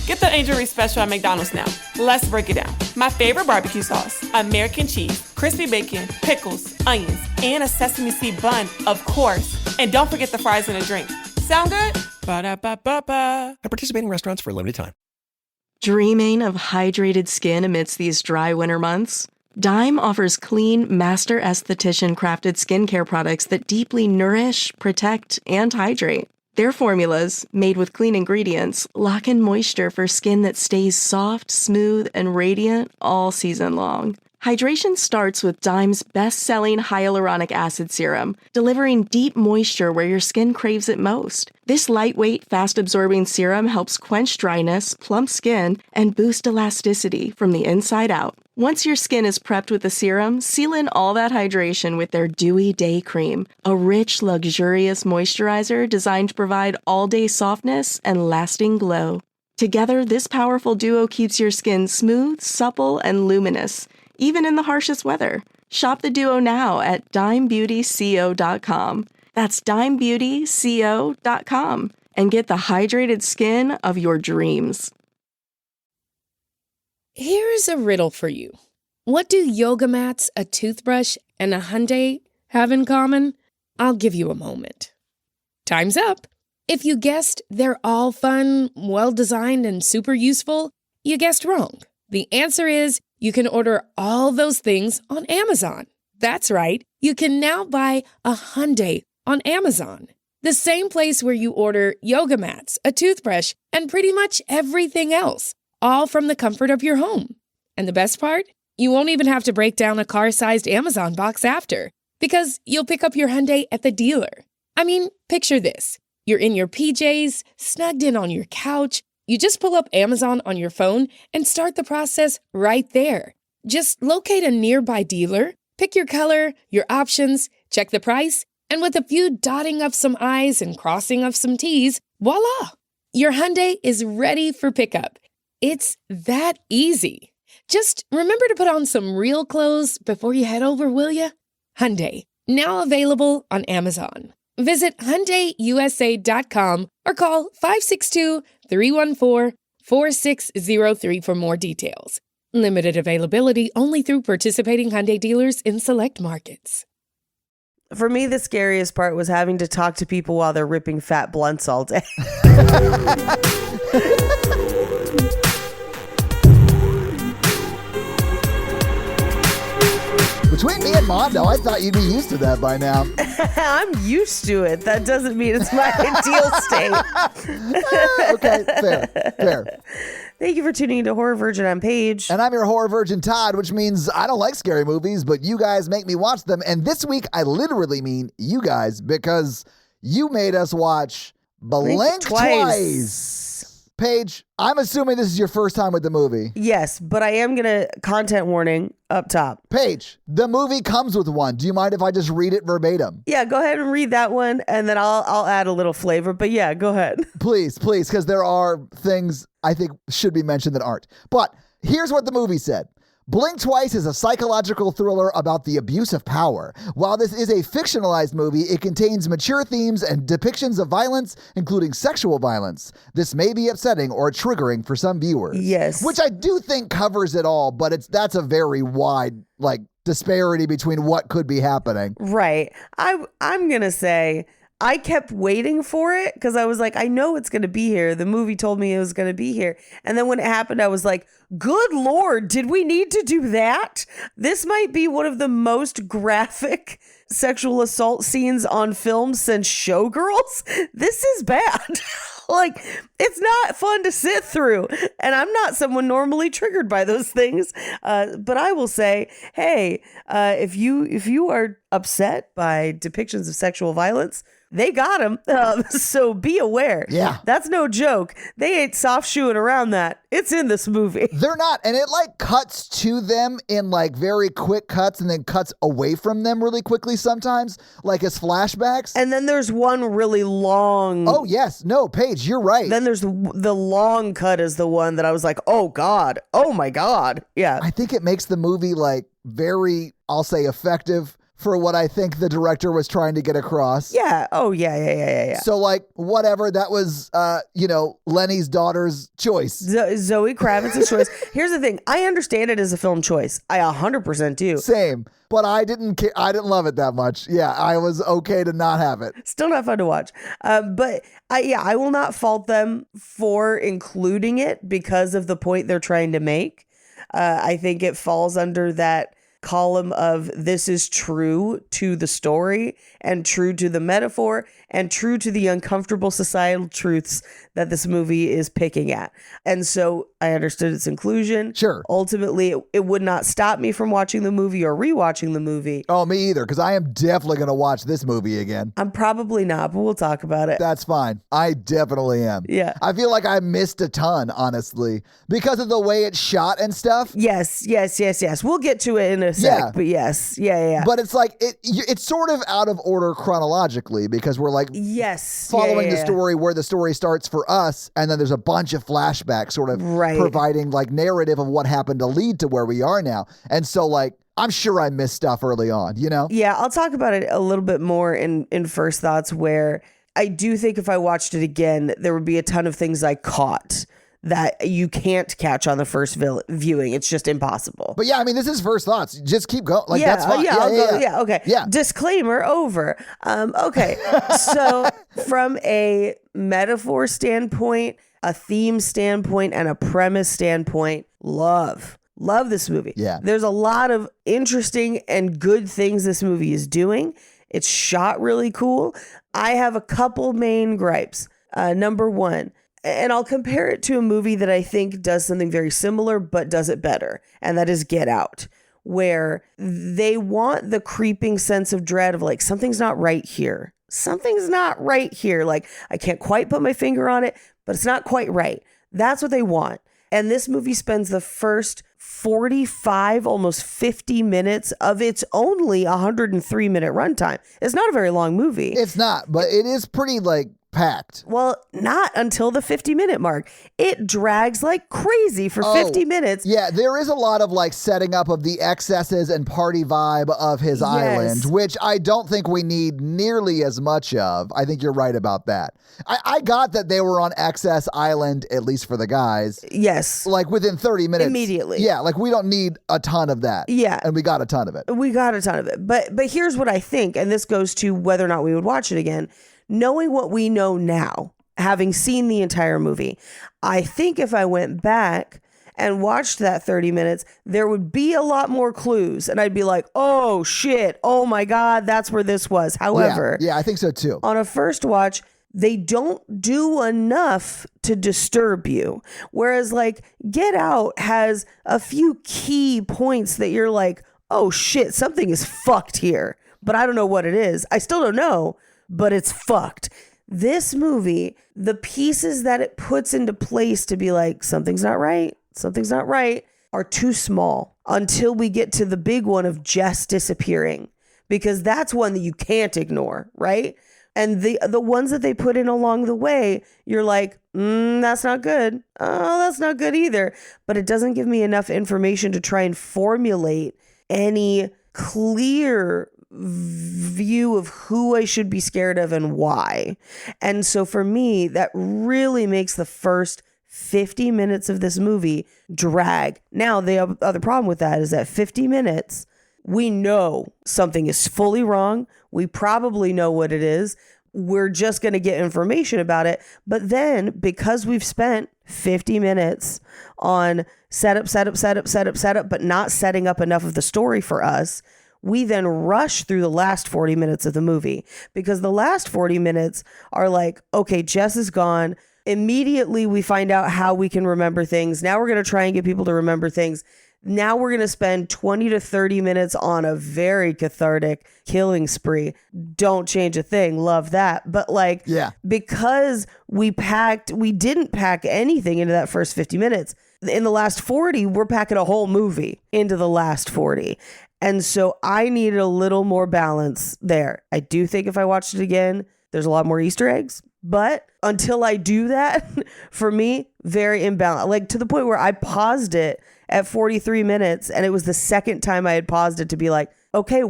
Get the Angel Reese special at McDonald's now. Let's break it down. My favorite barbecue sauce, American cheese, crispy bacon, pickles, onions, and a sesame seed bun, of course. And don't forget the fries and a drink. Sound good? Ba-da-ba-ba-ba. At participating restaurants for a limited time. Dreaming of hydrated skin amidst these dry winter months? Dime offers clean, master esthetician crafted skincare products that deeply nourish, protect, and hydrate. Their formulas, made with clean ingredients, lock in moisture for skin that stays soft, smooth, and radiant all season long. Hydration starts with Dime's best-selling hyaluronic acid serum, delivering deep moisture where your skin craves it most. This lightweight, fast-absorbing serum helps quench dryness, plump skin, and boost elasticity from the inside out. Once your skin is prepped with the serum, seal in all that hydration with their Dewy Day Cream, a rich, luxurious moisturizer designed to provide all-day softness and lasting glow. Together, this powerful duo keeps your skin smooth, supple, and luminous, even in the harshest weather. Shop the duo now at dimebeautyco.com. That's dimebeautyco.com. And get the hydrated skin of your dreams. Here's a riddle for you. What do yoga mats, a toothbrush, and a Hyundai have in common? I'll give you a moment. Time's up. If you guessed they're all fun, well-designed, and super useful, you guessed wrong. The answer is you can order all those things on Amazon. That's right. You can now buy a Hyundai on Amazon. The same place where you order yoga mats, a toothbrush, and pretty much everything else, all from the comfort of your home. And the best part? You won't even have to break down a car-sized Amazon box after, because you'll pick up your Hyundai at the dealer. I mean, picture this. You're in your PJs, snugged in on your couch. You just pull up Amazon on your phone and start the process right there. Just locate a nearby dealer, pick your color, your options, check the price, and with a few dotting of some I's and crossing of some T's, voila! Your Hyundai is ready for pickup. It's that easy. Just remember to put on some real clothes before you head over, will ya? Hyundai, now available on Amazon. Visit HyundaiUSA.com or call 562-314-4603 for more details. Limited availability only through participating Hyundai dealers in select markets. For me, the scariest part was having to talk to people while they're ripping fat blunts all day. Between me and Mondo, I thought you'd be used to that by now. I'm used to it. That doesn't mean it's my ideal state. Okay, fair. Thank you for tuning into Horror Virgin. I'm Paige. And I'm your horror virgin, Todd, which means I don't like scary movies, but you guys make me watch them. And this week, I literally mean you guys, because you made us watch Blink Twice. Paige, I'm assuming this is your first time with the movie. Yes, but I am going to, content warning up top. Paige, the movie comes with one. Do you mind if I just read it verbatim? Yeah, go ahead and read that one, and then I'll add a little flavor. But yeah, go ahead. Please, because there are things I think should be mentioned that aren't. But here's what the movie said. Blink Twice is a psychological thriller about the abuse of power. While this is a fictionalized movie, it contains mature themes and depictions of violence, including sexual violence. This may be upsetting or triggering for some viewers. Yes. Which I do think covers it all, but that's a very wide, disparity between what could be happening. Right. I'm going to say I kept waiting for it because I was like, I know it's going to be here. The movie told me it was going to be here. And then when it happened, I was like, good Lord, did we need to do that? This might be one of the most graphic sexual assault scenes on film since Showgirls. This is bad. It's not fun to sit through. And I'm not someone normally triggered by those things. But I will say, hey, if you are upset by depictions of sexual violence, they got him. So be aware. Yeah. That's no joke. They ain't soft shoeing around that. It's in this movie. They're not. And it cuts to them in very quick cuts and then cuts away from them really quickly sometimes, as flashbacks. And then there's one really long. Oh, yes. No, Paige, you're right. Then there's the long cut is the one that I was like, oh, God. Oh, my God. Yeah. I think it makes the movie very, I'll say, effective for what I think the director was trying to get across. Yeah. Oh, yeah. So, like, whatever, that was, Lenny's daughter's choice. Zoe Kravitz's choice. Here's the thing. I understand it as a film choice. I 100% do. Same. But I didn't love it that much. Yeah, I was okay to not have it. Still not fun to watch. But I will not fault them for including it because of the point they're trying to make. I think it falls under that column of this is true to the story and true to the metaphor and true to the uncomfortable societal truths that this movie is picking at. And so I understood its inclusion. Sure. Ultimately, it would not stop me from watching the movie or rewatching the movie. Oh, me either, because I am definitely going to watch this movie again. I'm probably not, but we'll talk about it. That's fine. I definitely am. Yeah. I feel like I missed a ton, honestly, because of the way it's shot and stuff. Yes. We'll get to it in a sec, Yeah. but yes. Yeah. But it's like, it's sort of out of order chronologically because we're like following the story where the story starts for us, and then there's a bunch of flashbacks sort of providing like narrative of what happened to lead to where we are now. And so like, I'm sure I missed stuff early on, you know? Yeah, I'll talk about it a little bit more in First Thoughts, where I do think if I watched it again, there would be a ton of things I caught that you can't catch on the first viewing. It's just impossible. But yeah, I mean, this is First Thoughts. Just keep going. Like, that's fine. Okay. Yeah. Disclaimer over. Okay. So from a metaphor standpoint, a theme standpoint, and a premise standpoint, love this movie. Yeah. There's a lot of interesting and good things this movie is doing. It's shot really cool. I have a couple main gripes. Number one, and I'll compare it to a movie that I think does something very similar, but does it better. And that is Get Out, where they want the creeping sense of dread of like, something's not right here. Something's not right here. Like, I can't quite put my finger on it, but it's not quite right. That's what they want. And this movie spends the first 45, almost 50 minutes of its only 103-minute runtime. It's not a very long movie. It's not, but it is pretty like packed. Well, not until the 50-minute mark. It drags like crazy for 50 minutes. Yeah, there is a lot of like setting up of the excesses and party vibe of his island, which I don't think we need nearly as much of. I think you're right about that. I got that they were on Excess Island, at least for the guys. Yes. Like within 30 minutes. Immediately. Yeah, like we don't need a ton of that. Yeah. And we got a ton of it. But here's what I think, and this goes to whether or not we would watch it again. Knowing what we know now, having seen the entire movie, I think if I went back and watched that 30 minutes, there would be a lot more clues. And I'd be like, oh, shit. Oh, my God. That's where this was. However, yeah, I think so, too. On a first watch, they don't do enough to disturb you. Whereas, like, Get Out has a few key points that you're like, oh, shit, something is fucked here. But I don't know what it is. I still don't know. But it's fucked. This movie, the pieces that it puts into place to be like, something's not right, are too small until we get to the big one of Jess disappearing. Because that's one that you can't ignore, right? And the ones that they put in along the way, you're like, that's not good. Oh, that's not good either. But it doesn't give me enough information to try and formulate any clear view of who I should be scared of and why. And so for me, that really makes the first 50 minutes of this movie drag. Now, the other problem with that is that 50 minutes, we know something is fully wrong. We probably know what it is. We're just going to get information about it. But then, because we've spent 50 minutes on setup, but not setting up enough of the story for us, we then rush through the last 40 minutes of the movie, because the last 40 minutes are like, okay, Jess is gone. Immediately we find out how we can remember things. Now we're going to try and get people to remember things. Now we're going to spend 20 to 30 minutes on a very cathartic killing spree. Don't change a thing. Love that. But like, because we didn't pack anything into that first 50 minutes. In the last 40, we're packing a whole movie into the last 40. And so I needed a little more balance there. I do think if I watched it again, there's a lot more Easter eggs. But until I do that, for me, very imbalanced. Like to the point where I paused it at 43 minutes, and it was the second time I had paused it to be like, okay,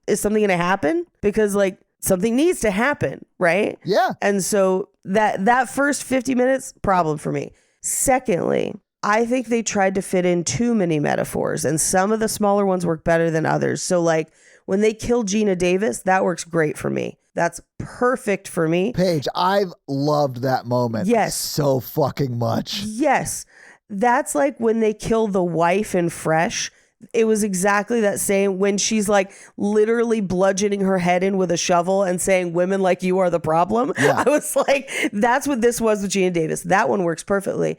is something gonna happen? Because like something needs to happen, right? Yeah. And so that first 50 minutes, problem for me. Secondly, I think they tried to fit in too many metaphors, and some of the smaller ones work better than others. So like when they kill Gina Davis, that works great for me. That's perfect for me. Paige, I've loved that moment. Yes. So fucking much. Yes. That's like when they kill the wife in Fresh. It was exactly that same when she's like literally bludgeoning her head in with a shovel and saying women like you are the problem. Yeah. I was like, that's what this was with Gina Davis. That one works perfectly.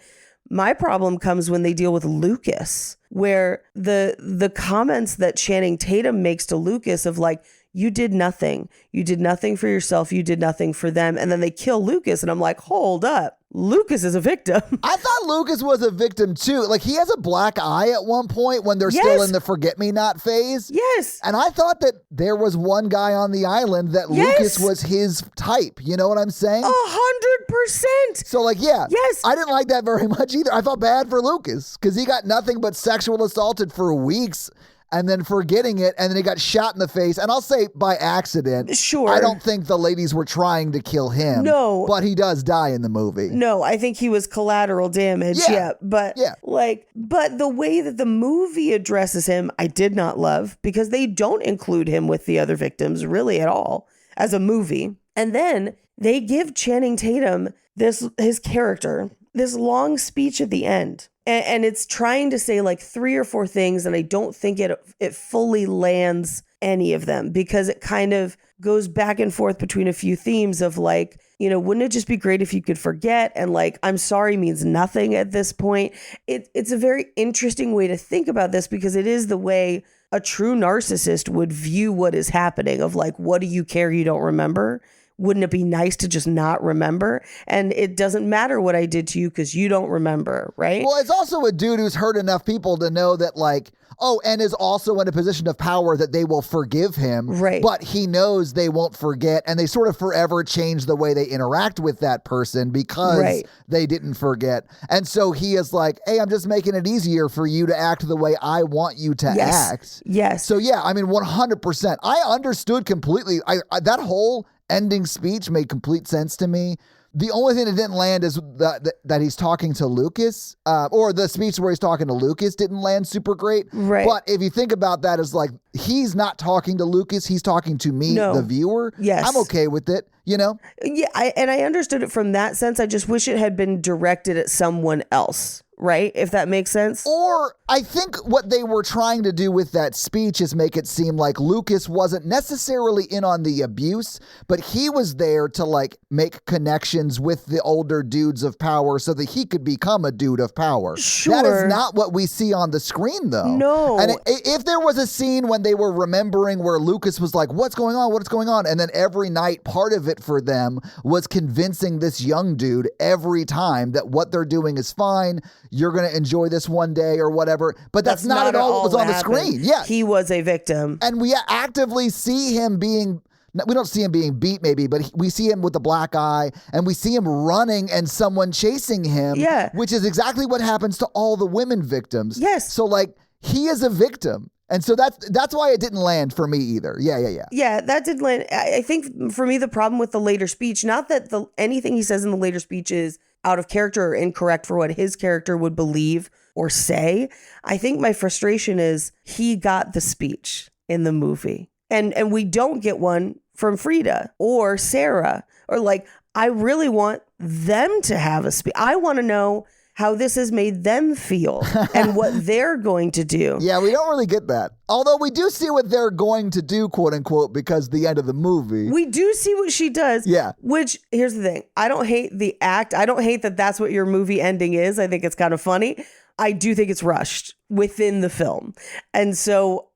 My problem comes when they deal with Lucas, where the comments that Channing Tatum makes to Lucas of like, you did nothing. You did nothing for yourself. You did nothing for them. And then they kill Lucas. And I'm like, hold up. Lucas is a victim. I thought Lucas was a victim too. Like he has a black eye at one point when they're still in the forget-me-not phase. Yes. And I thought that there was one guy on the island that Lucas was his type. You know what I'm saying? 100%. So like, yeah. Yes. I didn't like that very much either. I felt bad for Lucas because he got nothing but sexual assaulted for weeks. And then forgetting it, and then he got shot in the face. And I'll say by accident. Sure. I don't think the ladies were trying to kill him. No. But he does die in the movie. No, I think he was collateral damage. Yeah. But the way that the movie addresses him, I did not love because they don't include him with the other victims really at all as a movie. And then they give Channing Tatum his character, this long speech at the end. And it's trying to say like 3 or 4 things, and I don't think it fully lands any of them because it kind of goes back and forth between a few themes of like, you know, wouldn't it just be great if you could forget? And like, I'm sorry means nothing at this point. It's a very interesting way to think about this because it is the way a true narcissist would view what is happening of like, what do you care you don't remember? Wouldn't it be nice to just not remember? And it doesn't matter what I did to you because you don't remember, right? Well, it's also a dude who's hurt enough people to know that like, and is also in a position of power that they will forgive him. Right. But he knows they won't forget, and they sort of forever change the way they interact with that person because they didn't forget. And so he is like, hey, I'm just making it easier for you to act the way I want you to act. Yes. So yeah, I mean, 100%. I understood completely. That whole ending speech made complete sense to me. The only thing that didn't land is that he's talking to Lucas, or the speech where he's talking to Lucas didn't land super great. Right. But if you think about that as like, he's not talking to Lucas, he's talking to me, the viewer. Yes. I'm okay with it, you know? Yeah, I understood it from that sense. I just wish it had been directed at someone else. Right? If that makes sense. Or I think what they were trying to do with that speech is make it seem like Lucas wasn't necessarily in on the abuse, but he was there to like make connections with the older dudes of power so that he could become a dude of power. Sure. That is not what we see on the screen though. No. And if there was a scene when they were remembering where Lucas was like, what's going on? What's going on? And then every night part of it for them was convincing this young dude every time that what they're doing is fine. You're going to enjoy this one day or whatever. But that's not at all what was on the screen. Yeah. He was a victim. And we actively see him being, we don't see him being beat maybe, but we see him with the black eye and we see him running and someone chasing him. Yeah. Which is exactly what happens to all the women victims. Yes. So like he is a victim. And so that's why it didn't land for me either. Yeah. Yeah, that didn't land. I think for me, the problem with the later speech, not that anything he says in the later speech is out of character or incorrect for what his character would believe or say. I think my frustration is he got the speech in the movie and we don't get one from Frida or Sarah or like, I really want them to have a speech. I want to know how this has made them feel and what they're going to do. Yeah, we don't really get that. Although we do see what they're going to do, quote unquote, because the end of the movie. We do see what she does. Yeah. Which, here's the thing. I don't hate the act. I don't hate that that's what your movie ending is. I think it's kind of funny. I do think it's rushed within the film. And so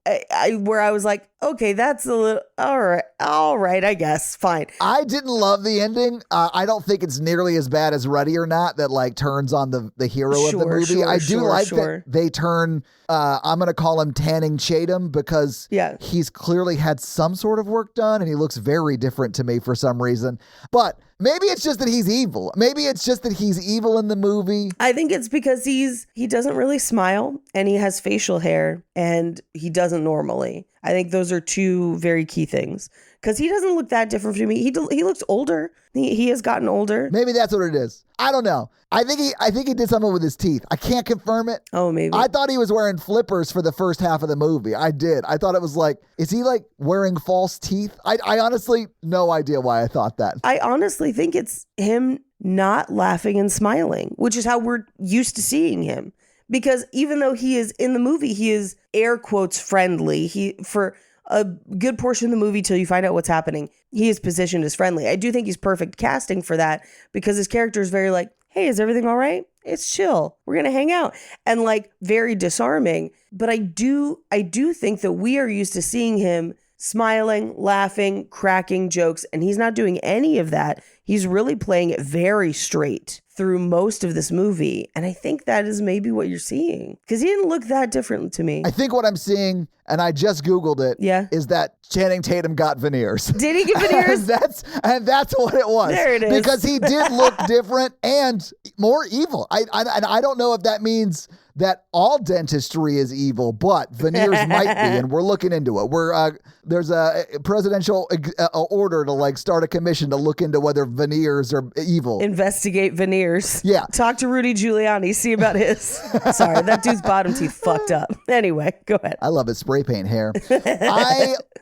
where I was like, okay, that's a little, all right, I guess, fine. I didn't love the ending. I don't think it's nearly as bad as Ready or Not that like turns on the hero of the movie. I do like that they turn, I'm going to call him Tanning Chatham because he's clearly had some sort of work done and he looks very different to me for some reason. But maybe it's just that he's evil. Maybe it's just that he's evil in the movie. I think it's because he doesn't really smile and he has facial hair and he doesn't normally. I think those are two very key things. Because he doesn't look that different from me. He looks older. He has gotten older. Maybe that's what it is. I don't know. I think he did something with his teeth. I can't confirm it. Oh, maybe. I thought he was wearing flippers for the first half of the movie. I did. I thought it was like, is he like wearing false teeth? I honestly, no idea why I thought that. I honestly think it's him not laughing and smiling, which is how we're used to seeing him. Because even though he is in the movie, he is air quotes friendly. For a good portion of the movie till you find out what's happening, he is positioned as friendly. I do think he's perfect casting for that because his character is very like, hey, is everything all right? It's chill. We're going to hang out. And like very disarming. But I do think that we are used to seeing him smiling, laughing, cracking jokes, and he's not doing any of that. He's really playing it very straight through most of this movie. And I think that is maybe what you're seeing because he didn't look that different to me. I think what I'm seeing, and I just Googled it, is that Channing Tatum got veneers. Did he get veneers? and that's what it was. There it is. Because he did look different and more evil. I don't know if that means that all dentistry is evil, but veneers might be, and we're looking into it. There's a presidential order to like start a commission to look into whether veneers are evil. Investigate veneers. Yeah. Talk to Rudy Giuliani. See about his. Sorry, that dude's bottom teeth fucked up. Anyway, go ahead. I love his spray paint hair.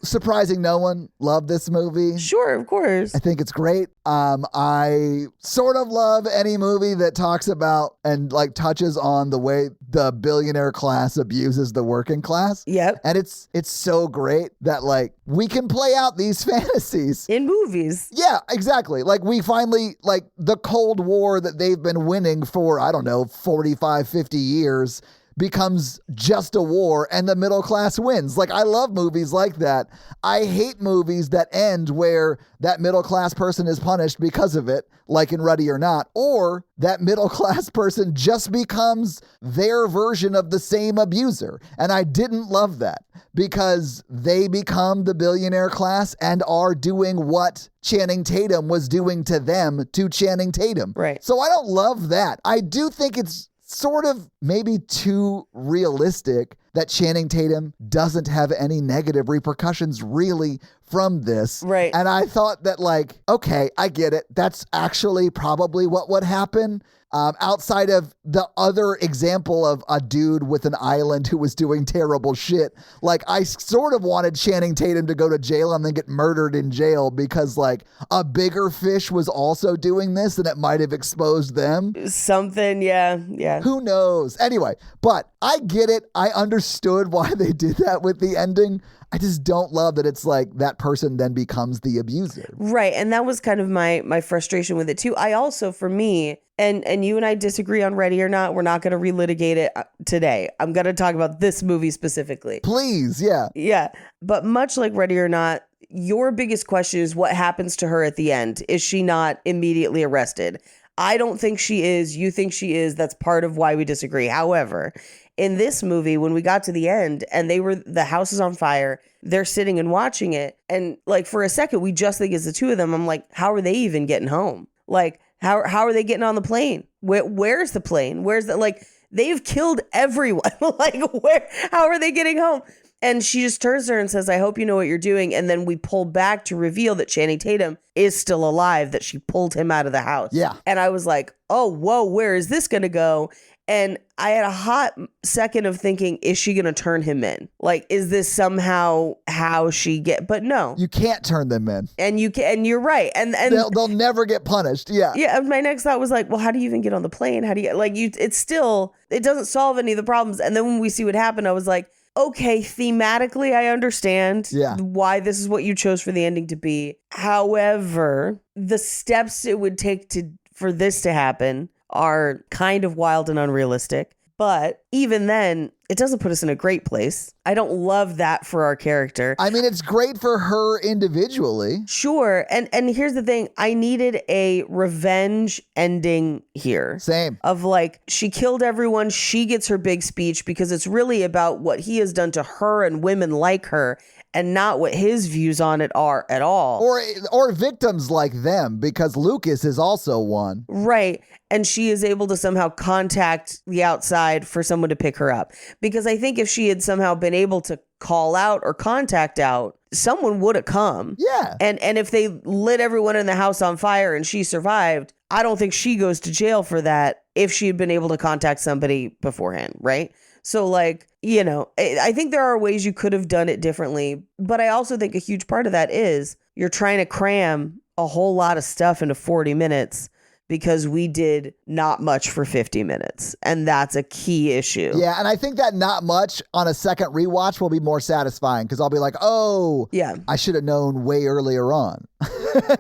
Surprising no one, love this movie. Sure, of course. I think it's great. I sort of love any movie that talks about and like touches on the way the billionaire class abuses the working class. Yep. And it's so great that like we can play out these fantasies in movies. Yeah, exactly. Like we finally, like the Cold War that they've been winning for, I don't know, 45, 50 years becomes just a war and the middle class wins. Like I love movies like that. I hate movies that end where that middle class person is punished because of it, like in Ready or Not, or that middle class person just becomes their version of the same abuser. And I didn't love that because they become the billionaire class and are doing what Channing Tatum was doing to them to Channing Tatum. Right. So I don't love that. I do think it's sort of maybe too realistic that Channing Tatum doesn't have any negative repercussions really from this. Right. And I thought that like, okay, I get it. That's actually probably what would happen. Outside of the other example of a dude with an island who was doing terrible shit. Like I sort of wanted Channing Tatum to go to jail and then get murdered in jail because like a bigger fish was also doing this and it might have exposed them. Something, yeah. Who knows? Anyway, but I get it. I understood why they did that with the ending. I just don't love that it's like that person then becomes the abuser. Right. And that was kind of my frustration with it too. I also, for me, and you and I disagree on Ready or Not, we're not going to relitigate it today. I'm going to talk about this movie specifically. Please, yeah. Yeah. But much like Ready or Not, your biggest question is what happens to her at the end? Is she not immediately arrested? I don't think she is. You think she is. That's part of why we disagree. However, in this movie, when we got to the end and the house is on fire, they're sitting and watching it. And like for a second, we just think it's the two of them. I'm like, how are they even getting home? Like, how are they getting on the plane? Where's the plane? Where's the, like, they've killed everyone. Like, how are they getting home? And she just turns to her and says, I hope you know what you're doing. And then we pull back to reveal that Channing Tatum is still alive, that she pulled him out of the house. Yeah. And I was like, oh, whoa, where is this going to go? And I had a hot second of thinking, is she going to turn him in? Like, is this somehow how she but no. You can't turn them in. And you're right. And they'll never get punished. Yeah. Yeah. My next thought was like, well, how do you even get on the plane? How do you, like, it doesn't solve any of the problems. And then when we see what happened, I was like, okay, thematically, I understand why this is what you chose for the ending to be. However, the steps it would take for this to happen are kind of wild and unrealistic. But even then, it doesn't put us in a great place. I don't love that for our character. I mean, it's great for her individually. Sure. And here's the thing. I needed a revenge ending here. Same. Of like, she killed everyone. She gets her big speech because it's really about what he has done to her and women like her. and not what his views on it are at all. Or victims like them, because Lucas is also one. Right. And she is able to somehow contact the outside for someone to pick her up. Because I think if she had somehow been able to call out or contact out, someone would have come. Yeah. And if they lit everyone in the house on fire and she survived, I don't think she goes to jail for that if she had been able to contact somebody beforehand, right? So like, you know, I think there are ways you could have done it differently. But I also think a huge part of that is you're trying to cram a whole lot of stuff into 40 minutes because we did not much for 50 minutes. And that's a key issue. Yeah, and I think that not much on a second rewatch will be more satisfying because I'll be like, oh, yeah, I should have known way earlier on.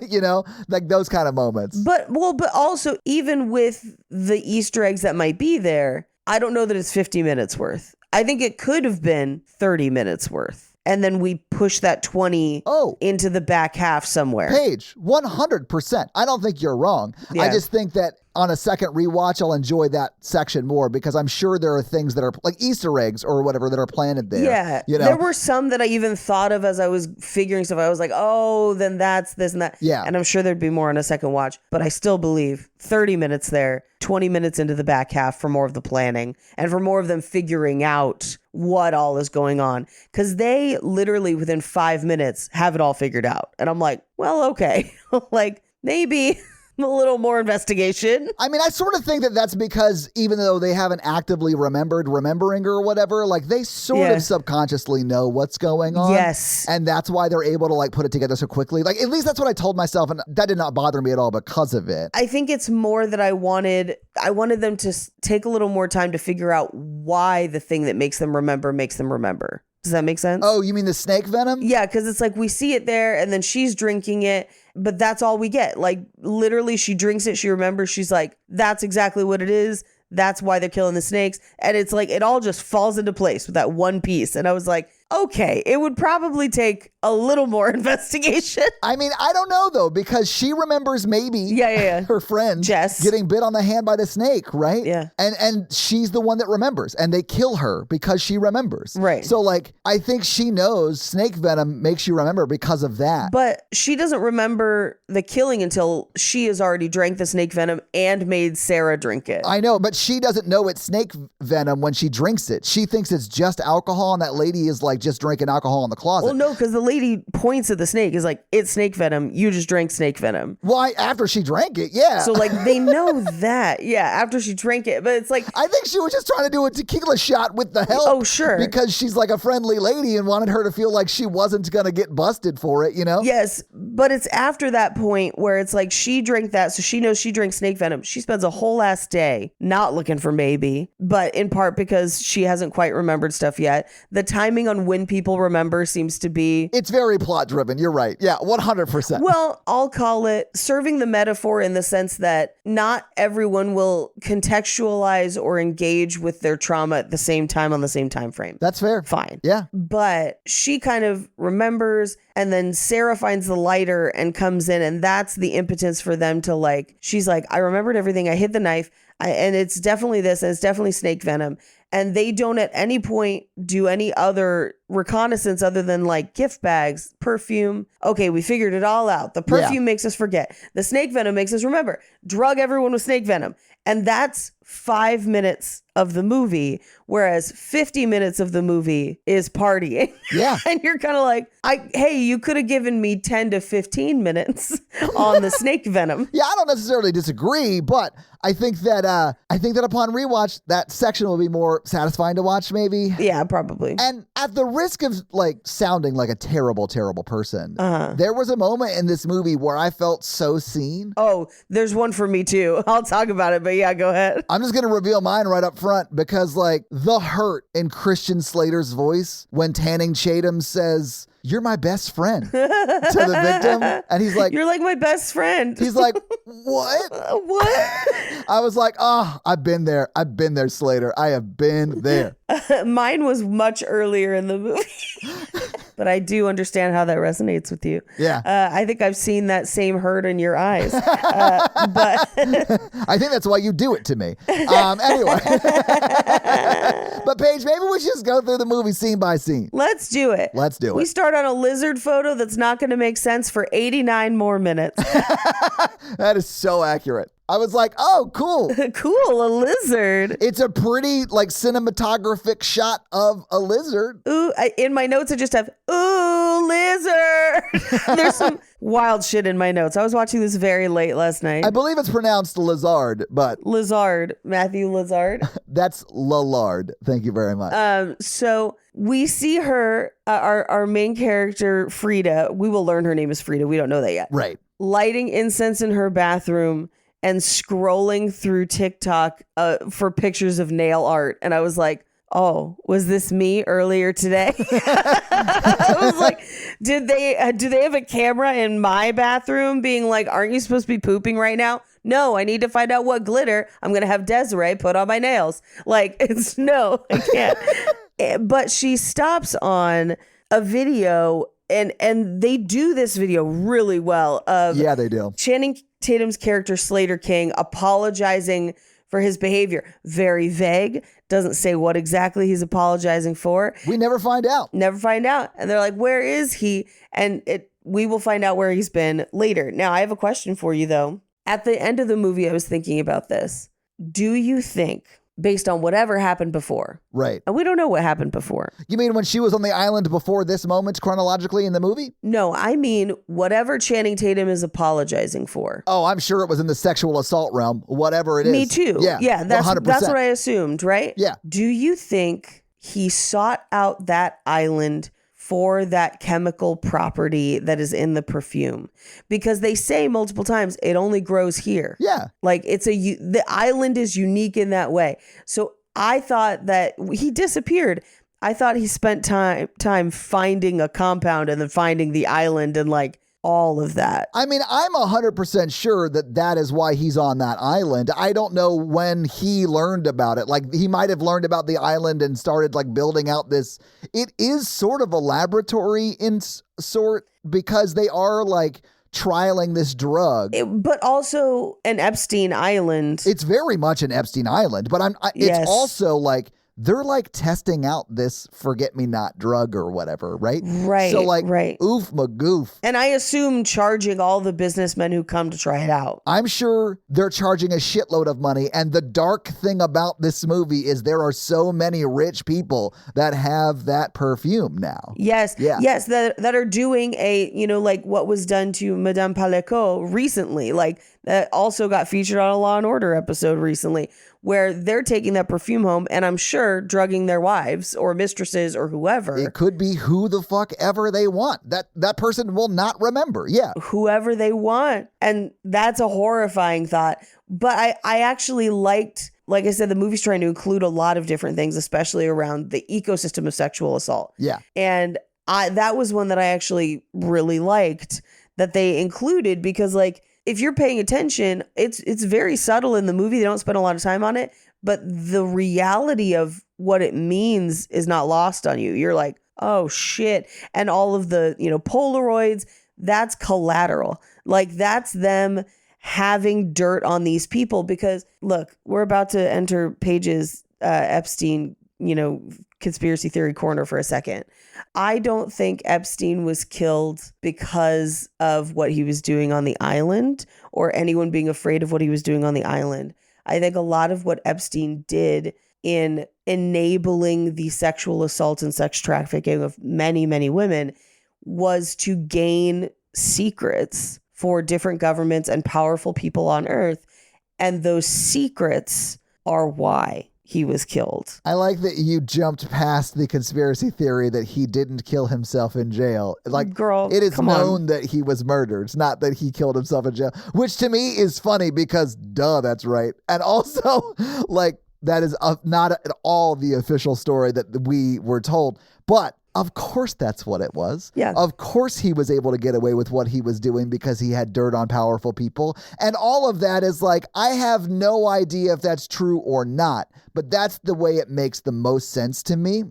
You know, like those kind of moments. But also even with the Easter eggs that might be there, I don't know that it's 50 minutes worth. I think it could have been 30 minutes worth. And then we push that 20 into the back half somewhere. Paige, 100%. I don't think you're wrong. Yeah. I just think that on a second rewatch, I'll enjoy that section more because I'm sure there are things that are like Easter eggs or whatever that are planted there. Yeah. You know? There were some that I even thought of as I was figuring stuff. I was like, oh, then that's this and that. Yeah. And I'm sure there'd be more on a second watch. But I still believe 30 minutes there, 20 minutes into the back half for more of the planning and for more of them figuring out what all is going on. Because they literally within 5 minutes have it all figured out. And I'm like, well, okay. Like maybe a little more investigation. I mean, I sort of think that that's because even though they haven't actively remembering her or whatever, like they sort of subconsciously know what's going on. Yes. And that's why they're able to like put it together so quickly. Like at least that's what I told myself, and that did not bother me at all because of it. I think it's more that I wanted them to take a little more time to figure out why the thing that makes them remember. Does that make sense? Oh, you mean the snake venom? Yeah, because it's like we see it there and then she's drinking it, but that's all we get. Like literally she drinks it, she remembers, she's like, that's exactly what it is. That's why they're killing the snakes. And it's like it all just falls into place with that one piece. And I was like, okay, it would probably take a little more investigation. I mean, I don't know though, because she remembers maybe her friend Jess getting bit on the hand by the snake, right? Yeah. And she's the one that remembers, and they kill her because she remembers. Right. So like, I think she knows snake venom makes you remember because of that. But she doesn't remember the killing until she has already drank the snake venom and made Sarah drink it. I know, but she doesn't know it's snake venom when she drinks it. She thinks it's just alcohol, and that lady is like just drinking alcohol in the closet. Well, no, because the lady points at the snake, is like, it's snake venom. You just drank snake venom. Well, after she drank it, yeah. So like they know that, yeah, after she drank it. But it's like, I think she was just trying to do a tequila shot with the help. Oh, sure. Because she's like a friendly lady and wanted her to feel like she wasn't going to get busted for it, you know? Yes, but it's after that point where it's like she drank that, so she knows she drank snake venom. She spends a whole ass day not looking for maybe, but in part because she hasn't quite remembered stuff yet. The timing on when people remember seems to be... It's very plot driven. You're right. Yeah, 100%. Well, I'll call it serving the metaphor in the sense that not everyone will contextualize or engage with their trauma at the same time on the same time frame. That's fair. Fine. Yeah. But she kind of remembers, and then Sarah finds the lighter and comes in, and that's the impotence for them to like, she's like, I remembered everything. I hid the knife, and it's definitely this, and it's definitely snake venom. And they don't at any point do any other reconnaissance other than like gift bags, perfume. Okay, we figured it all out. The perfume makes us forget. The snake venom makes us remember. Drug everyone with snake venom. And that's 5 minutes of the movie, whereas 50 minutes of the movie is partying. Yeah. And you're kind of like, hey, you could have given me 10 to 15 minutes on the snake venom. Yeah, I don't necessarily disagree, but I think that upon rewatch, that section will be more satisfying to watch, maybe. Yeah, probably. And at the risk of like sounding like a terrible, terrible person, there was a moment in this movie where I felt so seen. Oh, there's one for me too. I'll talk about it, but yeah, go ahead. I'm just going to reveal mine right up front because like the hurt in Christian Slater's voice when Tanning Chatham says, "You're my best friend," to the victim. And he's like, "You're like my best friend." He's like, "What?" What? I was like, "Oh, I've been there. I've been there, Slater. I have been there." Mine was much earlier in the movie. But I do understand how that resonates with you. Yeah. I think I've seen that same hurt in your eyes. But I think that's why you do it to me. Anyway. But Paige, maybe we should just go through the movie scene by scene. Let's do it. Let's do We it. start on a lizard photo that's not going to make sense for 89 more minutes. That is so accurate. I was like, oh, cool. Cool, a lizard. It's a pretty, like, cinematographic shot of a lizard. Ooh, in my notes, I just have, ooh, lizard. There's some wild shit in my notes. I was watching this very late last night. I believe it's pronounced Lizard, but Lizard, Matthew Lizard. that's Lillard. Thank you very much. So we see her, our main character, Frida. We will learn her name is Frida. We don't know that yet. Right. Lighting incense in her bathroom and scrolling through TikTok for pictures of nail art. And I was like, oh, was this me earlier today? I was like, do they have a camera in my bathroom being like, aren't you supposed to be pooping right now? No, I need to find out what glitter I'm going to have Desiree put on my nails. Like, it's no, I can't. But she stops on a video and they do this video really well of Yeah, they do. Channing Tatum's character Slater King apologizing for his behavior. Very vague. Doesn't say what exactly he's apologizing for. We never find out. Never find out. And they're like, where is he? And we will find out where he's been later. Now, I have a question for you, though. At the end of the movie, I was thinking about this. Do you think, based on whatever happened before, Right. and we don't know what happened before. You mean when she was on the island before this moment chronologically in the movie? No, I mean, whatever Channing Tatum is apologizing for. Oh, I'm sure it was in the sexual assault realm, whatever it is. Me too. Yeah, that's 100%. what I assumed, right? Yeah. Do you think he sought out that island for that chemical property that is in the perfume? Because they say multiple times it only grows here. Yeah. Like the island is unique in that way. So I thought that he disappeared. I thought he spent time finding a compound and then finding the island and like all of that. I mean, I'm 100% sure that is why he's on that island. I don't know when he learned about it. Like, he might have learned about the island and started, like, building out this. It is sort of a laboratory in sort because they are, like, trialing this drug. But also an Epstein Island. It's very much an Epstein Island, but it's Yes. also, like, they're like testing out this forget-me-not drug or whatever, right? Right, So like, right. oof magoof. And I assume charging all the businessmen who come to try it out. I'm sure they're charging a shitload of money. And the dark thing about this movie is there are so many rich people that have that perfume now. Yes. Yeah. Yes. That are doing like what was done to Madame Paléco recently. Like that also got featured on a Law and Order episode recently where they're taking that perfume home and I'm sure drugging their wives or mistresses or whoever. It could be who the fuck ever they want. That person will not remember. Yeah. Whoever they want. And that's a horrifying thought. But I actually liked, like I said, the movie's trying to include a lot of different things, especially around the ecosystem of sexual assault. Yeah. And that was one that I actually really liked that they included because like, if you're paying attention, it's very subtle in the movie. They don't spend a lot of time on it, but the reality of what it means is not lost on you. You're like, oh shit. And all of the, Polaroids, that's collateral. Like that's them having dirt on these people because look, we're about to enter Paige's Epstein, conspiracy theory corner for a second. I don't think Epstein was killed because of what he was doing on the island or anyone being afraid of what he was doing on the island. I think a lot of what Epstein did in enabling the sexual assault and sex trafficking of many, many women was to gain secrets for different governments and powerful people on earth. And those secrets are why he was killed. I like that you jumped past the conspiracy theory that he didn't kill himself in jail. Like, Girl, it is come known on. that he was murdered. It's not that he killed himself in jail, which to me is funny because, duh, that's right. And also, like, that is not at all the official story that we were told. But of course that's what it was. Yeah. Of course he was able to get away with what he was doing because he had dirt on powerful people. And all of that is like, I have no idea if that's true or not, but that's the way it makes the most sense to me.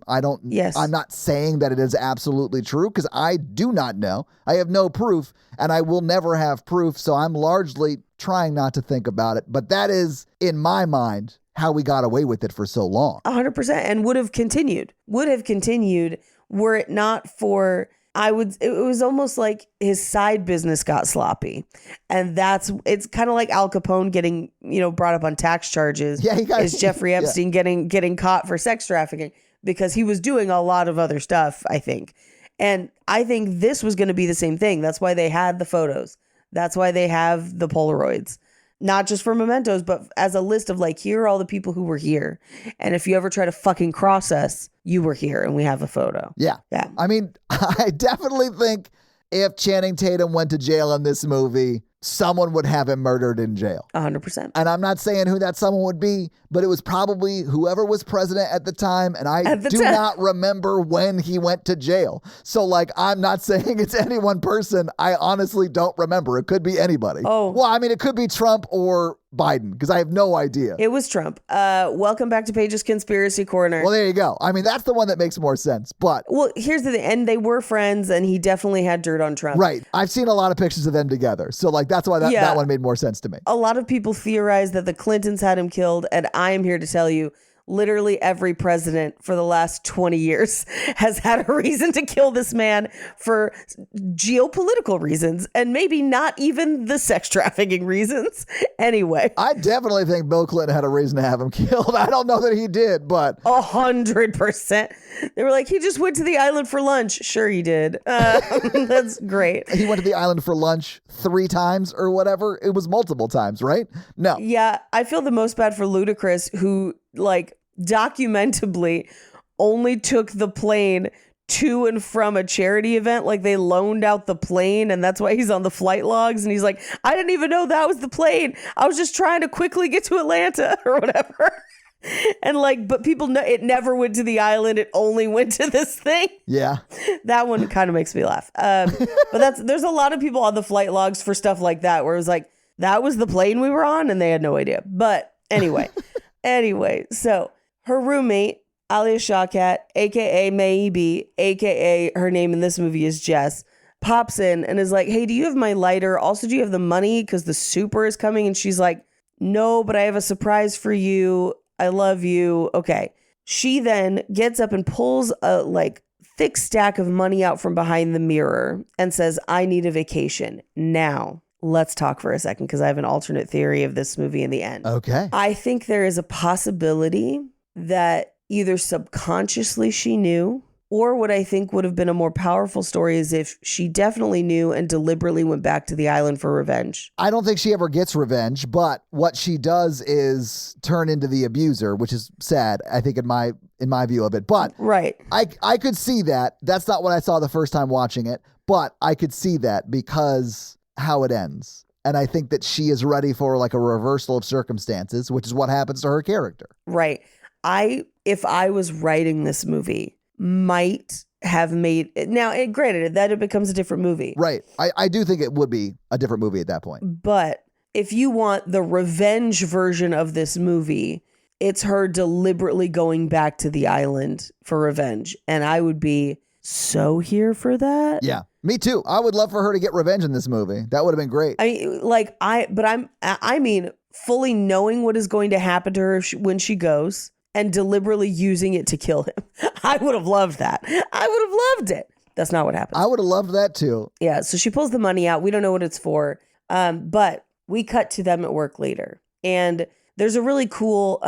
Yes. I'm not saying that it is absolutely true because I do not know. I have no proof and I will never have proof. So I'm largely trying not to think about it. But that is, in my mind, how we got away with it for so long. 100%, and would have continued were it not for, it was almost like his side business got sloppy. And it's kind of like Al Capone getting, brought up on tax charges. Yeah, is Jeffrey Epstein getting caught for sex trafficking, because he was doing a lot of other stuff, I think. And I think this was going to be the same thing. That's why they had the photos. That's why they have the Polaroids. Not just for mementos, but as a list of like, here are all the people who were here. And if you ever try to fucking cross us, you were here and we have a photo. Yeah. Yeah. I mean, I definitely think if Channing Tatum went to jail in this movie, someone would have him murdered in jail. 100%. And I'm not saying who that someone would be, but it was probably whoever was president at the time. And I do not remember when he went to jail. So like, I'm not saying it's any one person. I honestly don't remember. It could be anybody. Oh. Well, I mean, it could be Trump or Biden, because I have no idea. It was Trump. Welcome back to Paige's Conspiracy Corner. Well, there you go. I mean, that's the one that makes more sense. But well, here's the thing. And they were friends, and he definitely had dirt on Trump. Right. I've seen a lot of pictures of them together. So like, that's why that one made more sense to me. A lot of people theorize that the Clintons had him killed, and I am here to tell you, literally every president for the last 20 years has had a reason to kill this man for geopolitical reasons, and maybe not even the sex trafficking reasons. Anyway. I definitely think Bill Clinton had a reason to have him killed. I don't know that he did, but 100%. They were like, he just went to the island for lunch. Sure he did. That's great. He went to the island for lunch 3 times or whatever. It was multiple times, right? No. Yeah, I feel the most bad for Ludacris, who like documentably only took the plane to and from a charity event. Like they loaned out the plane, and that's why he's on the flight logs. And he's like, I didn't even know that was the plane. I was just trying to quickly get to Atlanta or whatever. And like, but people know it never went to the island. It only went to this thing. Yeah. That one kind of makes me laugh. But there's a lot of people on the flight logs for stuff like that, where it was like, that was the plane we were on, and they had no idea. But anyway, so her roommate, Alia Shawkat, a.k.a. Maybe, a.k.a. her name in this movie is Jess, pops in and is like, hey, do you have my lighter? Also, do you have the money? Because the super is coming. And she's like, no, but I have a surprise for you. I love you. Okay. She then gets up and pulls a like thick stack of money out from behind the mirror and says, I need a vacation now. Let's talk for a second, because I have an alternate theory of this movie in the end. Okay. I think there is a possibility that either subconsciously she knew, or what I think would have been a more powerful story is if she definitely knew and deliberately went back to the island for revenge. I don't think she ever gets revenge, but what she does is turn into the abuser, which is sad, I think, in my view of it. But right. I could see that. That's not what I saw the first time watching it, but I could see that because how it ends. And I think that she is ready for like a reversal of circumstances, which is what happens to her character. Right. If I was writing this movie, might have made it. Now, granted, that it becomes a different movie. Right. I do think it would be a different movie at that point. But if you want the revenge version of this movie, it's her deliberately going back to the island for revenge. And I would be so here for that. Yeah, me too. I would love for her to get revenge in this movie. That would have been great. I mean, fully knowing what is going to happen to her when she goes and deliberately using it to kill him. I would have loved that. I would have loved it. That's not what happened. I would have loved that too. Yeah. So she pulls the money out. We don't know what it's for. But we cut to them at work later. And there's a really cool,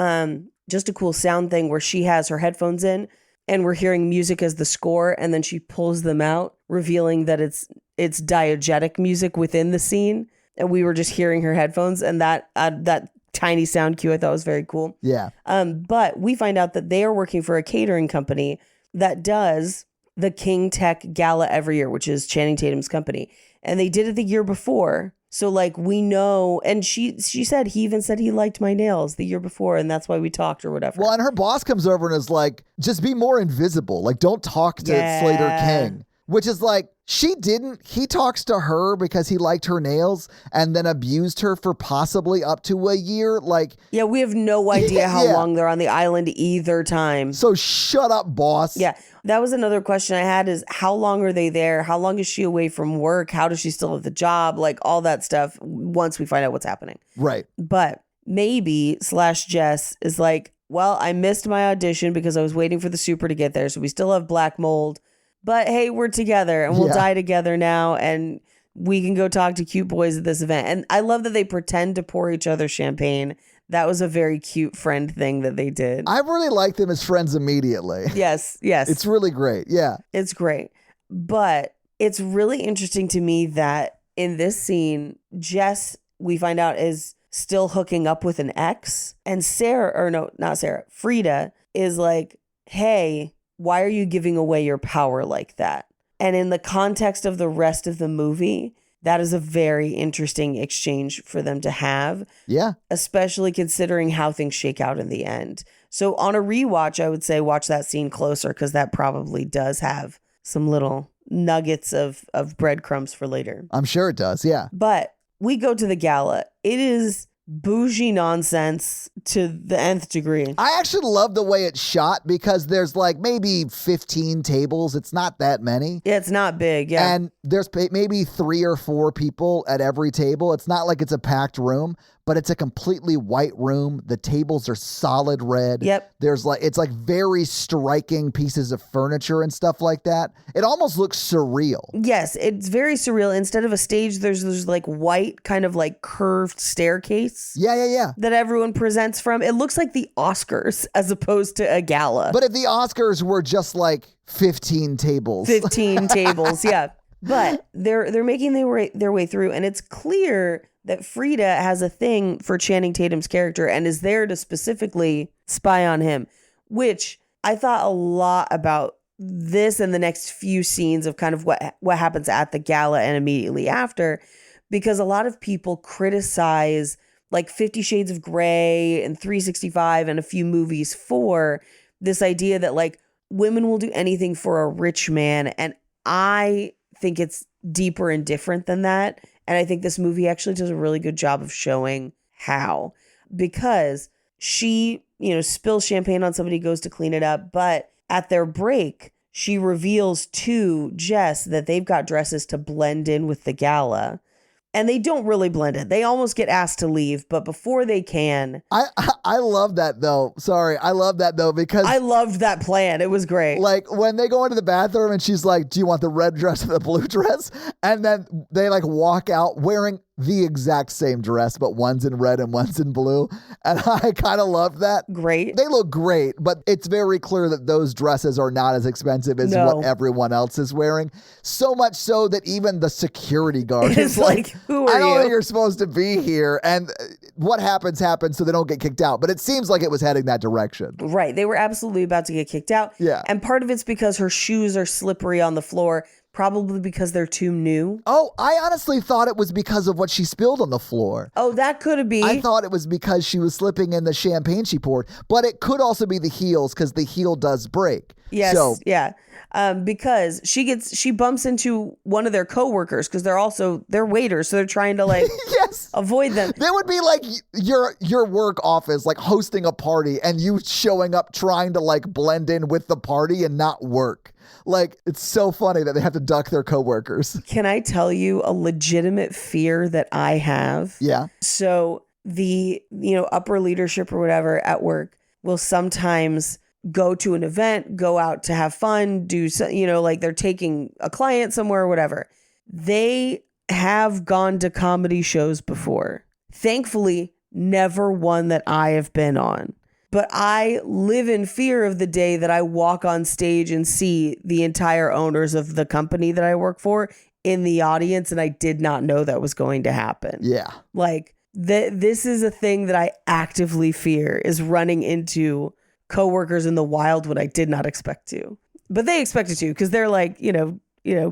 just a cool sound thing where she has her headphones in and we're hearing music as the score. And then she pulls them out, revealing that it's diegetic music within the scene. And we were just hearing her headphones, and that tiny sound cue I thought was very cool. Yeah. But we find out that they are working for a catering company that does the King Tech Gala every year, which is Channing Tatum's company. And they did it the year before. So like we know, and she said, he even said he liked my nails the year before, and that's why we talked or whatever. Well, and her boss comes over and is like, just be more invisible. Like, don't talk to Slater King. Which is like, she didn't. He talks to her because he liked her nails and then abused her for possibly up to a year. Like, yeah, we have no idea how long they're on the island either time. So shut up, boss. Yeah, that was another question I had is how long are they there? How long is she away from work? How does she still have the job? Like all that stuff once we find out what's happening. Right. But maybe / Jess is like, well, I missed my audition because I was waiting for the super to get there. So we still have black mold. But hey, we're together and we'll die together now. And we can go talk to cute boys at this event. And I love that they pretend to pour each other champagne. That was a very cute friend thing that they did. I really like them as friends immediately. Yes. It's really great. Yeah. It's great. But it's really interesting to me that in this scene, Jess, we find out, is still hooking up with an ex. And Frida is like, hey, why are you giving away your power like that? And in the context of the rest of the movie, that is a very interesting exchange for them to have. Yeah. Especially considering how things shake out in the end. So on a rewatch, I would say watch that scene closer because that probably does have some little nuggets of breadcrumbs for later. I'm sure it does. Yeah. But we go to the gala. It is bougie nonsense to the nth degree. I actually love the way it's shot because there's like maybe 15 tables. It's not that many. Yeah, it's not big. Yeah. And there's maybe 3 or 4 people at every table. It's not like it's a packed room, but it's a completely white room. The tables are solid red. Yep. It's like very striking pieces of furniture and stuff like that. It almost looks surreal. Yes, it's very surreal. Instead of a stage, there's like white kind of like curved staircase. Yeah. That everyone presents from. It looks like the Oscars as opposed to a gala. But if the Oscars were just like 15 tables. 15 tables, yeah. But they're making their way through, and it's clear that Frida has a thing for Channing Tatum's character and is there to specifically spy on him, which I thought a lot about this and the next few scenes of kind of what happens at the gala and immediately after, because a lot of people criticize like 50 Shades of Grey and 365 and a few movies for this idea that like women will do anything for a rich man. And I think it's deeper and different than that. And I think this movie actually does a really good job of showing how, because she, spills champagne on somebody, goes to clean it up. But at their break, she reveals to Jess that they've got dresses to blend in with the gala. And they don't really blend in. They almost get asked to leave, but before they can. I love that though. Sorry. I love that though because I loved that plan. It was great. Like when they go into the bathroom and she's like, do you want the red dress or the blue dress? And then they like walk out wearing the exact same dress, but one's in red and one's in blue. And I kind of love that. Great. They look great, but it's very clear that those dresses are not as expensive as what everyone else is wearing. So much so that even the security guard is like, who are I don't you? know you're supposed to be here. And what happens so they don't get kicked out. But it seems like it was heading that direction. Right. They were absolutely about to get kicked out. Yeah. And part of it's because her shoes are slippery on the floor. Probably because they're too new. Oh, I honestly thought it was because of what she spilled on the floor. Oh, that could be. I thought it was because she was slipping in the champagne she poured, but it could also be the heels because the heel does break. Yes, so, yeah. Because she bumps into one of their coworkers because they're waiters, so they're trying to like avoid them. They would be like your work office, like hosting a party and you showing up trying to like blend in with the party and not work. Like, it's so funny that they have to duck their coworkers. Can I tell you a legitimate fear that I have? Yeah. So the, upper leadership or whatever at work will sometimes go to an event, go out to have fun, do, like they're taking a client somewhere or whatever. They have gone to comedy shows before. Thankfully, never one that I have been on. But I live in fear of the day that I walk on stage and see the entire owners of the company that I work for in the audience, and I did not know that was going to happen. Yeah. Like, this is a thing that I actively fear, is running into coworkers in the wild when I did not expect to. But they expected to, because they're like,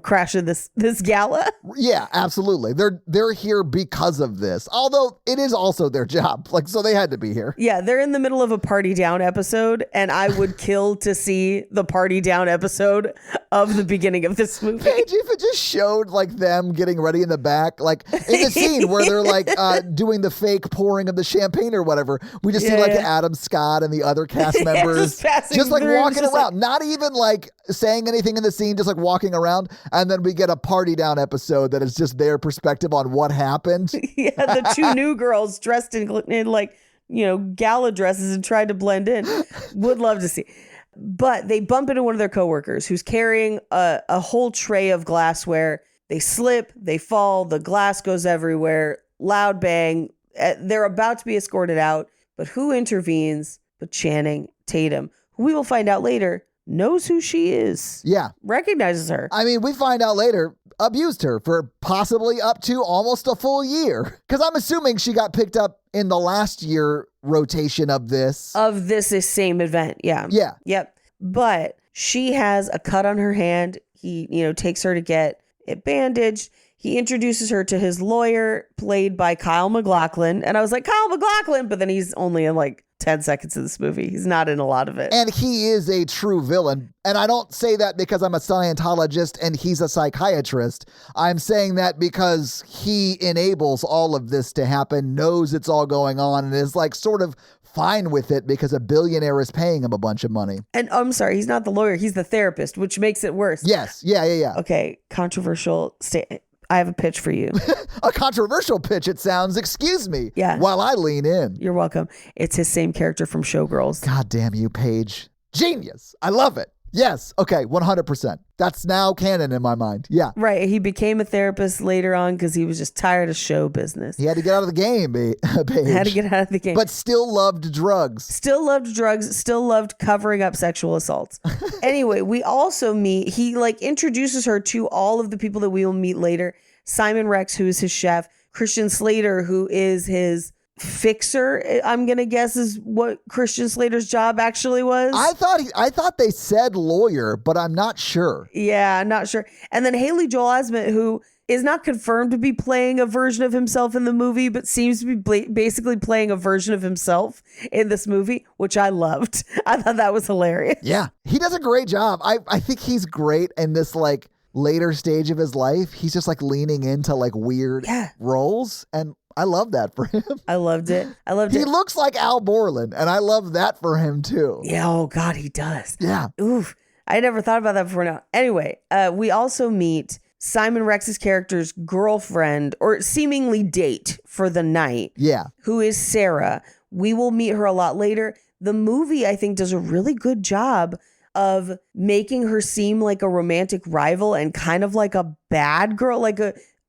crashing this gala. Yeah, absolutely. They're here because of this. Although it is also their job. Like, so they had to be here. Yeah, they're in the middle of a Party Down episode, and I would kill to see the Party Down episode of the beginning of this movie. Paige, if it just showed like them getting ready in the back, like in the scene where they're like doing the fake pouring of the champagne or whatever, we just see like Adam Scott and the other cast members just like walking around, not even like saying anything in the scene, just like walking around. And then we get a Party Down episode that is just their perspective on what happened. Yeah, the two new girls dressed in like gala dresses and tried to blend in. Would love to see. But they bump into one of their coworkers who's carrying a whole tray of glassware. They slip, they fall, the glass goes everywhere, loud bang. They're about to be escorted out, but who intervenes but Channing Tatum, who we will find out later knows who she is. Yeah. Recognizes her. I mean, we find out later, abused her for possibly up to almost a full year. Because I'm assuming she got picked up in the last year rotation of this. Of this same event, yeah. Yeah. Yep. But she has a cut on her hand. He, takes her to get it bandaged. He introduces her to his lawyer, played by Kyle MacLachlan. And I was like, Kyle MacLachlan, but then he's only in 10 seconds of this movie. He's not in a lot of it. And he is a true villain. And I don't say that because I'm a Scientologist and he's a psychiatrist. I'm saying that because he enables all of this to happen, knows it's all going on, and is sort of fine with it because a billionaire is paying him a bunch of money. And I'm sorry, he's not the lawyer. He's the therapist, which makes it worse. Yes. Yeah. Okay, controversial statement. I have a pitch for you. A controversial pitch, it sounds. Excuse me. Yeah. While I lean in. You're welcome. It's his same character from Showgirls. God damn you, Paige. Genius. I love it. Yes. Okay. 100%. That's now canon in my mind. Yeah. Right. He became a therapist later on because he was just tired of show business. He had to get out of the game, Paige. Had to get out of the game. But still loved drugs. Still loved drugs. Still loved covering up sexual assaults. Anyway, we also meet, he introduces her to all of the people that we will meet later. Simon Rex, who is his chef. Christian Slater, who is his fixer, I'm going to guess is what Christian Slater's job actually was. I thought they said lawyer, but I'm not sure. Yeah, I'm not sure. And then Haley Joel Osment, who is not confirmed to be playing a version of himself in the movie, but seems to be basically playing a version of himself in this movie, which I loved. I thought that was hilarious. Yeah, he does a great job. I think he's great in this later stage of his life. He's just leaning into weird roles, and I love that for him. I loved it. He looks like Al Borland, and I love that for him too. Yeah, oh God, he does. Yeah. Oof. I never thought about that before now. Anyway, we also meet Simon Rex's character's girlfriend, or seemingly date for the night. Yeah. Who is Sarah. We will meet her a lot later. The movie, I think, does a really good job of making her seem like a romantic rival and kind of like a bad girl,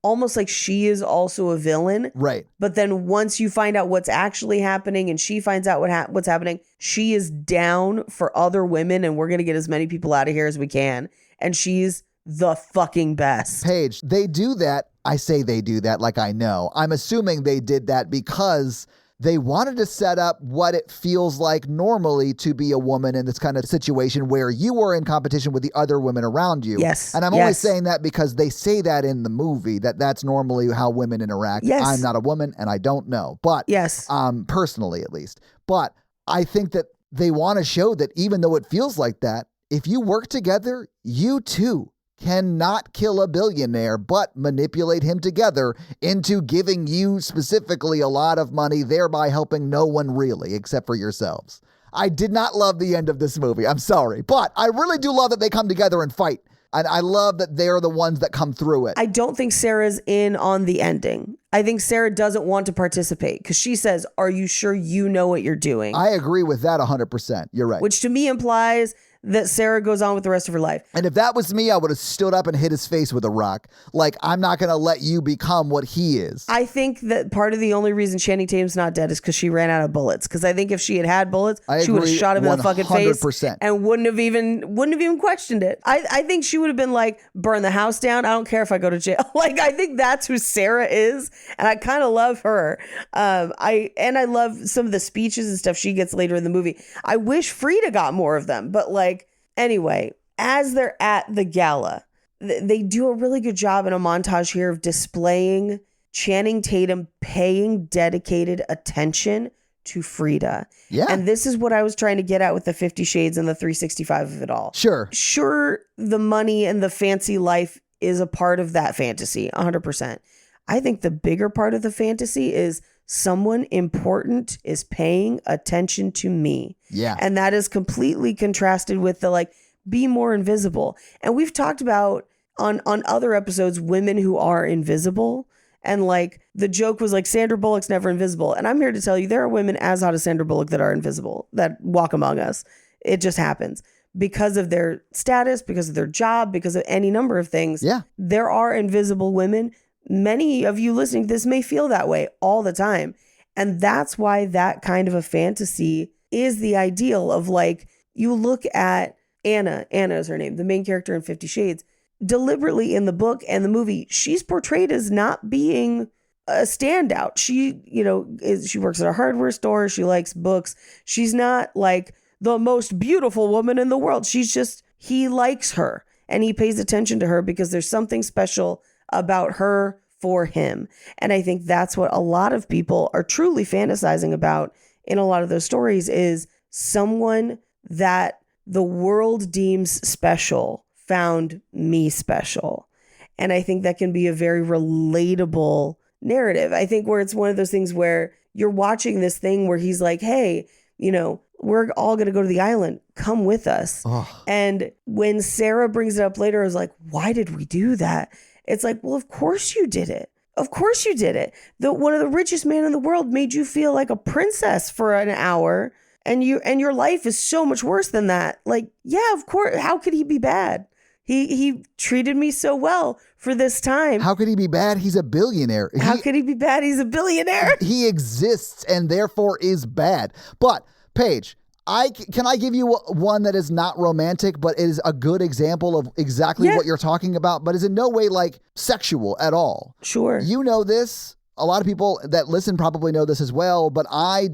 almost like she is also a villain. Right. But then once you find out what's actually happening and she finds out what's happening, she is down for other women and we're going to get as many people out of here as we can. And she's the fucking best. Paige, they do that. I say they do that like I know. I'm assuming they did that because they wanted to set up what it feels like normally to be a woman in this kind of situation where you are in competition with the other women around you. Yes. And I'm only saying that because they say that in the movie, that's normally how women interact. Yes. I'm not a woman and I don't know. But yes, personally at least. But I think that they want to show that even though it feels like that, if you work together, you too cannot kill a billionaire, but manipulate him together into giving you specifically a lot of money, thereby helping no one really, except for yourselves. I did not love the end of this movie. I'm sorry. But I really do love that they come together and fight. And I love that they're the ones that come through it. I don't think Sarah's in on the ending. I think Sarah doesn't want to participate because she says, are you sure you know what you're doing? I agree with that 100%. You're right. Which to me implies that Sarah goes on with the rest of her life. And if that was me, I would have stood up and hit his face with a rock. I'm not going to let you become what he is. I think that part of the only reason Channing Tatum's not dead is because she ran out of bullets. Because I think if she had bullets, she would have shot him in the fucking face and wouldn't have even questioned it. I think she would have been like, burn the house down. I don't care if I go to jail. I think that's who Sarah is. And I kind of love her. I love some of the speeches and stuff she gets later in the movie. I wish Frida got more of them, but anyway, as they're at the gala, they do a really good job in a montage here of displaying Channing Tatum paying dedicated attention to Frida. Yeah. And this is what I was trying to get at with the 50 Shades and the 365 of it all. Sure, the money and the fancy life is a part of that fantasy, 100%. I think the bigger part of the fantasy is someone important is paying attention to me. Yeah. And that is completely contrasted with the be more invisible. And we've talked about on other episodes, women who are invisible And like the joke was like Sandra Bullock's never invisible. And I'm here to tell you there are women as hot as Sandra Bullock that are invisible, that walk among us. It just happens because of their status, because of their job, because of any number of things. Yeah. There are invisible women. Many of you listening to this may feel that way all the time. And that's why that kind of a fantasy is the ideal of like, you look at Anna is her name, the main character in 50 Shades. Deliberately in the book and the movie, she's portrayed as not being a standout. She, she works at a hardware store. She likes books. She's not like the most beautiful woman in the world. She's just, he likes her and he pays attention to her because there's something special about her for him. And I think that's what a lot of people are truly fantasizing about in a lot of those stories is someone that the world deems special found me special. And I think that can be a very relatable narrative. I think where it's one of those things where you're watching this thing where he's like, hey, we're all going to go to the island. Come with us. Oh. And when Sarah brings it up later, I was like, why did we do that? It's like, well, of course you did it. Of course you did it. One of the richest men in the world made you feel like a princess for an hour. And your life is so much worse than that. Like, yeah, of course. How could he be bad? He treated me so well for this time. How could he be bad? He's a billionaire. How could he be bad? He's a billionaire. He exists and therefore is bad. But Paige, can I give you one that is not romantic, but is a good example of exactly what you're talking about, but is in no way like sexual at all? Sure. You know this. A lot of people that listen probably know this as well, but I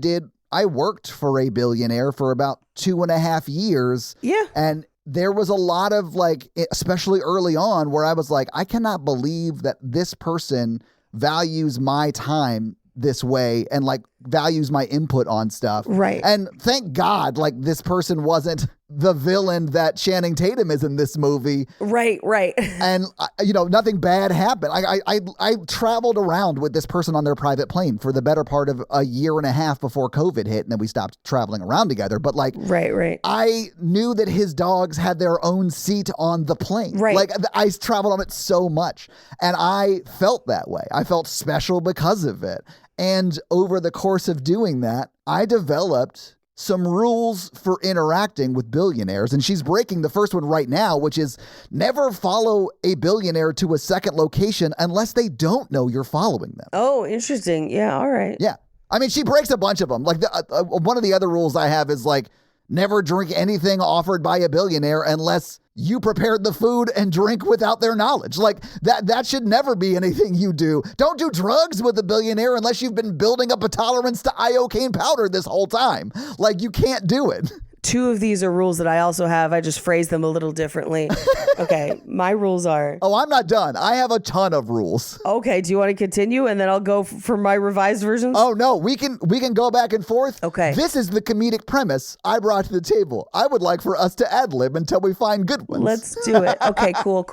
worked for a billionaire for about 2.5 years. Yeah. And there was a lot of like, especially early on, where I was like, I cannot believe that this person values my time this way and like values my input on stuff. Right. And thank God, like this person wasn't the villain that Channing Tatum is in this movie. Right. And nothing bad happened. I traveled around with this person on their private plane for the better part of 1.5 years before COVID hit, and then we stopped traveling around together. But like, right. I knew that his dogs had their own seat on the plane. Right. Like I traveled on it so much, and I felt that way. I felt special because of it. And over the course of doing that, I developed some rules for interacting with billionaires. And she's breaking the first one right now, which is never follow a billionaire to a second location unless they don't know you're following them. Oh, interesting. Yeah. All right. Yeah. I mean, she breaks a bunch of them. Like one of the other rules I have is like, never drink anything offered by a billionaire unless you prepared the food and drink without their knowledge. Like that should never be anything you do. Don't do drugs with a billionaire unless you've been building up a tolerance to iocane powder this whole time. Like you can't do it. 2 of these are rules that I also have. I just phrase them a little differently. Okay, my rules are... Oh, I'm not done. I have a ton of rules. Okay, do you want to continue and then I'll go for my revised versions? Oh, no, we can go back and forth. Okay. This is the comedic premise I brought to the table. I would like for us to ad-lib until we find good ones. Let's do it. Okay, cool.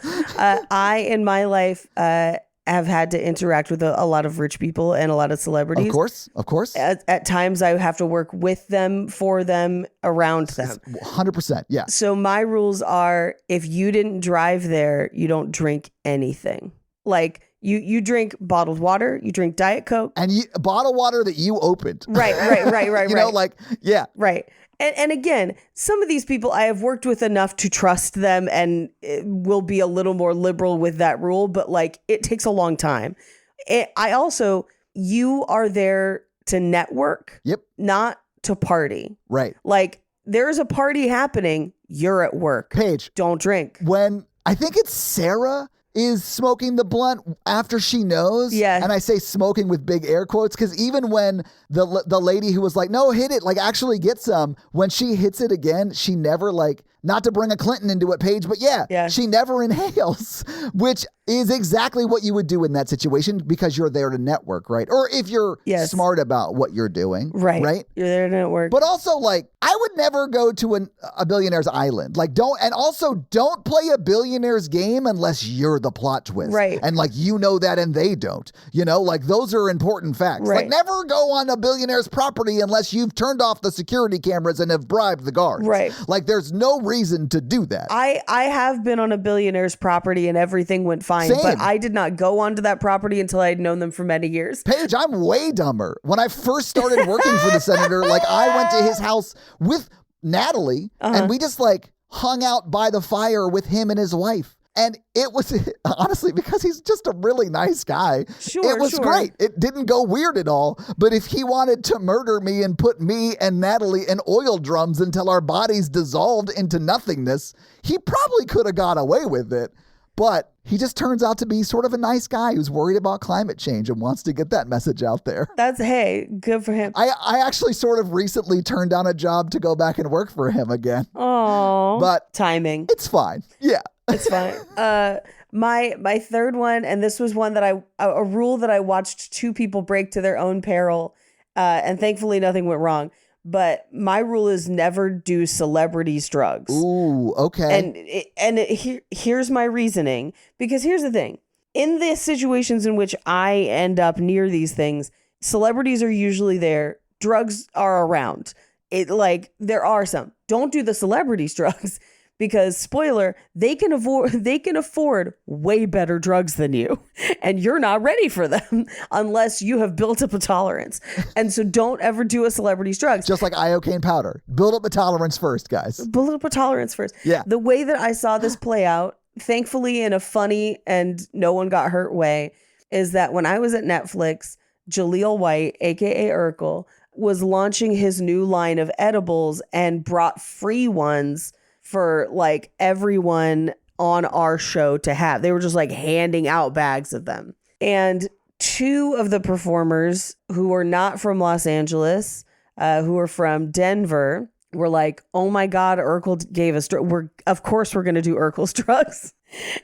I, in my life... have had to interact with a lot of rich people and a lot of celebrities. Of course. At times I have to work with them, for them, around them. 100%, yeah. So my rules are, if you didn't drive there, you don't drink anything. Like, you drink bottled water, you drink Diet Coke. And bottled water that you opened. Right. You know, like, yeah. Right. And again, some of these people I have worked with enough to trust them and will be a little more liberal with that rule, but like it takes a long time. You are there to network, yep, not to party. Right. Like there's a party happening, you're at work. Paige, don't drink. When I think it's Sarah is smoking the blunt after she knows. Yeah. And I say smoking with big air quotes because even when the lady who was like, no, hit it, like actually get some, when she hits it again, she never like, not to bring a Clinton into it, Paige, but yeah, she never inhales, which is exactly what you would do in that situation because you're there to network, right? Or if you're smart about what you're doing, right? You're there to network. But also, like, I would never go to a billionaire's island. Like, don't play a billionaire's game unless you're the plot twist. Right. And like, you know that and they don't, like those are important facts. Right. Like never go on a billionaire's property unless you've turned off the security cameras and have bribed the guards. Right. Like there's no reason to do that. I have been on a billionaire's property and everything went fine fine. Same. But I did not go onto that property until I had known them for many years. Paige, I'm way dumber. When I first started working for the senator, like I went to his house with Natalie and we just like hung out by the fire with him and his wife. And it was, honestly, because he's just a really nice guy, it was great. It didn't go weird at all. But if he wanted to murder me and put me and Natalie in oil drums until our bodies dissolved into nothingness, he probably could have got away with it. But he just turns out to be sort of a nice guy who's worried about climate change and wants to get that message out there. Hey, good for him. I actually sort of recently turned down a job to go back and work for him again. Oh, but timing. It's fine. Yeah. It's fine. My third one, and this was one that a rule that I watched two people break to their own peril, and thankfully nothing went wrong. But my rule is never do celebrities drugs. Ooh, okay. Here's my reasoning, because here's the thing. In the situations in which I end up near these things, celebrities are usually there. Drugs are around. There are some. Don't do the celebrities drugs. Because, spoiler, they can afford way better drugs than you, and you're not ready for them unless you have built up a tolerance. And so don't ever do a celebrity's drugs. Just like iocane powder. Build up a tolerance first, guys. Build up a tolerance first. Yeah. The way that I saw this play out, thankfully in a funny and no one got hurt way, is that when I was at Netflix, Jaleel White, a.k.a. Urkel, was launching his new line of edibles and brought free ones for like everyone on our show to have. They were just like handing out bags of them. And two of the performers who are not from Los Angeles, who are from Denver, were like, oh my God, Urkel gave us, of course we're going to do Urkel's drugs.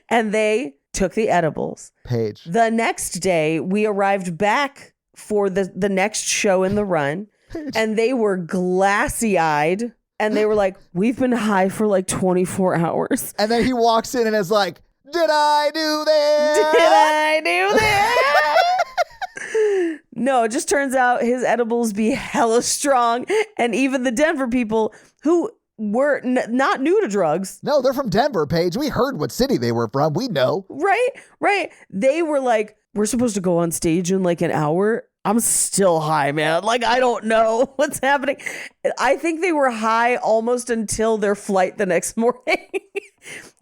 And they took the edibles. Paige. The next day we arrived back for the next show in the run. Paige. And they were glassy eyed. And they were like, we've been high for like 24 hours. And then he walks in and is like, did I do that? Did I do that? No, it just turns out his edibles be hella strong. And even the Denver people who were not new to drugs. No, they're from Denver, Paige. We heard what city they were from. We know. Right. They were like, we're supposed to go on stage in like an hour. I'm still high, man. Like, I don't know what's happening. I think they were high almost until their flight the next morning.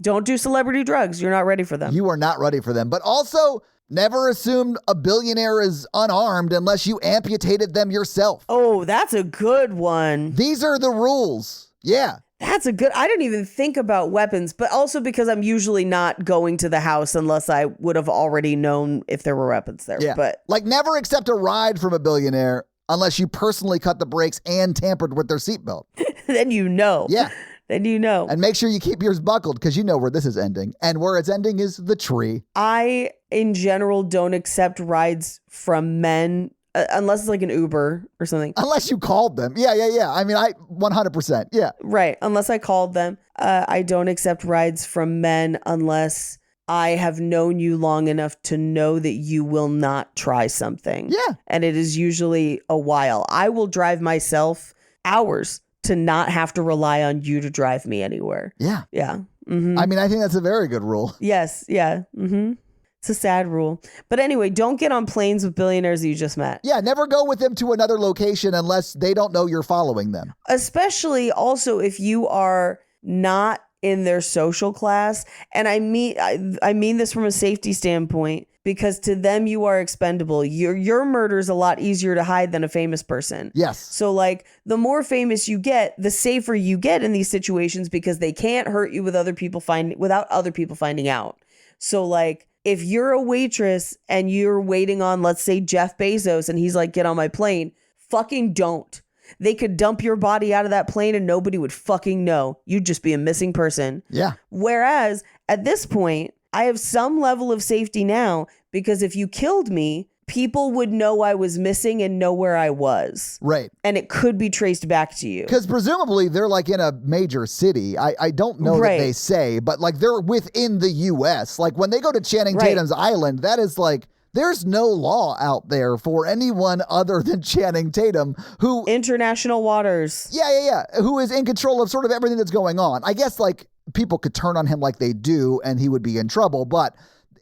Don't do celebrity drugs. You're not ready for them. You are not ready for them. But also, never assume a billionaire is unarmed unless you amputated them yourself. Oh, that's a good one. These are the rules. Yeah. That's a good, I didn't even think about weapons, but also because I'm usually not going to the house unless I would have already known if there were weapons there. Yeah. But like, never accept a ride from a billionaire unless you personally cut the brakes and tampered with their seatbelt. Then you know. Yeah. Then you know. And make sure you keep yours buckled because you know where this is ending. And where it's ending is the tree. I, in general, don't accept rides from men unless it's like an Uber or something. Unless you called them. Yeah. I mean, 100%. Yeah. Right. Unless I called them. I don't accept rides from men unless I have known you long enough to know that you will not try something. Yeah. And it is usually a while. I will drive myself hours to not have to rely on you to drive me anywhere. Yeah. Yeah. Mm-hmm. I mean, I think that's a very good rule. Yes. Yeah. Mm-hmm. It's a sad rule. But anyway, don't get on planes with billionaires that you just met. Yeah, never go with them to another location unless they don't know you're following them. Especially also if you are not in their social class. And I mean this from a safety standpoint, because to them you are expendable. Your murder is a lot easier to hide than a famous person. Yes. So like the more famous you get, the safer you get in these situations because they can't hurt you without other people finding out. So like, if you're a waitress and you're waiting on, let's say, Jeff Bezos, and he's like, get on my plane, fucking don't. They could dump your body out of that plane and nobody would fucking know. You'd just be a missing person. Yeah. Whereas at this point, I have some level of safety now because if you killed me, people would know I was missing and know where I was. Right. And it could be traced back to you. Because presumably they're like in a major city. I don't know that they say, but like they're within the U.S. Like when they go to Channing Tatum's island, that is like, there's no law out there for anyone other than Channing Tatum who... International waters. Yeah. Who is in control of sort of everything that's going on. I guess like people could turn on him like they do and he would be in trouble, but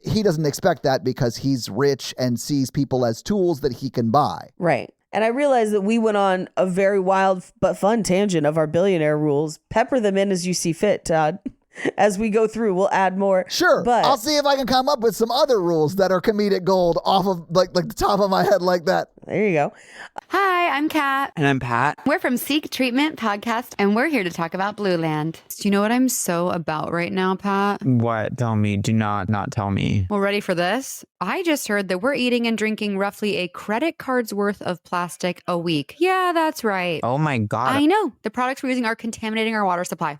he doesn't expect that because he's rich and sees people as tools that he can buy. Right. And I realized that we went on a very wild but fun tangent of our billionaire rules. Pepper them in as you see fit, Todd. As we go through, we'll add more. Sure, but I'll see if I can come up with some other rules that are comedic gold off of like the top of my head like that. There you go. Hi, I'm Kat. And I'm Pat. We're from Seek Treatment Podcast, and we're here to talk about Blue Land. Do you know what I'm so about right now, Pat? What? Tell me. Do not tell me. Well, ready for this? I just heard that we're eating and drinking roughly a credit card's worth of plastic a week. Yeah, that's right. Oh my God. I know. The products we're using are contaminating our water supply,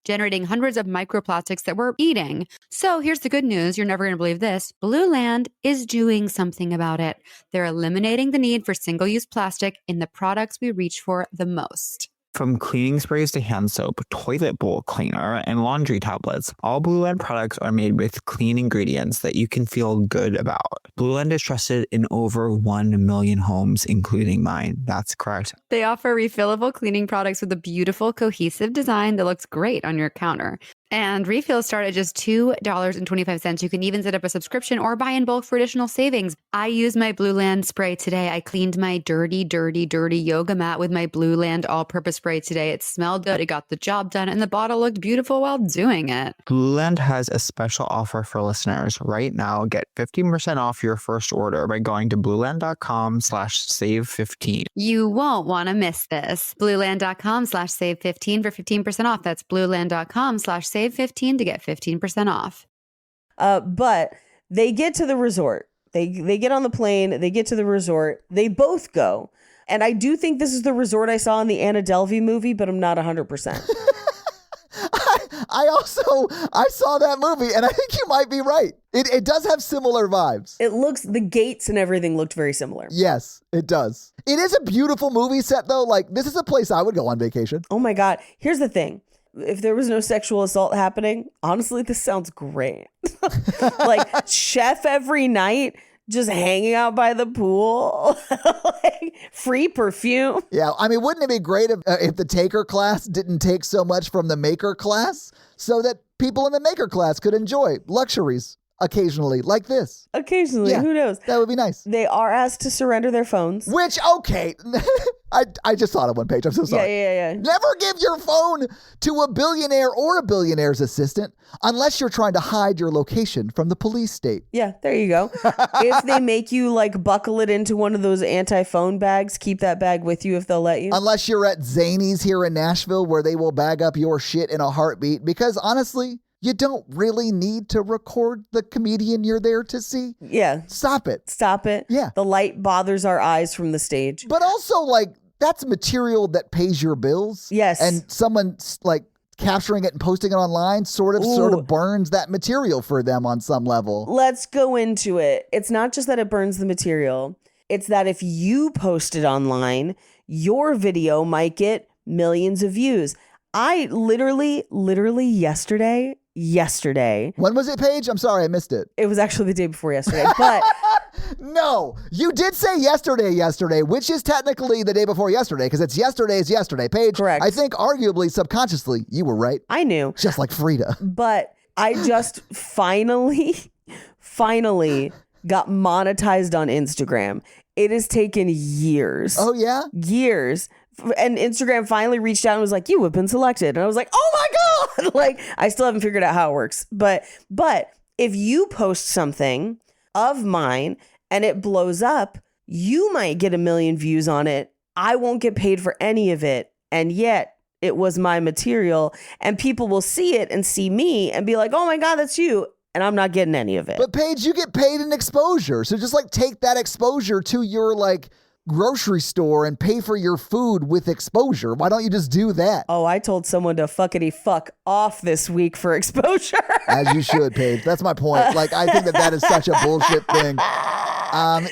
generating hundreds of microplastics that we're eating. So here's the good news. You're never going to believe this. Blue Land is doing something about it. They're eliminating the need for single-use plastic in the products we reach for the most. From cleaning sprays to hand soap, toilet bowl cleaner, and laundry tablets, all Blue Land products are made with clean ingredients that you can feel good about. Blue Land is trusted in over 1 million homes, including mine. That's correct. They offer refillable cleaning products with a beautiful, cohesive design that looks great on your counter. And refills start at just $2.25. You can even set up a subscription or buy in bulk for additional savings. I used my Blue Land spray today. I cleaned my dirty yoga mat with my Blue Land all-purpose spray today. It smelled good. It got the job done. And the bottle looked beautiful while doing it. Blue Land has a special offer for listeners. Right now, get 15% off your first order by going to blueland.com/save15. You won't want to miss this. Blueland.com/save15 for 15% off. That's blueland.com/save15 to get 15% off. But they get to the resort. They get on the plane. They get to the resort. They both go. And I do think this is the resort I saw in the Anna Delvey movie, but I'm not 100%. I saw that movie, and I think you might be right. It does have similar vibes. The gates and everything looked very similar. Yes, it does. It is a beautiful movie set, though. Like, this is a place I would go on vacation. Oh my God. Here's the thing. If there was no sexual assault happening, honestly, this sounds great. Like, chef every night, just hanging out by the pool, like, free perfume. Yeah, I mean, wouldn't it be great if the taker class didn't take so much from the maker class so that people in the maker class could enjoy luxuries occasionally, like this? Occasionally, Yeah, who knows? That would be nice. They are asked to surrender their phones. Which, okay, I just saw it on one page. I'm so sorry. Yeah. Never give your phone to a billionaire or a billionaire's assistant unless you're trying to hide your location from the police state. Yeah, there you go. If they make you like buckle it into one of those anti-phone bags, keep that bag with you if they'll let you. Unless you're at Zany's here in Nashville where they will bag up your shit in a heartbeat because honestly, you don't really need to record the comedian you're there to see. Yeah. Stop it. Yeah. The light bothers our eyes from the stage. But also, like, that's material that pays your bills. Yes. And someone, like, capturing it and posting it online sort of burns that material for them on some level. Let's go into it. It's not just that it burns the material. It's that if you post it online, your video might get millions of views. I literally yesterday. When was it, Paige? I'm sorry, I missed it. It was actually the day before yesterday, but no, you did say yesterday, which is technically the day before yesterday because it's yesterday's yesterday, Paige. Correct. I think arguably subconsciously you were right. I knew. Just like Frida. But I just finally got monetized on Instagram. It has taken years. Oh, yeah? Years. And Instagram finally reached out and was like, you have been selected. And I was like, oh my God. Like, I still haven't figured out how it works. But if you post something of mine and it blows up, you might get 1 million views on it. I won't get paid for any of it. And yet it was my material. And people will see it and see me and be like, oh my God, that's you. And I'm not getting any of it. But Paige, you get paid in exposure. So just like take that exposure to your like grocery store and pay for your food with exposure. Why don't you just do that? Oh, I told someone to fuckity fuck off this week for exposure. As you should, Paige. That's my point. Like, I think that is such a bullshit thing.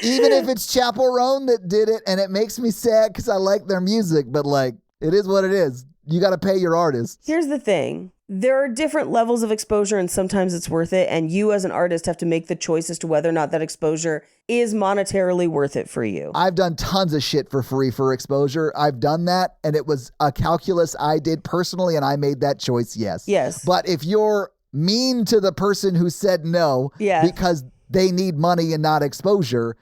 Even if it's Chappell Roan that did it, and it makes me sad because I like their music, but like, it is what it is. You got to pay your artists. Here's the thing. There are different levels of exposure and sometimes it's worth it. And you as an artist have to make the choice as to whether or not that exposure is monetarily worth it for you. I've done tons of shit for free for exposure. I've done that. And it was a calculus I did personally. And I made that choice. Yes. Yes. But if you're mean to the person who said no because they need money and not exposure,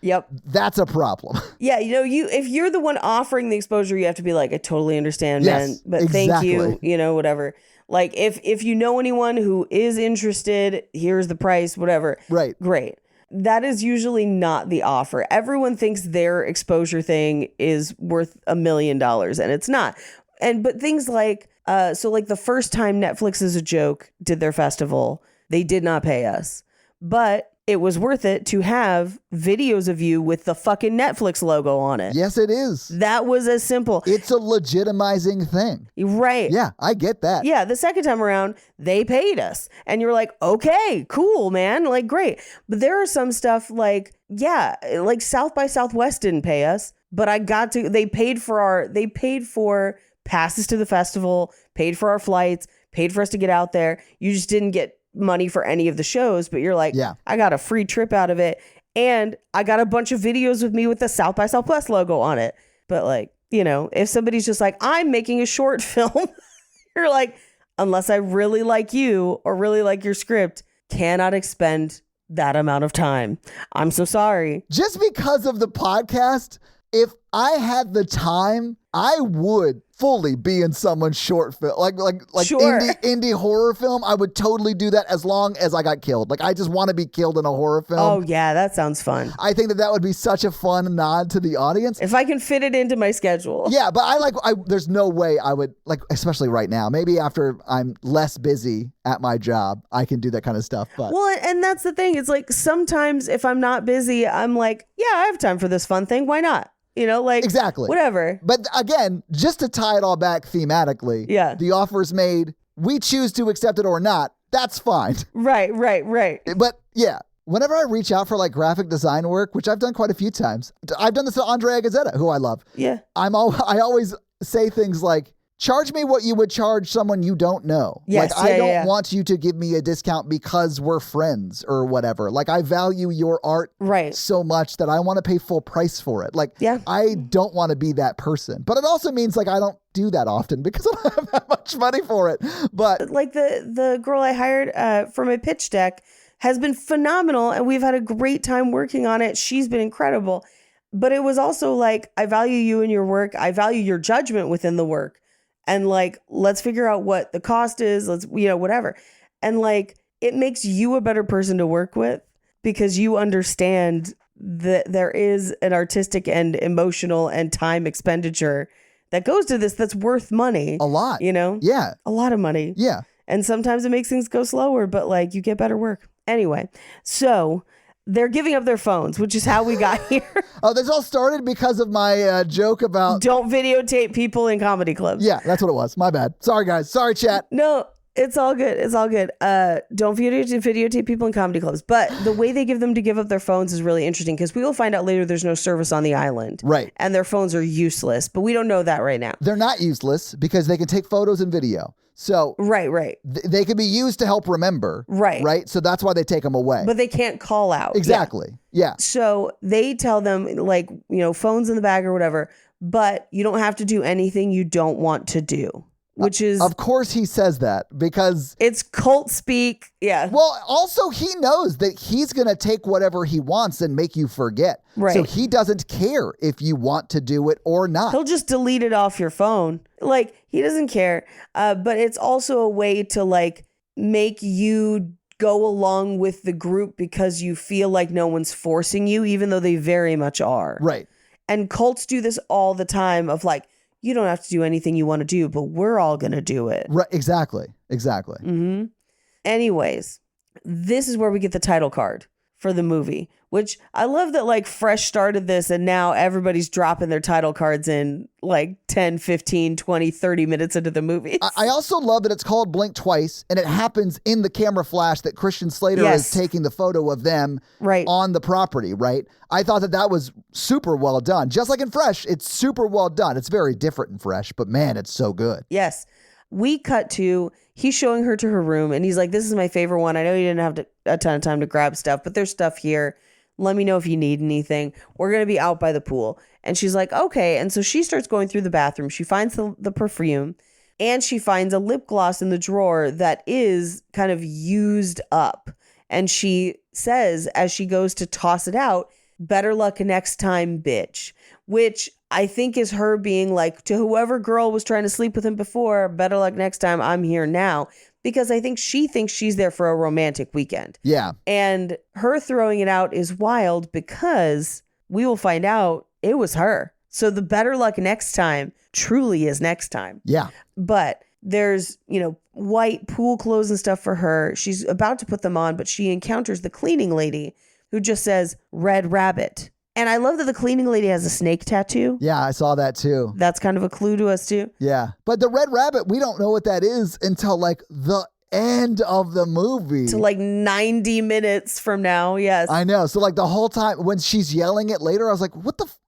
that's a problem. Yeah, if you're the one offering the exposure, you have to be like, I totally understand, man, but thank you, whatever. Like, if you know anyone who is interested, here's the price, whatever. Right. Great. That is usually not the offer. Everyone thinks their exposure thing is worth $1 million, and it's not. But things like, like the first time Netflix is a joke did their festival, they did not pay us. But it was worth it to have videos of you with the fucking Netflix logo on it. Yes, it is. That was as simple. It's a legitimizing thing. Right. Yeah, I get that. Yeah, the second time around, they paid us. And you're like, okay, cool, man. Like, great. But there are some stuff like South by Southwest didn't pay us, but they paid for passes to the festival, paid for our flights, paid for us to get out there. You just didn't get money for any of the shows, but you're like, I got a free trip out of it, and I got a bunch of videos with me with the South by Southwest logo on it. But like, if somebody's just like, I'm making a short film, you're like, unless I really like you or really like your script, cannot expend that amount of time. I'm so sorry. Just because of the podcast, if I had the time, I would fully be in someone's short film, like Sure. indie horror film. I would totally do that as long as I got killed. Like, I just want to be killed in a horror film. Oh yeah, that sounds fun. I think that would be such a fun nod to the audience if I can fit it into my schedule. Yeah, but there's no way I would, like, especially right now. Maybe after I'm less busy at my job, I can do that kind of stuff. But well, and that's the thing. It's like sometimes if I'm not busy, I'm like, yeah, I have time for this fun thing. Why not? Exactly. Whatever. But again, just to tie it all back thematically, the offer's made, we choose to accept it or not, that's fine. Right. But yeah, whenever I reach out for like graphic design work, which I've done quite a few times, I've done this to Andrea Gazzetta, who I love. Yeah. I always say things like, charge me what you would charge someone you don't know. Yes, I don't want you to give me a discount because we're friends or whatever. Like, I value your art so much that I want to pay full price for it. Like, I don't want to be that person. But it also means like I don't do that often because I don't have that much money for it. But like the girl I hired for my pitch deck has been phenomenal, and we've had a great time working on it. She's been incredible. But it was also like, I value you and your work. I value your judgment within the work. And like, let's figure out what the cost is. Let's, whatever. And like, it makes you a better person to work with because you understand that there is an artistic and emotional and time expenditure that goes to this that's worth money. A lot. Yeah. A lot of money. Yeah. And sometimes it makes things go slower, but like, you get better work. Anyway, so they're giving up their phones, which is how we got here. Oh, this all started because of my joke about... Don't videotape people in comedy clubs. Yeah, that's what it was. My bad. Sorry, guys. Sorry, chat. No, it's all good. It's all good. Don't videotape people in comedy clubs. But the way they give them to give up their phones is really interesting because we will find out later there's no service on the island. Right. And their phones are useless, but we don't know that right now. They're not useless because they can take photos and video. So right. They can be used to help remember. Right. So that's why they take them away. But they can't call out. Exactly. Yeah. So they tell them like, phones in the bag or whatever, but you don't have to do anything you don't want to do. Which is... Of course he says that because... It's cult speak. Yeah. Well, also he knows that he's going to take whatever he wants and make you forget. Right. So he doesn't care if you want to do it or not. He'll just delete it off your phone. Like, he doesn't care. But it's also a way to like make you go along with the group because you feel like no one's forcing you, even though they very much are. Right. And cults do this all the time of like, you don't have to do anything you want to do, but we're all going to do it. Right. Exactly. Mm-hmm. Anyways, this is where we get the title card for the movie, which I love that like Fresh started this and now everybody's dropping their title cards in like 10, 15, 20, 30 minutes into the movie. I also love that it's called Blink Twice and it happens in the camera flash that Christian Slater is taking the photo of them on the property, right? I thought that was super well done. Just like in Fresh, it's super well done. It's very different in Fresh, but man, it's so good. Yes. We cut to, he's showing her to her room and he's like, this is my favorite one. I know you didn't have a ton of time to grab stuff, but there's stuff here. Let me know if you need anything. We're going to be out by the pool. And she's like, okay. And so she starts going through the bathroom. She finds the perfume And she finds a lip gloss in the drawer that is kind of used up. And she says, as she goes to toss it out, better luck next time, bitch. Which I think is her being like, to whoever girl was trying to sleep with him before, better luck next time, I'm here now. Because I think she thinks she's there for a romantic weekend. Yeah. And her throwing it out is wild because we will find out it was her. So the better luck next time truly is next time. Yeah. But there's, white pool clothes and stuff for her. She's about to put them on, but she encounters the cleaning lady who just says, Red Rabbit. And I love that the cleaning lady has a snake tattoo. Yeah, I saw that too. That's kind of a clue to us too. Yeah. But the Red Rabbit, we don't know what that is until like the end of the movie. To like 90 minutes from now. Yes. I know. So like the whole time when she's yelling it later, I was like,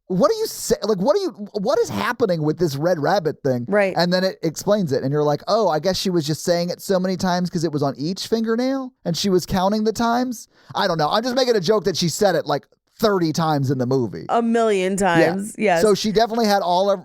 what are you saying? Like, what is happening with this Red Rabbit thing? Right. And then it explains it. And you're like, oh, I guess she was just saying it so many times because it was on each fingernail and she was counting the times. I don't know. I'm just making a joke that she said it like 30 times in the movie. A million times. Yeah. Yes. So she definitely had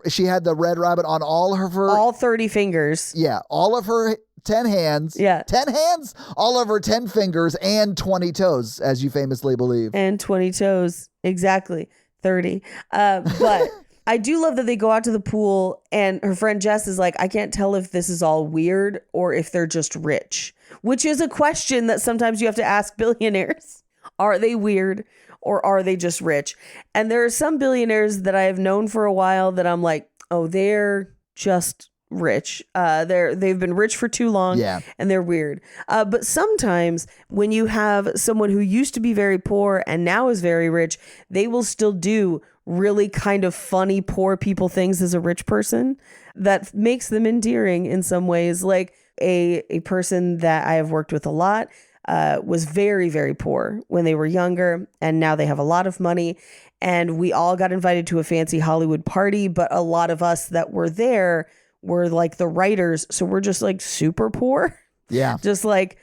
she had the Red Rabbit on all of her. All 30 fingers. Yeah. All of her 10 hands. Yeah. 10 hands? All of her 10 fingers and 20 toes, as you famously believe. And 20 toes. Exactly. 30. But I do love that they go out to the pool and her friend Jess is like, I can't tell if this is all weird or if they're just rich, which is a question that sometimes you have to ask billionaires. Are they weird or are they just rich? And there are some billionaires that I have known for a while that I'm like, oh, they're just rich. They've been rich for too long. Yeah. And they're weird. But sometimes when you have someone who used to be very poor and now is very rich, they will still do really kind of funny poor people things as a rich person that makes them endearing in some ways. Like a person that I have worked with a lot was very, very poor when they were younger, and now they have a lot of money. And we all got invited to a fancy Hollywood party, but a lot of us that were there were like the writers. So we're just like super poor. Yeah. Just like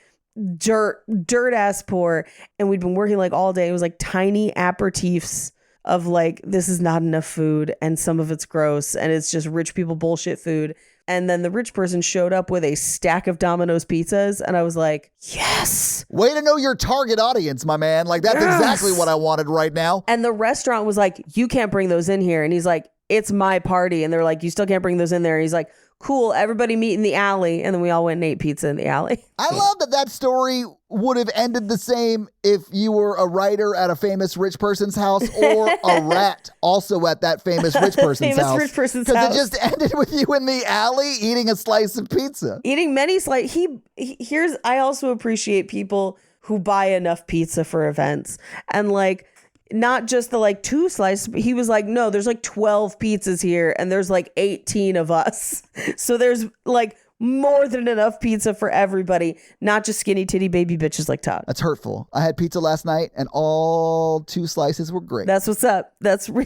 dirt ass poor. And we'd been working like all day. It was like tiny aperitifs of like, this is not enough food. And some of it's gross. And it's just rich people bullshit food. And then the rich person showed up with a stack of Domino's pizzas. And I was like, yes. Way to know your target audience, my man. Like, that's exactly what I wanted right now. And the restaurant was like, you can't bring those in here. And he's like, it's my party. And they're like, you still can't bring those in there. And he's like, cool, everybody meet in the alley. And then we all went and ate pizza in the alley. I love that story would have ended the same if you were a writer at a famous rich person's house or a rat also at that famous rich person's house. Rich person's house. Because it just ended with you in the alley eating a slice of pizza. Eating many slices. I also appreciate people who buy enough pizza for events. And like, not just the like 2 slices, but he was like, no, there's like 12 pizzas here and there's like 18 of us. So there's like more than enough pizza for everybody, not just skinny titty baby bitches like Todd. That's hurtful. I had pizza last night and all 2 slices were great. That's what's up.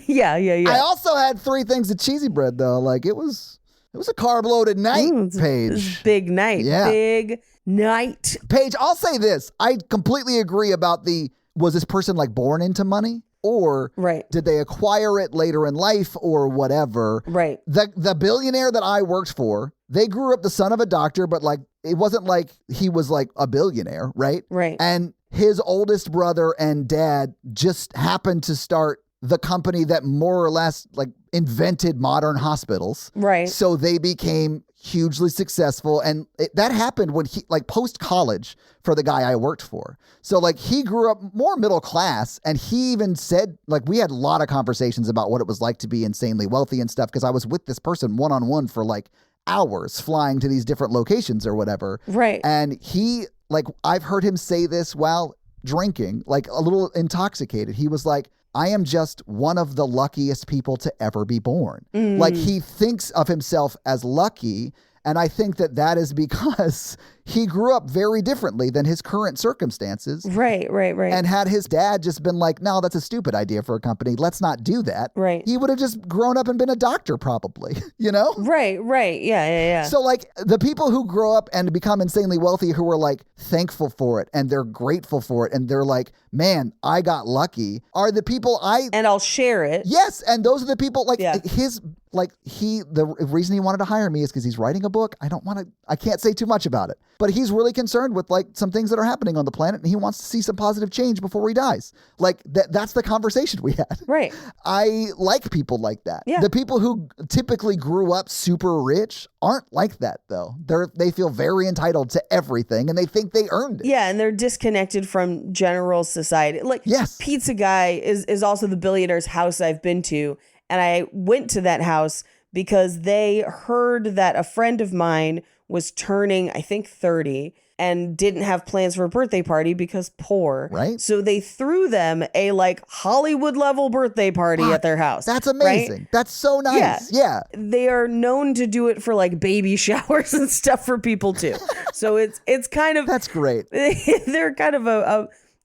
Yeah. I also had 3 things of cheesy bread though. Like it was a carb loaded night, Paige. It's big night. Yeah. Big night. Paige, I'll say this. I completely agree about was this person like born into money? Or did they acquire it later in life or whatever? Right. The billionaire that I worked for, they grew up the son of a doctor, but like it wasn't like he was like a billionaire, right? Right. And his oldest brother and dad just happened to start the company that more or less like invented modern hospitals. Right. So they became hugely successful. And that happened when he like post college for the guy I worked for. So like he grew up more middle class, and he even said like we had a lot of conversations about what it was like to be insanely wealthy and stuff. Because I was with this person one-on-one for like hours flying to these different locations or whatever. Right. And he like, I've heard him say this while drinking, like a little intoxicated. He was like, I am just one of the luckiest people to ever be born. Like he thinks of himself as lucky. And I think that is because he grew up very differently than his current circumstances. Right. And had his dad just been like, no, that's a stupid idea for a company. Let's not do that. Right. He would have just grown up and been a doctor probably, you know? Right. Yeah. So like the people who grow up and become insanely wealthy who are like thankful for it and they're grateful for it and they're like, man, I got lucky are the people and I'll share it. Yes. And those are the people like Yeah. the reason he wanted to hire me is because he's writing a book. I can't say too much about it, but he's really concerned with like some things that are happening on the planet and he wants to see some positive change before he dies. Like that's the conversation we had. Right. I like people like that. Yeah. The people who typically grew up super rich aren't like that though. They feel very entitled to everything and they think they earned it. Yeah, and they're disconnected from general society. Like, yes. Pizza Guy is also the billionaire's house I've been to. And I went to that house because they heard that a friend of mine was turning, I think, 30 and didn't have plans for a birthday party because poor. Right. So they threw them a like Hollywood level birthday party at their house. That's amazing. Right? That's so nice. Yeah. They are known to do it for like baby showers and stuff for people too. So it's kind of That's great. They're kind of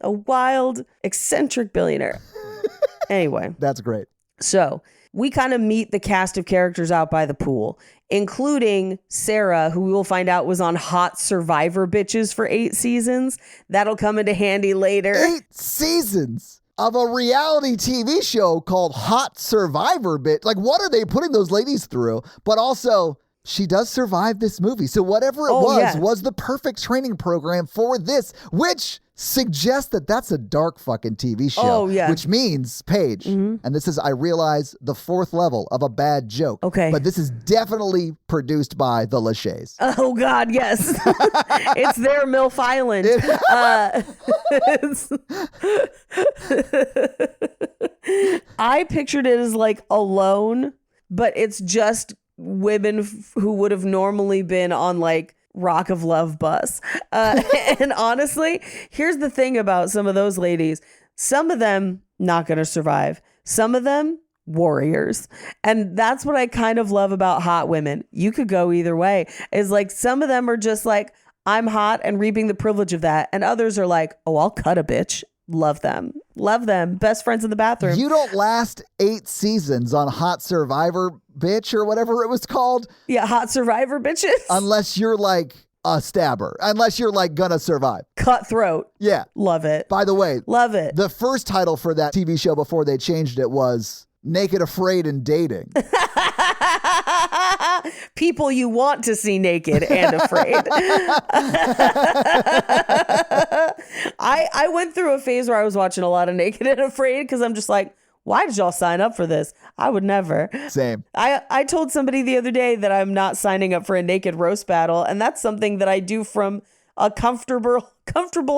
a wild, eccentric billionaire. Anyway. That's great. So we kind of meet the cast of characters out by the pool, including Sarah, who we will find out was on Hot Survivor Bitches for 8 seasons. That'll come into handy later. 8 seasons of a reality TV show called Hot Survivor Bitch. Like, what are they putting those ladies through? But also, she does survive this movie. So whatever it was the perfect training program for this, which suggests that that's a dark fucking TV show. Oh, yeah. Which means, Paige, and this is, I realize, the 4th level of a bad joke. Okay. But this is definitely produced by the Lachey's. Oh, God, yes. It's their MILF Island. I pictured it as like Alone, but it's just women who would have normally been on like Rock of Love bus. And honestly, here's the thing about some of those ladies. Some of them not going to survive. Some of them warriors. And that's what I kind of love about hot women. You could go either way. Is like some of them are just like, I'm hot and reaping the privilege of that. And others are like, oh, I'll cut a bitch. Love them. Love them. Best friends in the bathroom. You don't last 8 seasons on Hot Survivor Bitch or whatever it was called. Yeah, Hot Survivor Bitches. Unless you're like a stabber. Unless you're like gonna survive. Cutthroat. Yeah. Love it. By the way. Love it. The first title for that TV show before they changed it was Naked, Afraid, and Dating. People you want to see naked and afraid. I went through a phase where I was watching a lot of Naked and Afraid because I'm just like, why did y'all sign up for this? I would never. Same. I told somebody the other day that I'm not signing up for a naked roast battle, and that's something that I do from a comfortable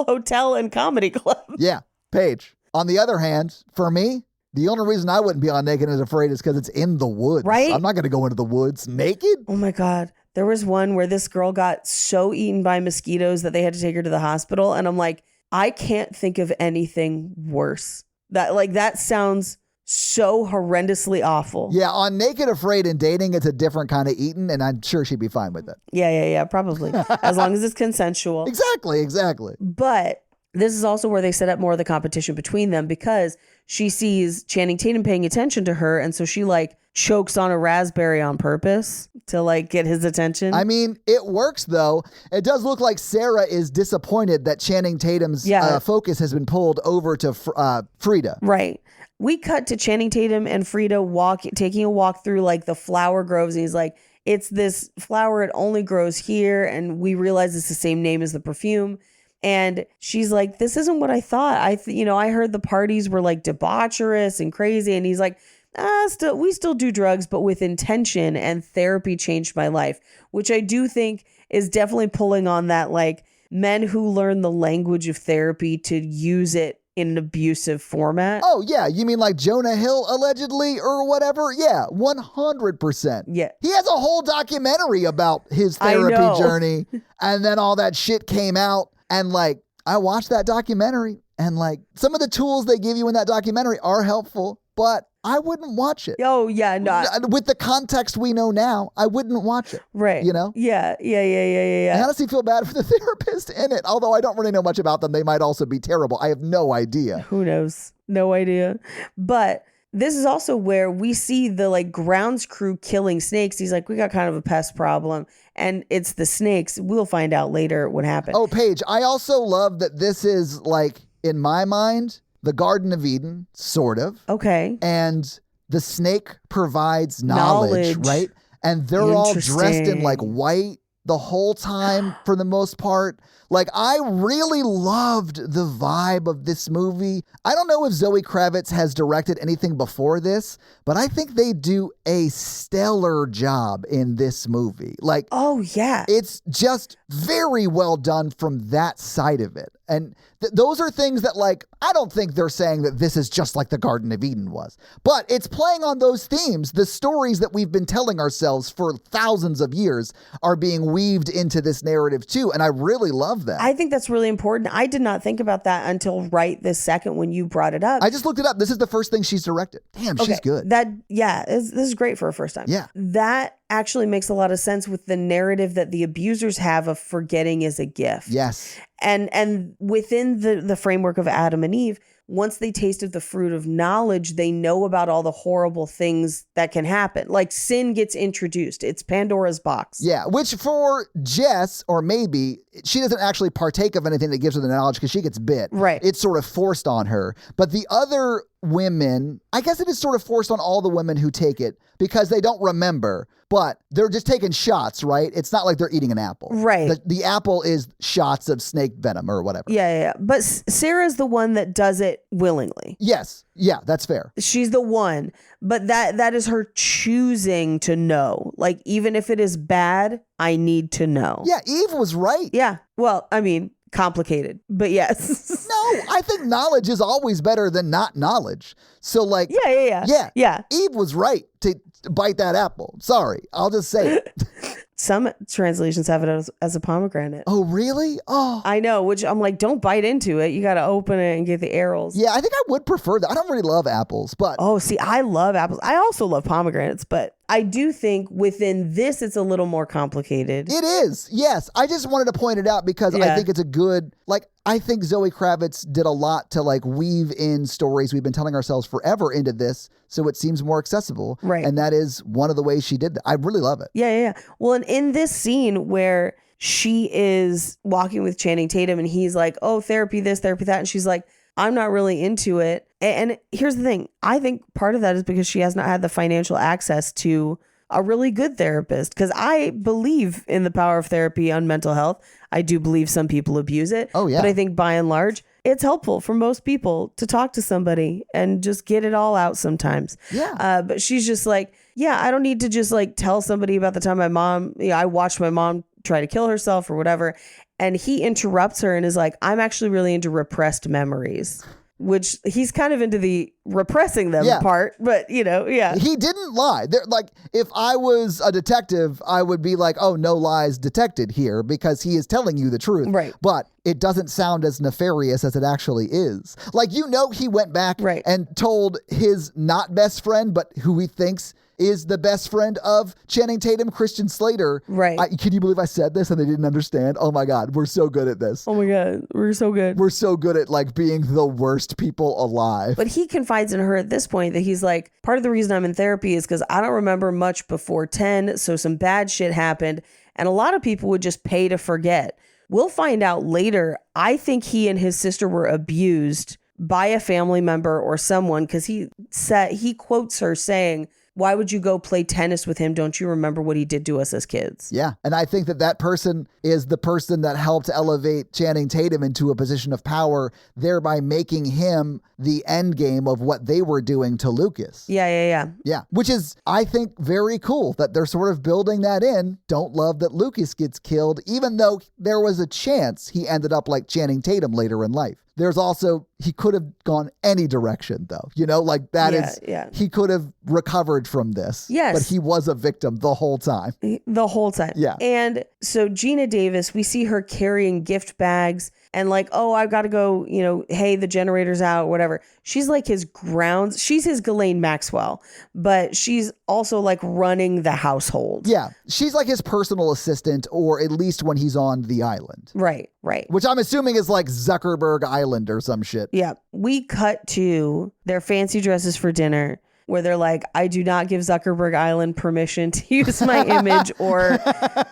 hotel and comedy club. Yeah, Paige. On the other hand, for me, the only reason I wouldn't be on Naked and Afraid is because it's in the woods. Right? I'm not going to go into the woods naked. Oh my God. There was one where this girl got so eaten by mosquitoes that they had to take her to the hospital. And I'm like, I can't think of anything worse. That sounds so horrendously awful. Yeah, on Naked, Afraid, and Dating, it's a different kind of eating, and I'm sure she'd be fine with it. Yeah, probably. As long as it's consensual. Exactly. But this is also where they set up more of the competition between them because she sees Channing Tatum paying attention to her. And so she like chokes on a raspberry on purpose to like get his attention. I mean, it works though. It does look like Sarah is disappointed that Channing Tatum's focus has been pulled over to Frida. Right. We cut to Channing Tatum and Frida taking a walk through like the flower groves. And he's like, it's this flower. It only grows here. And we realize it's the same name as the perfume. And she's like, this isn't what I thought. I heard the parties were like debaucherous and crazy. And he's like, we still do drugs, but with intention, and therapy changed my life, which I do think is definitely pulling on that, like men who learn the language of therapy to use it in an abusive format. Oh, yeah. You mean like Jonah Hill allegedly or whatever? Yeah, 100%. Yeah. He has a whole documentary about his therapy journey. And then all that shit came out. And like, I watched that documentary and like some of the tools they give you in that documentary are helpful, but I wouldn't watch it. Oh, yeah, no. With the context we know now, I wouldn't watch it. Right. You know? Yeah. I honestly feel bad for the therapist in it, although I don't really know much about them. They might also be terrible. I have no idea. Who knows? No idea. But this is also where we see the like grounds crew killing snakes. He's like, we got kind of a pest problem, and it's the snakes. We'll find out later what happened. Oh, Paige, I also love that this is like, in my mind, the Garden of Eden, sort of. Okay. And the snake provides knowledge, right? And they're all dressed in like white the whole time for the most part. Like, I really loved the vibe of this movie. I don't know if Zoe Kravitz has directed anything before this, but I think they do a stellar job in this movie. Like, oh, yeah. It's just very well done from that side of it. And those are things that, like, I don't think they're saying that this is just like the Garden of Eden was. But it's playing on those themes. The stories that we've been telling ourselves for thousands of years are being weaved into this narrative too. And I really love that. I think that's really important. I did not think about that until right this second when you brought it up. I just looked it up. This is the first thing she's directed. Damn, she's good. This is great for a first time. Yeah. That actually makes a lot of sense with the narrative that the abusers have of forgetting is a gift. Yes. And within the framework of Adam and Eve, once they tasted the fruit of knowledge, they know about all the horrible things that can happen. Like sin gets introduced. It's Pandora's box. Yeah, which for Jess, or maybe, she doesn't actually partake of anything that gives her the knowledge because she gets bit. Right. It's sort of forced on her. But the other women, I guess it is sort of forced on all the women who take it because they don't remember, but they're just taking shots, right? It's not like they're eating an apple. Right. The apple is shots of snake venom or whatever. Yeah. But Sarah's the one that does it willingly. Yes. Yeah, that's fair. She's the one, but that is her choosing to know. Like, even if it is bad, I need to know. Yeah, Eve was right. Yeah. Well, I mean, complicated, but yes. No, I think knowledge is always better than not knowledge. So like, yeah. Eve was right to bite that apple. Sorry, I'll just say it. Some translations have it as a pomegranate. Oh, really? Oh, I know, which I'm like, don't bite into it. You got to open it and get the arrows. Yeah, I think I would prefer that. I don't really love apples, but... Oh, see, I love apples. I also love pomegranates, but I do think within this, it's a little more complicated. It is, yes. I just wanted to point it out because I think it's a good... Like, I think Zoe Kravitz did a lot to like weave in stories we've been telling ourselves forever into this, so it seems more accessible. Right. And that is one of the ways she did that. I really love it. Yeah. Well, and in this scene where she is walking with Channing Tatum and he's like, oh, therapy this, therapy that. And she's like, I'm not really into it. And here's the thing. I think part of that is because she has not had the financial access to a really good therapist, because I believe in the power of therapy on mental health. I do believe some people abuse it. Oh, yeah. But I think by and large, it's helpful for most people to talk to somebody and just get it all out sometimes. Yeah. But she's just like, yeah, I don't need to just like tell somebody about the time I watched my mom try to kill herself or whatever. And he interrupts her and is like, I'm actually really into repressed memories. Which he's kind of into the repressing them part, but He didn't lie. Like, if I was a detective, I would be like, oh, no lies detected here, because he is telling you the truth. Right. But it doesn't sound as nefarious as it actually is. Like, he went back and told his not best friend, but who he thinks is the best friend of Channing Tatum, Christian Slater. Right. Can you believe I said this and they didn't understand? Oh my God, we're so good at this. Oh my God, we're so good. We're so good at like being the worst people alive. But he confides in her at this point that he's like, part of the reason I'm in therapy is because I don't remember much before 10, so some bad shit happened, and a lot of people would just pay to forget. We'll find out later. I think he and his sister were abused by a family member or someone, because he quotes her saying, why would you go play tennis with him? Don't you remember what he did to us as kids? Yeah. And I think that person is the person that helped elevate Channing Tatum into a position of power, thereby making him the end game of what they were doing to Lucas. Yeah. Yeah. Which is, I think, very cool that they're sort of building that in. Don't love that Lucas gets killed, even though there was a chance he ended up like Channing Tatum later in life. There's also, he could have gone any direction though. You know, like that is, he could have recovered from this. Yes. But he was a victim the whole time. The whole time. Yeah. And so Gina Davis, we see her carrying gift bags and like, oh, I've got to go, you know, hey, the generator's out, whatever. She's like his grounds. She's his Ghislaine Maxwell, but she's also like running the household. Yeah. She's like his personal assistant, or at least when he's on the island. Right. Which I'm assuming is like Zuckerberg Island or some shit. Yeah. We cut to their fancy dresses for dinner, where they're like, I do not give Zuckerberg Island permission to use my image or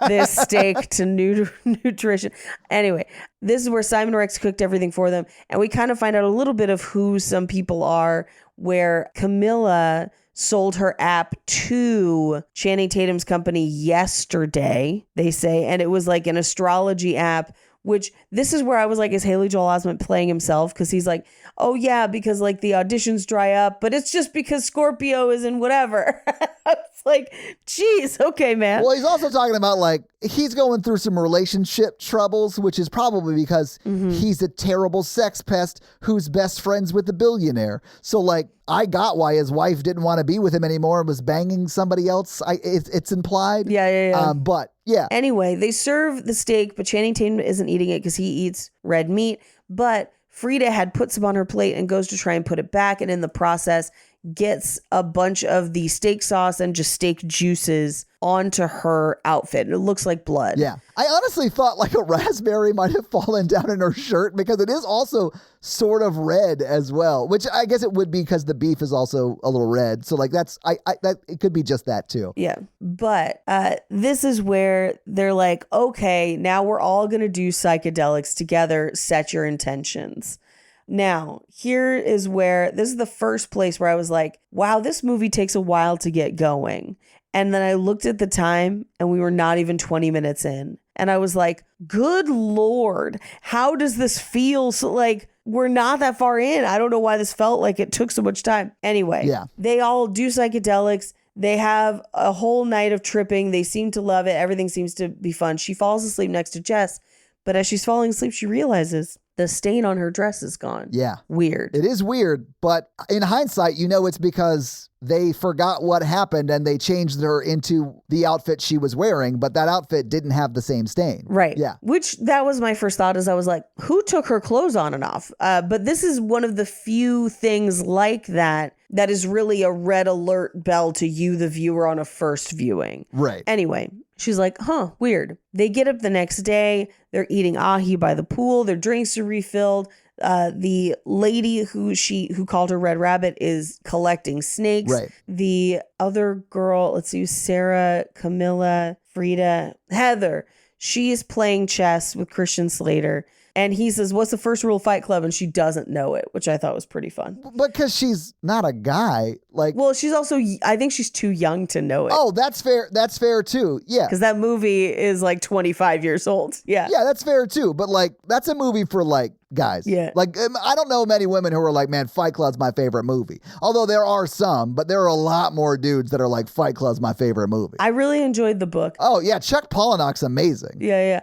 this steak to nutrition. Anyway, this is where Simon Rex cooked everything for them. And we kind of find out a little bit of who some people are, where Camilla sold her app to Channing Tatum's company yesterday, they say. And it was like an astrology app, which this is where I was like, is Haley Joel Osment playing himself? Because he's like, oh yeah, because like the auditions dry up, but it's just because Scorpio is in whatever. It's like, geez, okay, man. Well, he's also talking about like, he's going through some relationship troubles, which is probably because he's a terrible sex pest who's best friends with the billionaire. So like, I got why his wife didn't want to be with him anymore and was banging somebody else. It's implied. Yeah. But yeah. Anyway, they serve the steak, but Channing Tatum isn't eating it because he eats red meat. But Frida had put some on her plate and goes to try and put it back. And in the process, gets a bunch of the steak sauce and just steak juices onto her outfit. It looks like blood. Yeah. I honestly thought like a raspberry might have fallen down in her shirt because it is also sort of red as well, which I guess it would be because the beef is also a little red. So like that's, that it could be just that too. Yeah. But this is where they're like, okay, now we're all going to do psychedelics together. Set your intentions. Now, here is where, this is the first place where I was like, wow, this movie takes a while to get going. And then I looked at the time and we were not even 20 minutes in. And I was like, good Lord, how does this feel? So like, we're not that far in. I don't know why this felt like it took so much time. Anyway, They all do psychedelics. They have a whole night of tripping. They seem to love it. Everything seems to be fun. She falls asleep next to Jess. But as she's falling asleep, she realizes the stain on her dress is gone. Yeah. Weird. It is weird, but in hindsight, you know it's because they forgot what happened and they changed her into the outfit she was wearing, but that outfit didn't have the same stain. Right. Yeah. Which that was my first thought, is I was like, who took her clothes on and off? But this is one of the few things like that is really a red alert bell to you, the viewer, on a first viewing. Right. Anyway, she's like, huh, weird. They get up the next day. They're eating ahi by the pool. Their drinks are refilled. The lady who called her Red Rabbit is collecting snakes. Right. The other girl, let's see, Sarah, Camilla, Frida, Heather, she is playing chess with Christian Slater. And he says, what's the first rule of Fight Club? And she doesn't know it, which I thought was pretty fun. But because she's not a guy, like... Well, she's also, I think she's too young to know it. Oh, that's fair. That's fair too. Yeah. Because that movie is like 25 years old. Yeah. Yeah, that's fair too. But like, that's a movie for like guys. Yeah. Like, I don't know many women who are like, man, Fight Club's my favorite movie. Although there are some, but there are a lot more dudes that are like, Fight Club's my favorite movie. I really enjoyed the book. Oh yeah, Chuck Palahniuk's amazing. Yeah.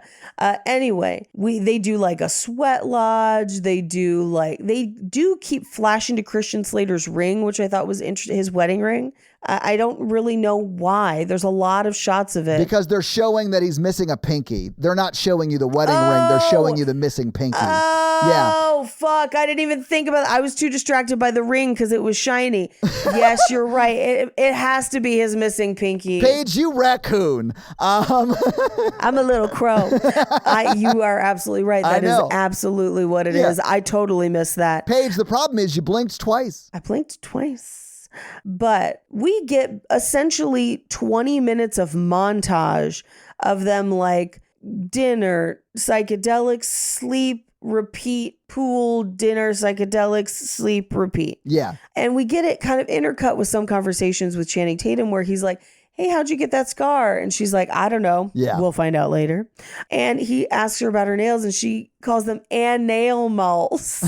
Anyway, they do like a sweat lodge. They do keep flashing to Christian Slater's ring, which I thought was interesting, his wedding ring. I don't really know why. There's a lot of shots of it. Because they're showing that he's missing a pinky. They're not showing you the wedding ring. They're showing you the missing pinky. Oh, fuck. I didn't even think about it. I was too distracted by the ring because it was shiny. Yes, you're right. It has to be his missing pinky. Paige, you raccoon. I'm a little crow. You are absolutely right. That is absolutely what it is. I totally missed that. Paige, the problem is you blinked twice. I blinked twice. But we get essentially 20 minutes of montage of them like dinner, psychedelics, sleep, repeat, pool, dinner, psychedelics, sleep, repeat. Yeah. And we get it kind of intercut with some conversations with Channing Tatum where he's like, hey, how'd you get that scar? And she's like, I don't know. Yeah. We'll find out later. And he asks her about her nails and she calls them nail moles.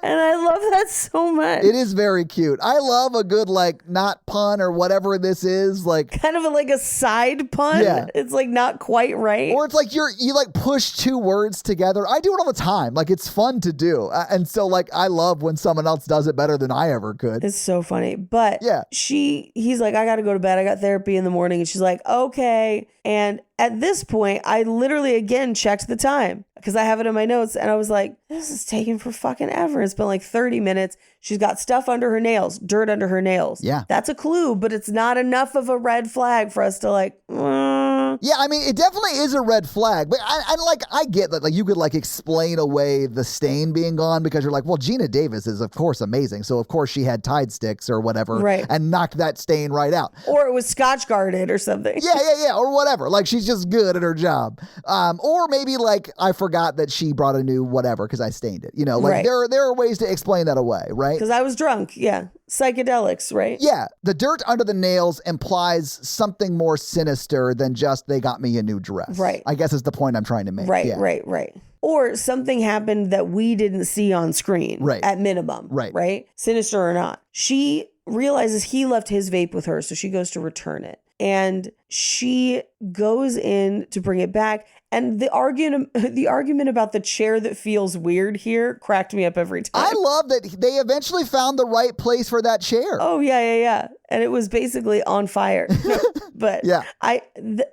And I love that so much. It is very cute. I love a good, like, not pun or whatever this is. Like, kind of like a side pun. Yeah. It's like not quite right. or it's like you like push two words together. I do it all the time. Like, it's fun to do. And so, like, I love when someone else does it better than I ever could. It's so funny. But Yeah. he's like, I got to go to bed. I got therapy in the morning. And she's like, okay. And at this point, I literally again checked the time because I have it in my notes. And I was like, this is taking for fucking ever. It's been like 30 minutes. She's got stuff under her nails, dirt under her nails. Yeah. That's a clue, but it's not enough of a red flag for us to like, Yeah, I mean, it definitely is a red flag. But I get that, like, you could, like, explain away the stain being gone because you're like, well, Gina Davis is, of course, amazing. So, of course, she had Tide sticks or whatever Right. and knocked that stain right out. or it was Scotch guarded or something. Yeah, or whatever. Like, she's just good at her job. Or maybe, like, I forgot that she brought a new whatever because I stained it. You know, like, Right. there are ways to explain that away, right? Because I was drunk. Yeah. Psychedelics, right? Yeah, the dirt under the nails implies something more sinister than just they got me a new dress. Right. I guess is the point I'm trying to make. Right, yeah. right. Or something happened that we didn't see on screen. Right. At minimum. Right. Right? Sinister or not. She realizes he left his vape with her, so she goes to return it. And she goes in to bring it back. And the argument about the chair that feels weird here cracked me up every time. I love that they eventually found the right place for that chair. Oh, yeah. And it was basically on fire. No, but Yeah.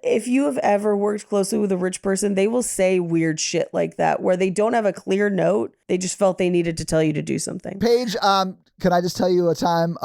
if you have ever worked closely with a rich person, they will say weird shit like that where they don't have a clear note. They just felt they needed to tell you to do something. Paige, can I just tell you a time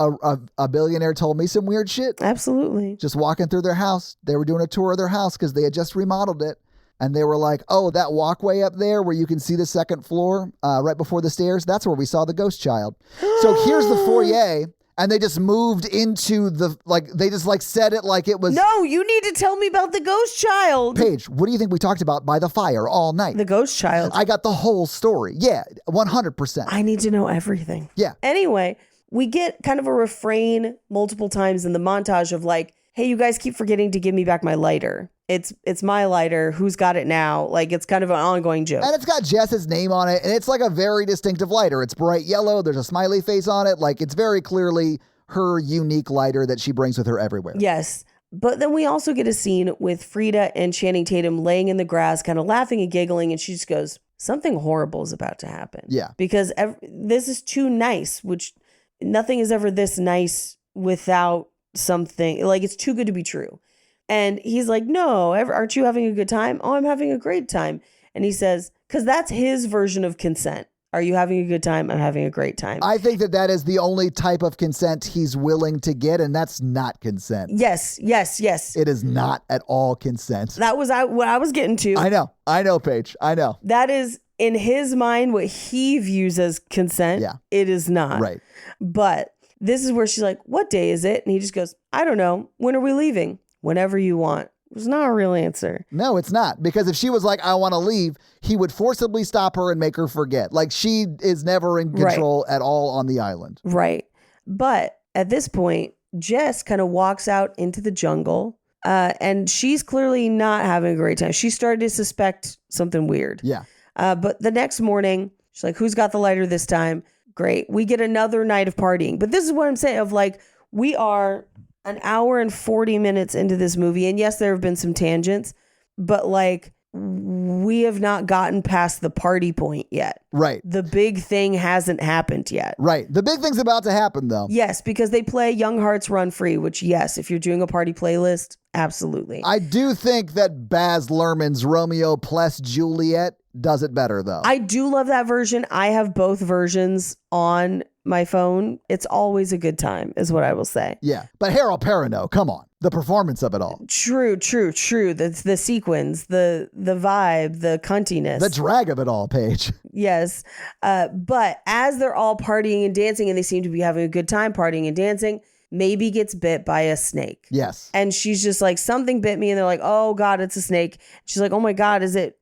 a billionaire told me some weird shit? Absolutely. Just walking through their house. They were doing a tour of their house because they had just remodeled it. And they were like, oh, that walkway up there where you can see the second floor right before the stairs, that's where we saw the ghost child. So here's the foyer. And they just moved into they just like said it like it was. No, you need to tell me about the ghost child. Paige, what do you think we talked about by the fire all night? The ghost child. I got the whole story. Yeah, 100%. I need to know everything. Yeah. Anyway, we get kind of a refrain multiple times in the montage of like, hey, you guys keep forgetting to give me back my lighter. It's my lighter. Who's got it now? Like, it's kind of an ongoing joke. And it's got Jess's name on it, and it's like a very distinctive lighter. It's bright yellow. There's a smiley face on it. Like, it's very clearly her unique lighter that she brings with her everywhere. Yes. But then we also get a scene with Frida and Channing Tatum laying in the grass, kind of laughing and giggling, and she just goes, something horrible is about to happen. Yeah. Because this is too nice, which nothing is ever this nice without something. Like, it's too good to be true. And he's like, no, aren't you having a good time? Oh, I'm having a great time. And he says, because that's his version of consent. Are you having a good time? I'm having a great time. I think that is the only type of consent he's willing to get, and that's not consent. Yes. It is not at all consent. That was what I was getting to. I know, Paige. I know. That is, in his mind, what he views as consent. Yeah. It is not. Right. But this is where she's like, what day is it? And he just goes, I don't know. When are we leaving? Whenever you want. It's not a real answer. No, it's not. Because if she was like, I want to leave, he would forcibly stop her and make her forget. Like, she is never in control at all on the island. Right. But at this point, Jess kind of walks out into the jungle and she's clearly not having a great time. She started to suspect something weird. Yeah. But the next morning, she's like, who's got the lighter this time? Great. We get another night of partying. But this is what I'm saying of like, we are an hour and 40 minutes into this movie. And yes, there have been some tangents, but like we have not gotten past the party point yet. Right. The big thing hasn't happened yet. Right. The big thing's about to happen though. Yes, because they play Young Hearts Run Free, which yes, if you're doing a party playlist, absolutely. I do think that Baz Luhrmann's Romeo plus Juliet does it better though. I do love that version. I have both versions on my phone. It's always a good time, is what I will say. Yeah. But Harold Perrineau, come on. The performance of it all. True. The sequence, the vibe, the cuntiness. The drag of it all, Paige. Yes. But as they're all partying and dancing, and they seem to be having a good time partying and dancing, Maybe gets bit by a snake. Yes. And she's just like, something bit me. And they're like, oh God, it's a snake. She's like, oh my God, is it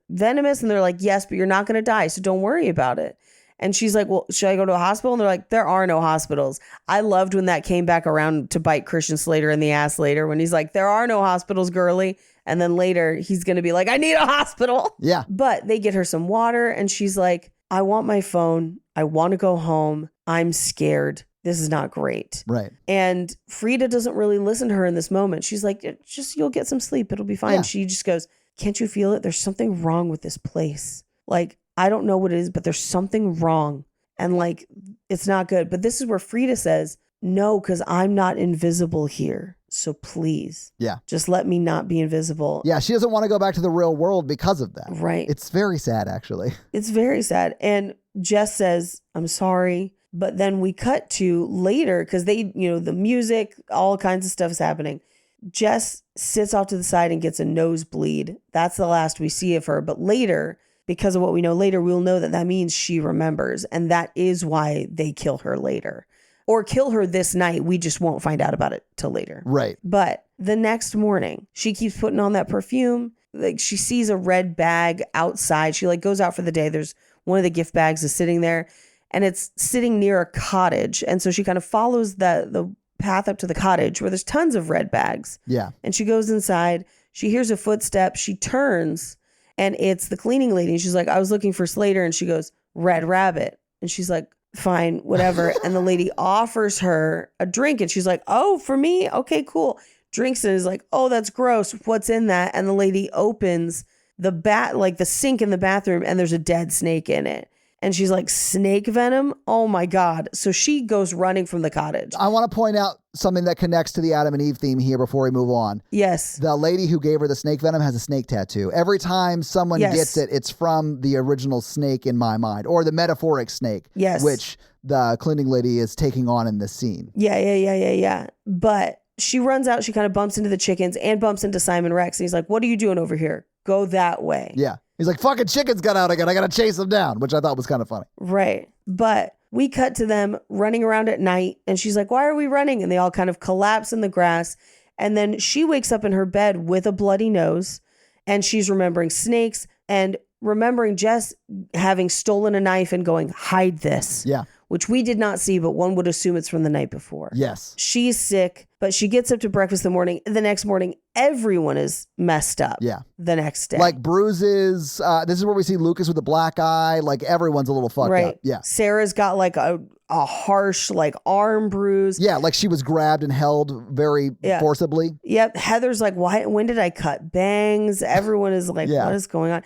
venomous? And they're like, yes, but you're not going to die. So don't worry about it. And she's like, well, should I go to a hospital? And they're like, there are no hospitals. I loved when that came back around to bite Christian Slater in the ass later, when he's like, there are no hospitals, girly. And then later he's going to be like, I need a hospital. Yeah. But they get her some water and she's like, I want my phone. I want to go home. I'm scared. This is not great. Right. And Frida doesn't really listen to her in this moment. She's like, just you'll get some sleep. It'll be fine. Yeah. She just goes, can't you feel it? There's something wrong with this place. Like, I don't know what it is, but there's something wrong. And like, it's not good. But this is where Frida says, no, because I'm not invisible here. So please, just let me not be invisible. Yeah, she doesn't want to go back to the real world because of that. Right. It's very sad, actually. It's very sad. And Jess says, I'm sorry. But then we cut to later because they, the music, all kinds of stuff is happening. Jess sits off to the side and gets a nosebleed. That's the last we see of her. But later, because of what we know later, we'll know that means she remembers. And that is why they kill her later. Or kill her this night. We just won't find out about it till later. Right. But the next morning, she keeps putting on that perfume. Like she sees a red bag outside. She like goes out for the day. There's one of the gift bags is sitting there and it's sitting near a cottage. And so she kind of follows the path up to the cottage where there's tons of red bags. Yeah. And she goes inside. She hears a footstep. She turns and it's the cleaning lady. And she's like, I was looking for Slater. And she goes, Red Rabbit. And she's like, fine, whatever. And the lady offers her a drink and she's like, oh, for me? Okay, cool. Drinks it and is like, oh, that's gross. What's in that? And the lady opens the sink in the bathroom and there's a dead snake in it. And she's like, snake venom? Oh my God. So she goes running from the cottage. I want to point out something that connects to the Adam and Eve theme here before we move on. Yes. The lady who gave her the snake venom has a snake tattoo. Every time someone gets it, it's from the original snake in my mind, or the metaphoric snake, which the cleaning lady is taking on in this scene. Yeah. But she runs out. She kind of bumps into the chickens and bumps into Simon Rex. And he's like, what are you doing over here? Go that way. Yeah. He's like, fucking chickens got out again. I got to chase them down, which I thought was kind of funny. Right. But we cut to them running around at night. And she's like, why are we running? And they all kind of collapse in the grass. And then she wakes up in her bed with a bloody nose. And she's remembering snakes and remembering Jess having stolen a knife and going, hide this. Yeah. Which we did not see, but one would assume it's from the night before. Yes. She's sick, but she gets up to breakfast in the morning. The next morning, everyone is messed up. Yeah. The next day. Like bruises. This is where we see Lucas with a black eye. Like everyone's a little fucked up. Yeah. Sarah's got like a harsh like arm bruise. Yeah, like she was grabbed and held very forcibly. Yep. Heather's like, why? When did I cut bangs? Everyone is like, what is going on?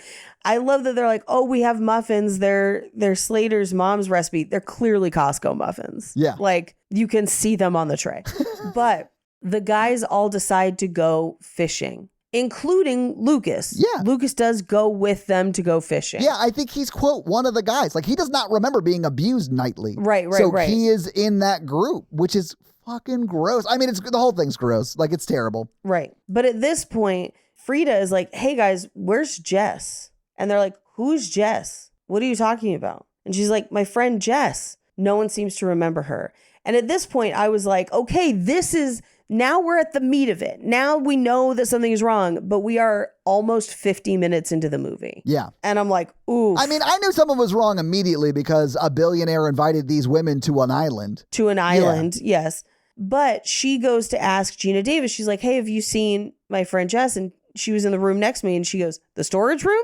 I love that they're like, oh, we have muffins. They're Slater's mom's recipe. They're clearly Costco muffins. Yeah. Like you can see them on the tray. But the guys all decide to go fishing, including Lucas. Yeah. Lucas does go with them to go fishing. Yeah, I think he's, quote, one of the guys. Like, he does not remember being abused nightly. Right. So he is in that group, which is fucking gross. I mean, the whole thing's gross. Like, it's terrible. Right. But at this point, Frida is like, hey, guys, where's Jess? And they're like, who's Jess? What are you talking about? And she's like, my friend Jess. No one seems to remember her. And at this point, I was like, okay, now we're at the meat of it. Now we know that something is wrong, but we are almost 50 minutes into the movie. Yeah. And I'm like, ooh. I mean, I knew something was wrong immediately because a billionaire invited these women to an island. Yes. But she goes to ask Gina Davis. She's like, hey, have you seen my friend Jess? And she was in the room next to me and she goes, the storage room?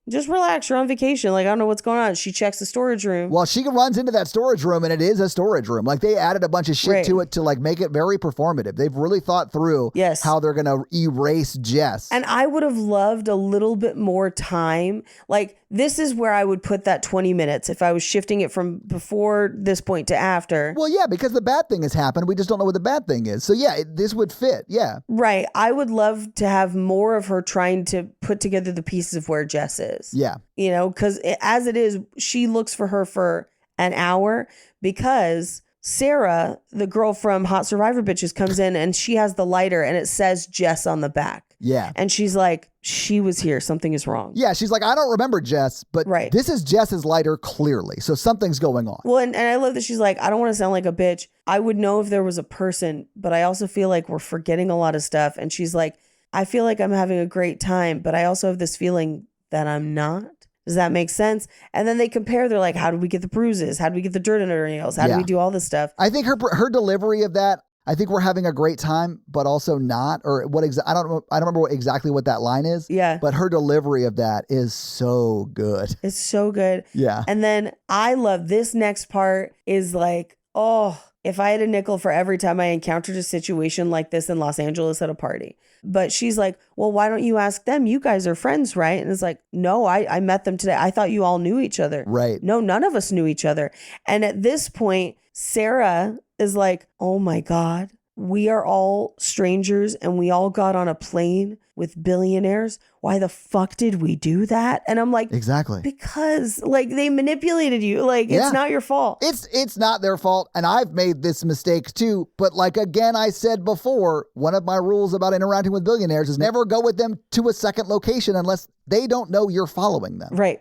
Just relax. You're on vacation. Like, I don't know what's going on. She checks the storage room. Well, she runs into that storage room and it is a storage room. Like they added a bunch of shit to it to like make it very performative. They've really thought through how they're going to erase Jess. And I would have loved a little bit more time. Like this is where I would put that 20 minutes if I was shifting it from before this point to after. Well, yeah, because the bad thing has happened. We just don't know what the bad thing is. So yeah, this would fit. Yeah. Right. I would love to have more of her trying to put together the pieces of where Jess is. Yeah. You know, because as it is, she looks for her for an hour because Sarah, the girl from Hot Survivor Bitches, comes in and she has the lighter and it says Jess on the back. Yeah. And she's like, she was here. Something is wrong. Yeah. She's like, I don't remember Jess, but this is Jess's lighter clearly. So something's going on. Well, and I love that she's like, I don't want to sound like a bitch. I would know if there was a person, but I also feel like we're forgetting a lot of stuff. And she's like, I feel like I'm having a great time, but I also have this feeling that I'm not. Does that make sense? And then they compare. They're like, how did we get the bruises? How did we get the dirt under our nails? How did we do all this stuff? I think her delivery of that, I think we're having a great time, but also not. Or what? I don't remember exactly what that line is. Yeah. But her delivery of that is so good. It's so good. Yeah. And then I love this next part is like, oh, if I had a nickel for every time I encountered a situation like this in Los Angeles at a party. But she's like, well, why don't you ask them? You guys are friends, right? And it's like, no, I met them today. I thought you all knew each other. Right. No, none of us knew each other. And at this point, Sarah is like, oh my God, we are all strangers and we all got on a plane with billionaires. Why the fuck did we do that? And I'm like, exactly. Because like they manipulated you. Like it's not your fault. It's not their fault. And I've made this mistake too. But like, again, I said before, one of my rules about interacting with billionaires is never go with them to a second location unless they don't know you're following them. Right.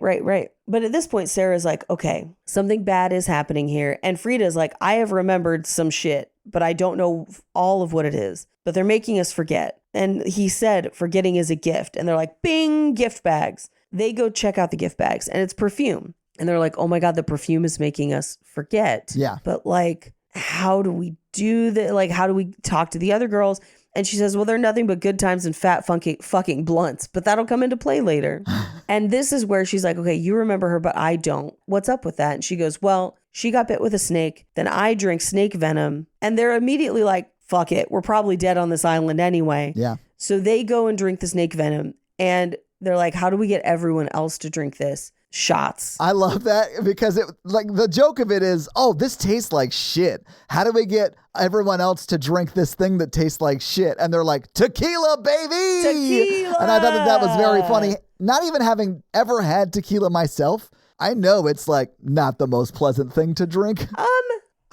But at this point, Sarah's like, okay, something bad is happening here. And Frida's like, I have remembered some shit, but I don't know all of what it is. But they're making us forget. And he said, forgetting is a gift. And they're like, bing, gift bags. They go check out the gift bags and it's perfume. And they're like, oh my God, the perfume is making us forget. Yeah. But like, how do we do that? Like, how do we talk to the other girls? And she says, well, they're nothing but good times and fat funky fucking blunts, but that'll come into play later. And this is where she's like, okay, you remember her, but I don't. What's up with that? And she goes, well, she got bit with a snake. Then I drank snake venom. And they're immediately like, fuck it. We're probably dead on this island anyway. Yeah. So they go and drink the snake venom. And they're like, how do we get everyone else to drink this? Shots. I love that because it like the joke of it is, oh, this tastes like shit. How do we get everyone else to drink this thing that tastes like shit? And they're like, tequila, baby. Tequila. And I thought that was very funny. Not even having ever had tequila myself, I know it's like not the most pleasant thing to drink.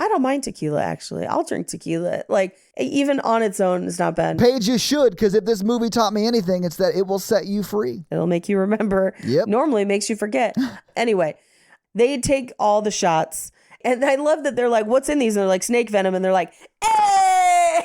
I don't mind tequila, actually. I'll drink tequila. Like, even on its own, it's not bad. Paige, you should, because if this movie taught me anything, it's that it will set you free. It'll make you remember. Yep. Normally it makes you forget. Anyway, they take all the shots. And I love that they're like, what's in these? And they're like, snake venom. And they're like, hey!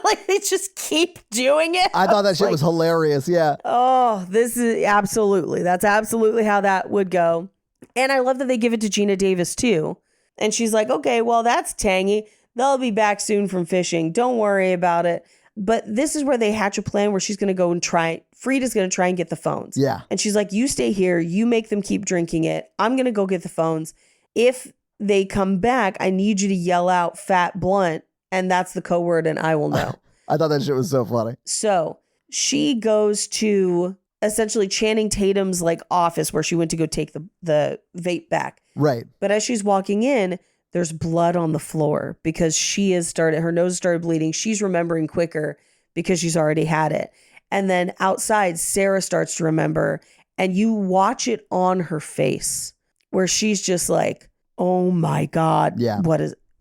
Like, they just keep doing it. I thought that shit was hilarious. Yeah. Oh, this is absolutely. That's absolutely how that would go. And I love that they give it to Gina Davis, too. And she's like, okay, well, that's tangy. They'll be back soon from fishing. Don't worry about it. But this is where they hatch a plan where she's going to go and Frida's going to try and get the phones. Yeah. And she's like, you stay here. You make them keep drinking it. I'm going to go get the phones. If they come back, I need you to yell out fat blunt. And that's the code word and I will know. I thought that shit was so funny. So she goes to essentially Channing Tatum's like office where she went to go take the vape back. Right. But as she's walking in, there's blood on the floor because her nose started bleeding. She's remembering quicker because she's already had it. And then outside, Sarah starts to remember and you watch it on her face where she's just like, oh my God. Yeah.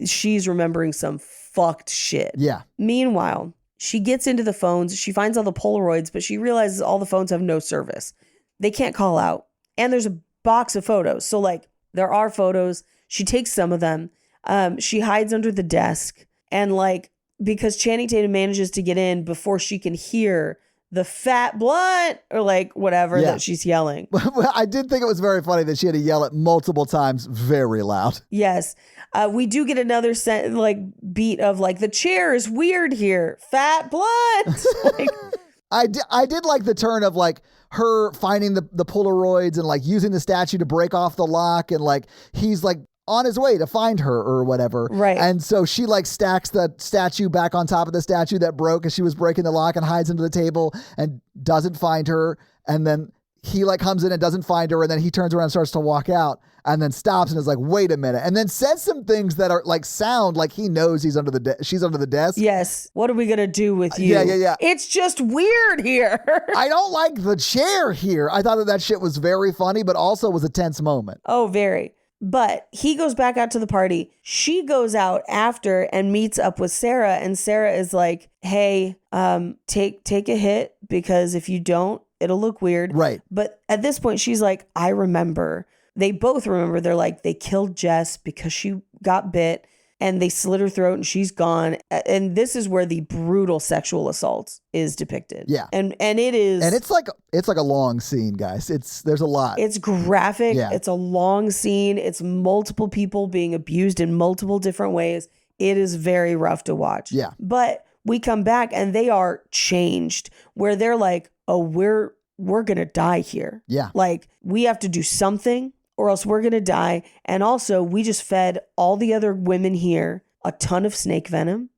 She's remembering some fucked shit. Yeah. Meanwhile, she gets into the phones. She finds all the Polaroids, but she realizes all the phones have no service. They can't call out. And there's a box of photos. So like, there are photos. She takes some of them. She hides under the desk. And like, because Channing Tatum manages to get in before she can hear the fat blunt or like whatever that she's yelling. I did think it was very funny that she had to yell it multiple times very loud. Yes. We do get another beat of like, the chair is weird here. Fat blunt. Like, I did like the turn of like her finding the Polaroids and like using the statue to break off the lock and like he's like on his way to find her or whatever. Right. And so she like stacks the statue back on top of the statue that broke as she was breaking the lock and hides under the table and doesn't find her. And then he like comes in and doesn't find her. And then he turns around and starts to walk out and then stops and is like, wait a minute. And then says some things that are like sound like he knows she's under the desk. Yes. What are we going to do with you? Yeah. It's just weird here. I don't like the chair here. I thought that shit was very funny, but also was a tense moment. Oh, very. But he goes back out to the party. She goes out after and meets up with Sarah. And Sarah is like, hey, take a hit because if you don't, it'll look weird. Right. But at this point, she's like, I remember. They both remember. They're like, they killed Jess because she got bit and they slit her throat and she's gone. And this is where the brutal sexual assault is depicted. Yeah. And it is. And it's like a long scene, guys. There's a lot. It's graphic. Yeah. It's a long scene. It's multiple people being abused in multiple different ways. It is very rough to watch. Yeah. But we come back and they are changed, where they're like, oh, we're going to die here. Yeah. Like, we have to do something or else we're going to die. And also, we just fed all the other women here a ton of snake venom,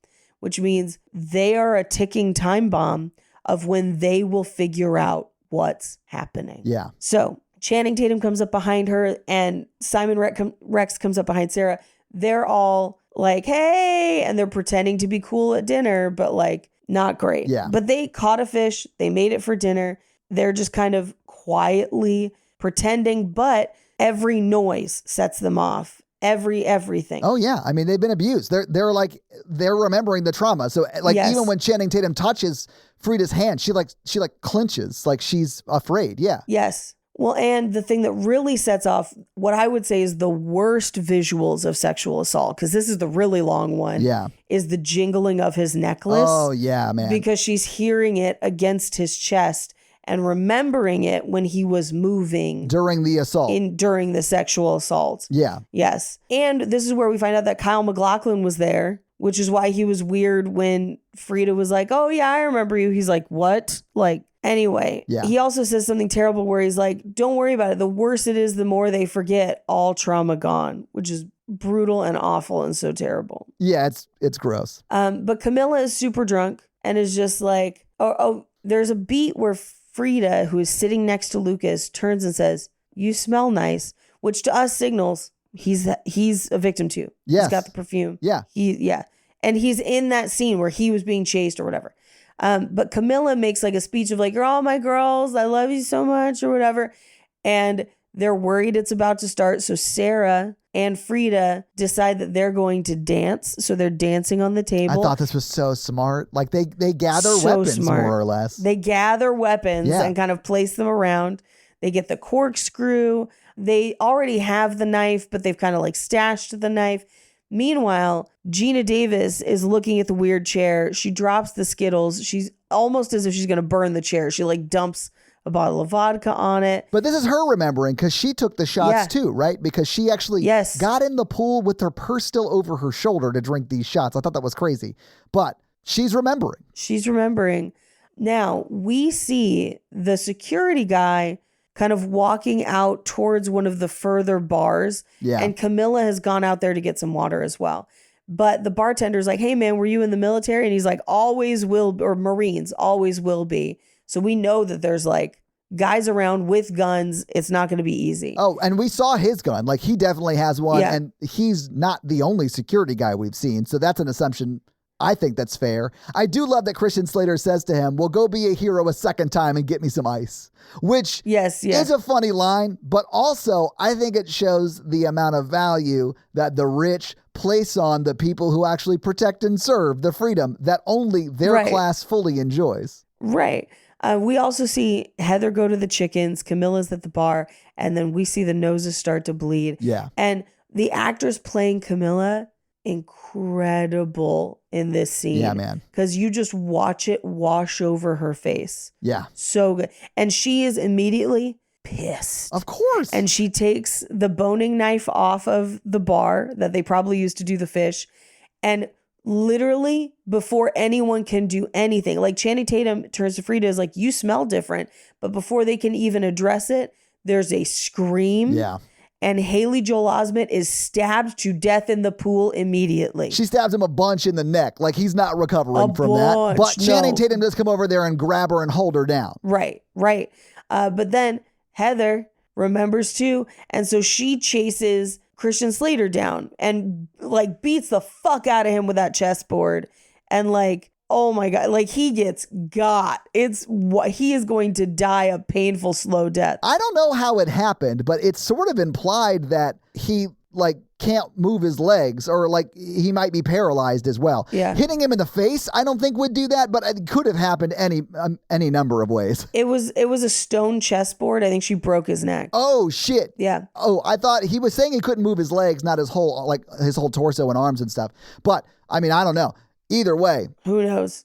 which means they are a ticking time bomb of when they will figure out what's happening. Yeah. So Channing Tatum comes up behind her and Simon Rex comes up behind Sarah. They're all like, hey, and they're pretending to be cool at dinner, but like not great. Yeah. But they caught a fish. They made it for dinner. They're just kind of quietly pretending, but every noise sets them off. Everything. Oh yeah, I mean they've been abused. They're remembering the trauma. So like Yes. even when Channing Tatum touches Frida's hand, she clenches, like she's afraid. Yeah. Yes. Well, and the thing that really sets off what I would say is the worst visuals of sexual assault, because this is the really long one. Yeah. Is the jingling of his necklace. Oh yeah, man. Because she's hearing it against his chest and remembering it when he was moving during the assault. During the sexual assault. Yeah. Yes. And this is where we find out that Kyle MacLachlan was there, which is why he was weird when Frida was like, oh yeah, I remember you. He's like, what? Like, anyway. Yeah. He also says something terrible where he's like, don't worry about it. The worse it is, the more they forget. All trauma gone, which is brutal and awful and so terrible. Yeah, it's gross. But Camilla is super drunk and is just like, there's a beat where Frida, who is sitting next to Lucas, turns and says, you smell nice, which to us signals he's a victim too. Yes. He's got the perfume. Yeah. And he's in that scene where he was being chased or whatever. But Camilla makes like a speech of like, you're all my girls. I love you so much or whatever. And they're worried it's about to start. So Sarah and Frida decide that they're going to dance. So they're dancing on the table. I thought this was so smart. Like they gather So weapons smart. more or less. They gather weapons Yeah. and kind of place them around. They get the corkscrew. They already have the knife, but they've kind of like stashed the knife. Meanwhile, Gina Davis is looking at the weird chair. She drops the Skittles. She's almost as if she's going to burn the chair. She like dumps a bottle of vodka on it. But this is her remembering because she took the shots Yeah. too, right? Because she actually got in the pool with her purse still over her shoulder to drink these shots. I thought that was crazy. But she's remembering. She's remembering. Now, we see the security guy kind of walking out towards one of the further bars. Yeah. And Camilla has gone out there to get some water as well. But the bartender's like, hey, man, were you in the military? And he's like, always will, or Marines, always will be. So we know that there's like guys around with guns. It's not going to be easy. Oh, and we saw his gun. Like he definitely has one. Yeah. And he's not the only security guy we've seen. So that's an assumption. I think that's fair. I do love that Christian Slater says to him, well, go be a hero a second time and get me some ice, which is a funny line. But also, I think it shows the amount of value that the rich place on the people who actually protect and serve the freedom that only their class fully enjoys. Right. We also see Heather go to the chickens, Camilla's at the bar, and then we see the noses start to bleed. Yeah. And the actress playing Camilla, incredible in this scene. Yeah, man. Because you just watch it wash over her face. Yeah. So good. And she is immediately pissed. Of course. And she takes the boning knife off of the bar that they probably used to do the fish. And literally before anyone can do anything, like Channing Tatum turns to Frida is like, you smell different. But before they can even address it, there's a scream. Yeah. And Haley Joel Osment is stabbed to death in the pool immediately. She stabs him a bunch in the neck. Like he's not recovering from that. But Channing Tatum does come over there and grab her and hold her down. Right. But then Heather remembers too. And so she chases Christian Slater down and like beats the fuck out of him with that chessboard. And like, oh my God, like he gets got. It's what he is going to die a painful, slow death. I don't know how it happened, but it's sort of implied that he like can't move his legs or like he might be paralyzed as well. Yeah. Hitting him in the face, I don't think would do that, but it could have happened any number of ways. It was a stone chessboard. I think she broke his neck. Oh shit. Yeah. Oh, I thought he was saying he couldn't move his legs, not his whole torso and arms and stuff. But I mean, I don't know. Either way. Who knows?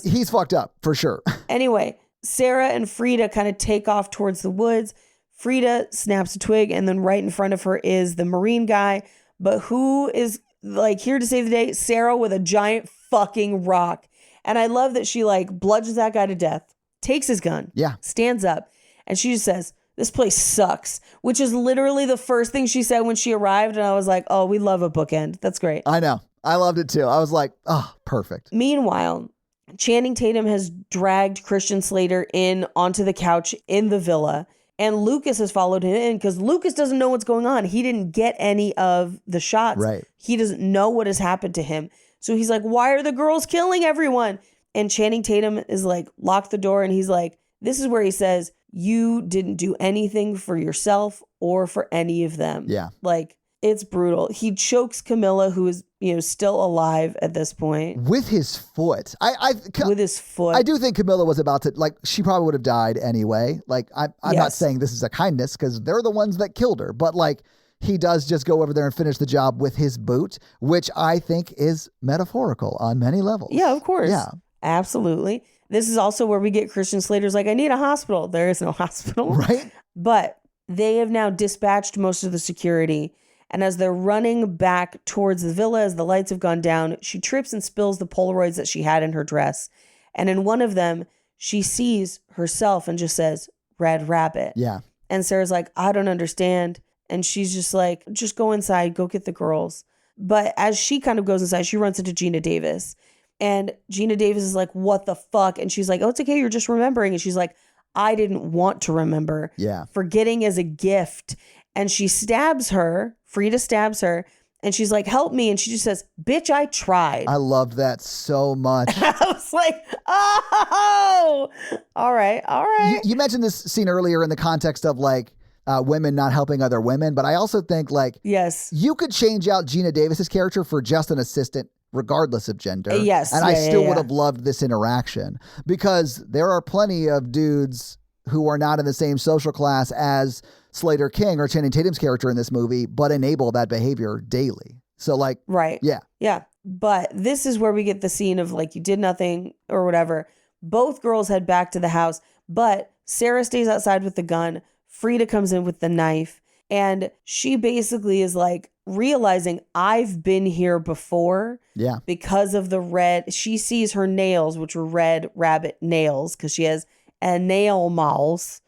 He's fucked up for sure. Anyway, Sarah and Frida kind of take off towards the woods. Frida snaps a twig and then right in front of her is the Marine guy. But who is like here to save the day, Sarah with a giant fucking rock. And I love that she like bludgeons that guy to death, takes his gun, stands up, and she just says, this place sucks, which is literally the first thing she said when she arrived. And I was like, oh, we love a bookend. That's great. I know. I loved it too. I was like, oh, perfect. Meanwhile, Channing Tatum has dragged Christian Slater in onto the couch in the villa. And Lucas has followed him in because Lucas doesn't know what's going on. He didn't get any of the shots. Right. He doesn't know what has happened to him. So he's like, why are the girls killing everyone? And Channing Tatum is like, locked the door. And he's like, this is where he says, you didn't do anything for yourself or for any of them. Yeah. Like, it's brutal. He chokes Camilla, who is, still alive at this point. With his foot. With his foot. I do think Camilla was about to, like, she probably would have died anyway. Like, I'm not saying this is a kindness because they're the ones that killed her. But, like, he does just go over there and finish the job with his boot, which I think is metaphorical on many levels. Yeah, of course. Yeah. Absolutely. This is also where we get Christian Slater's like, I need a hospital. There is no hospital. Right. But they have now dispatched most of the security. And as they're running back towards the villa, as the lights have gone down, she trips and spills the Polaroids that she had in her dress. And in one of them, she sees herself and just says, Red Rabbit. Yeah. And Sarah's like, I don't understand. And she's just like, just go inside, go get the girls. But as she kind of goes inside, she runs into Gina Davis. And Gina Davis is like, what the fuck? And she's like, oh, it's okay. You're just remembering. And she's like, I didn't want to remember. Yeah. Forgetting is a gift. And she stabs her. Frida stabs her. And she's like, help me. And she just says, bitch, I tried. I loved that so much. I was like, oh, all right. All right. You mentioned this scene earlier in the context of like women not helping other women. But I also think like, yes, you could change out Gina Davis's character for just an assistant regardless of gender. Yes. And I still would have loved this interaction because there are plenty of dudes who are not in the same social class as Slater King or Channing Tatum's character in this movie, but enable that behavior daily. So like, right. Yeah. Yeah. But this is where we get the scene of like, you did nothing or whatever. Both girls head back to the house, but Sarah stays outside with the gun. Frida comes in with the knife. And she basically is like realizing I've been here before. Yeah. Because of the red, she sees her nails, which were red rabbit nails, because she has a nail mouse.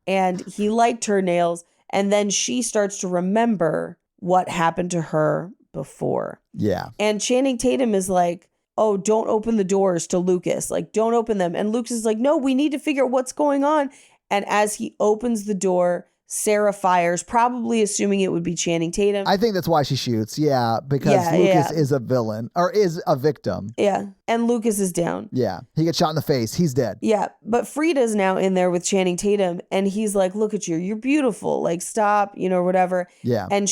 And he liked her nails. And then she starts to remember what happened to her before. Yeah. And Channing Tatum is like, oh, don't open the doors to Lucas. Like, don't open them. And Lucas is like, no, we need to figure out what's going on. And as he opens the door, Sarah fires, probably assuming it would be Channing Tatum. I think that's why she shoots. Yeah, because Lucas is a villain or is a victim. Yeah, and Lucas is down. Yeah, he gets shot in the face. He's dead. Yeah, but Frida's now in there with Channing Tatum, and he's like, look at you. You're beautiful. Like, stop, whatever. Yeah. And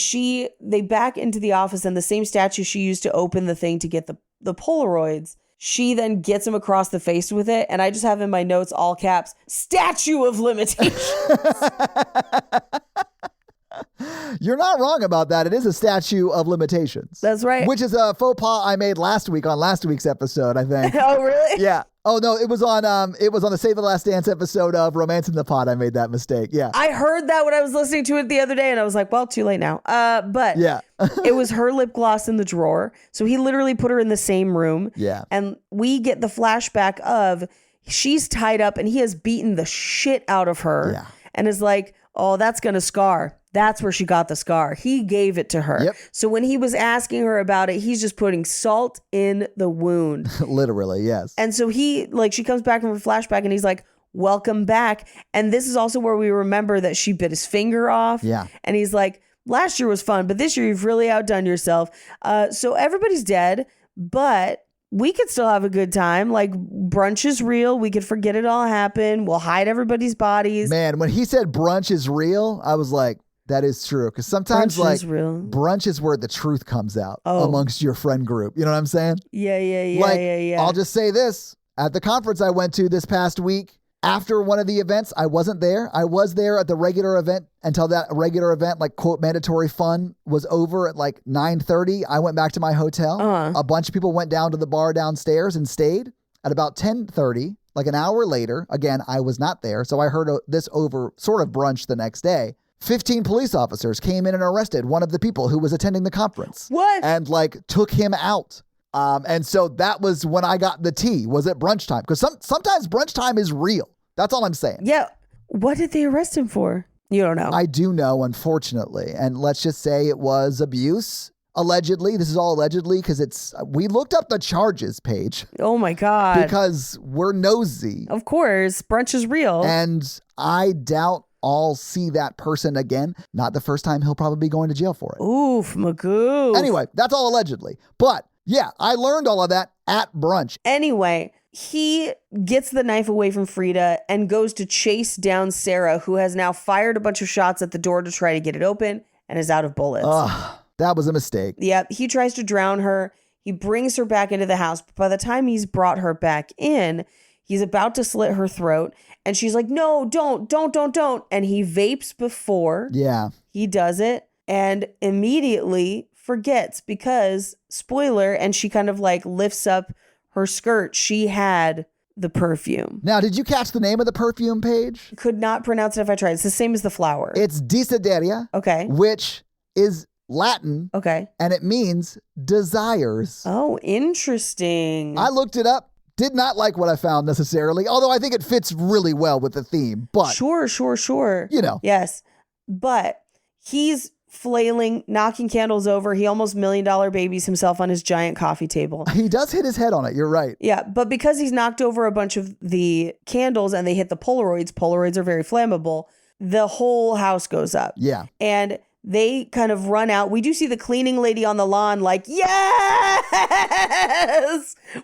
they back into the office, and the same statue she used to open the thing to get the Polaroids, she then gets him across the face with it. And I just have in my notes, all caps, statue of limitations. You're not wrong about that. It is a statue of limitations. That's right. Which is a faux pas I made last week on last week's episode, I think. Oh, really? Yeah. Oh, no, it was on the Save the Last Dance episode of Romance in the Pod. I made that mistake. Yeah. I heard that when I was listening to it the other day, and I was like, well, too late now. But yeah. It was her lip gloss in the drawer. So he literally put her in the same room. Yeah. And we get the flashback of she's tied up and he has beaten the shit out of her. Yeah. And is like, oh, that's going to scar. That's where she got the scar. He gave it to her. Yep. So when he was asking her about it, he's just putting salt in the wound. Literally, yes. And so she comes back from her flashback and he's like, welcome back. And this is also where we remember that she bit his finger off. Yeah. And he's like, last year was fun, but this year you've really outdone yourself. So everybody's dead, but we could still have a good time. Like, brunch is real. We could forget it all happened. We'll hide everybody's bodies. Man, when he said brunch is real, I was like, that is true. Because sometimes brunch is where the truth comes out amongst your friend group. You know what I'm saying? Yeah. Yeah. I'll just say this. At the conference I went to this past week, after one of the events, I wasn't there. I was there at the regular event until that regular event, like quote, mandatory fun was over at like 9:30. I went back to my hotel. A bunch of people went down to the bar downstairs and stayed. At about 10:30, like an hour later, again, I was not there. So I heard this over sort of brunch the next day. 15 police officers came in and arrested one of the people who was attending the conference. What? And like took him out. And so that was when I got the tea, was it brunch time? Because sometimes brunch time is real. That's all I'm saying. Yeah. What did they arrest him for? You don't know. I do know, unfortunately. And let's just say it was abuse. Allegedly. This is all allegedly because we looked up the charges page. Oh my God. Because we're nosy. Of course. Brunch is real. And I doubt I'll see that person again. Not the first time he'll probably be going to jail for it. Oof, Magoo. Anyway, that's all allegedly. But yeah, I learned all of that at brunch. Anyway, he gets the knife away from Frida and goes to chase down Sarah, who has now fired a bunch of shots at the door to try to get it open and is out of bullets. Ugh, that was a mistake. Yep. He tries to drown her. He brings her back into the house. But by the time he's brought her back in, he's about to slit her throat. And she's like, no, don't. And he vapes before he does it and immediately forgets because, spoiler, and she kind of like lifts up her skirt. She had the perfume. Now, did you catch the name of the perfume page? Could not pronounce it if I tried. It's the same as the flower. It's desideria. Okay. Which is Latin. Okay. And it means desires. Oh, interesting. I looked it up. Did not like what I found necessarily, although I think it fits really well with the theme. But Sure. You know. Yes. But he's flailing, knocking candles over. He almost $1 million babies himself on his giant coffee table. He does hit his head on it. You're right. Yeah. But because he's knocked over a bunch of the candles and they hit the Polaroids are very flammable, the whole house goes up. Yeah. And they kind of run out. We do see the cleaning lady on the lawn like, yes,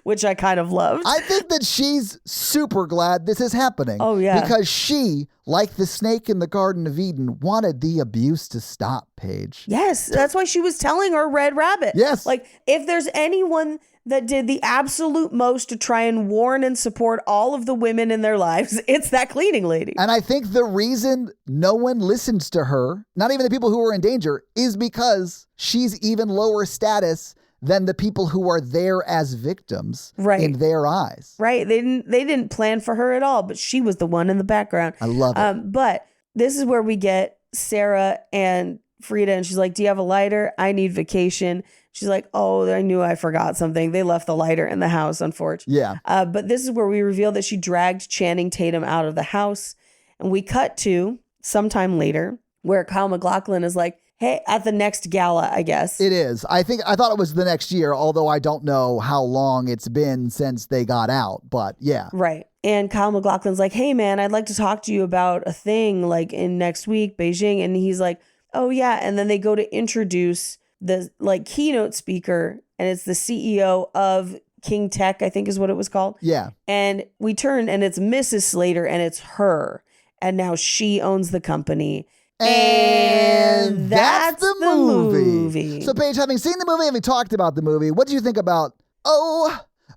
which I kind of loved. I think that she's super glad this is happening. Oh, yeah. Because she, like the snake in the Garden of Eden, wanted the abuse to stop, Paige. Yes, that's why she was telling her Red Rabbit. Yes. Like, if there's anyone that did the absolute most to try and warn and support all of the women in their lives, it's that cleaning lady. And I think the reason no one listens to her, not even the people who are in danger, is because she's even lower status than the people who are there as victims in their eyes. Right. They didn't plan for her at all, but she was the one in the background. I love it. But this is where we get Sarah and Frida, and she's like, do you have a lighter? I need vacation. She's like, oh, I knew I forgot something. They left the lighter in the house, unfortunately. Yeah. But this is where we reveal that she dragged Channing Tatum out of the house. And we cut to sometime later where Kyle MacLachlan is like, hey, at the next gala, I guess. It is. I thought it was the next year, although I don't know how long it's been since they got out. But yeah. Right. And Kyle MacLachlan's like, hey, man, I'd like to talk to you about a thing like in next week, Beijing. And he's like, oh, yeah. And then they go to introduce the like keynote speaker, and it's the CEO of King Tech, I think is what it was called. Yeah. And we turn and it's Mrs. Slater, and it's her. And now she owns the company. And that's the movie. So Paige, having seen the movie, having talked about the movie, what do you think about,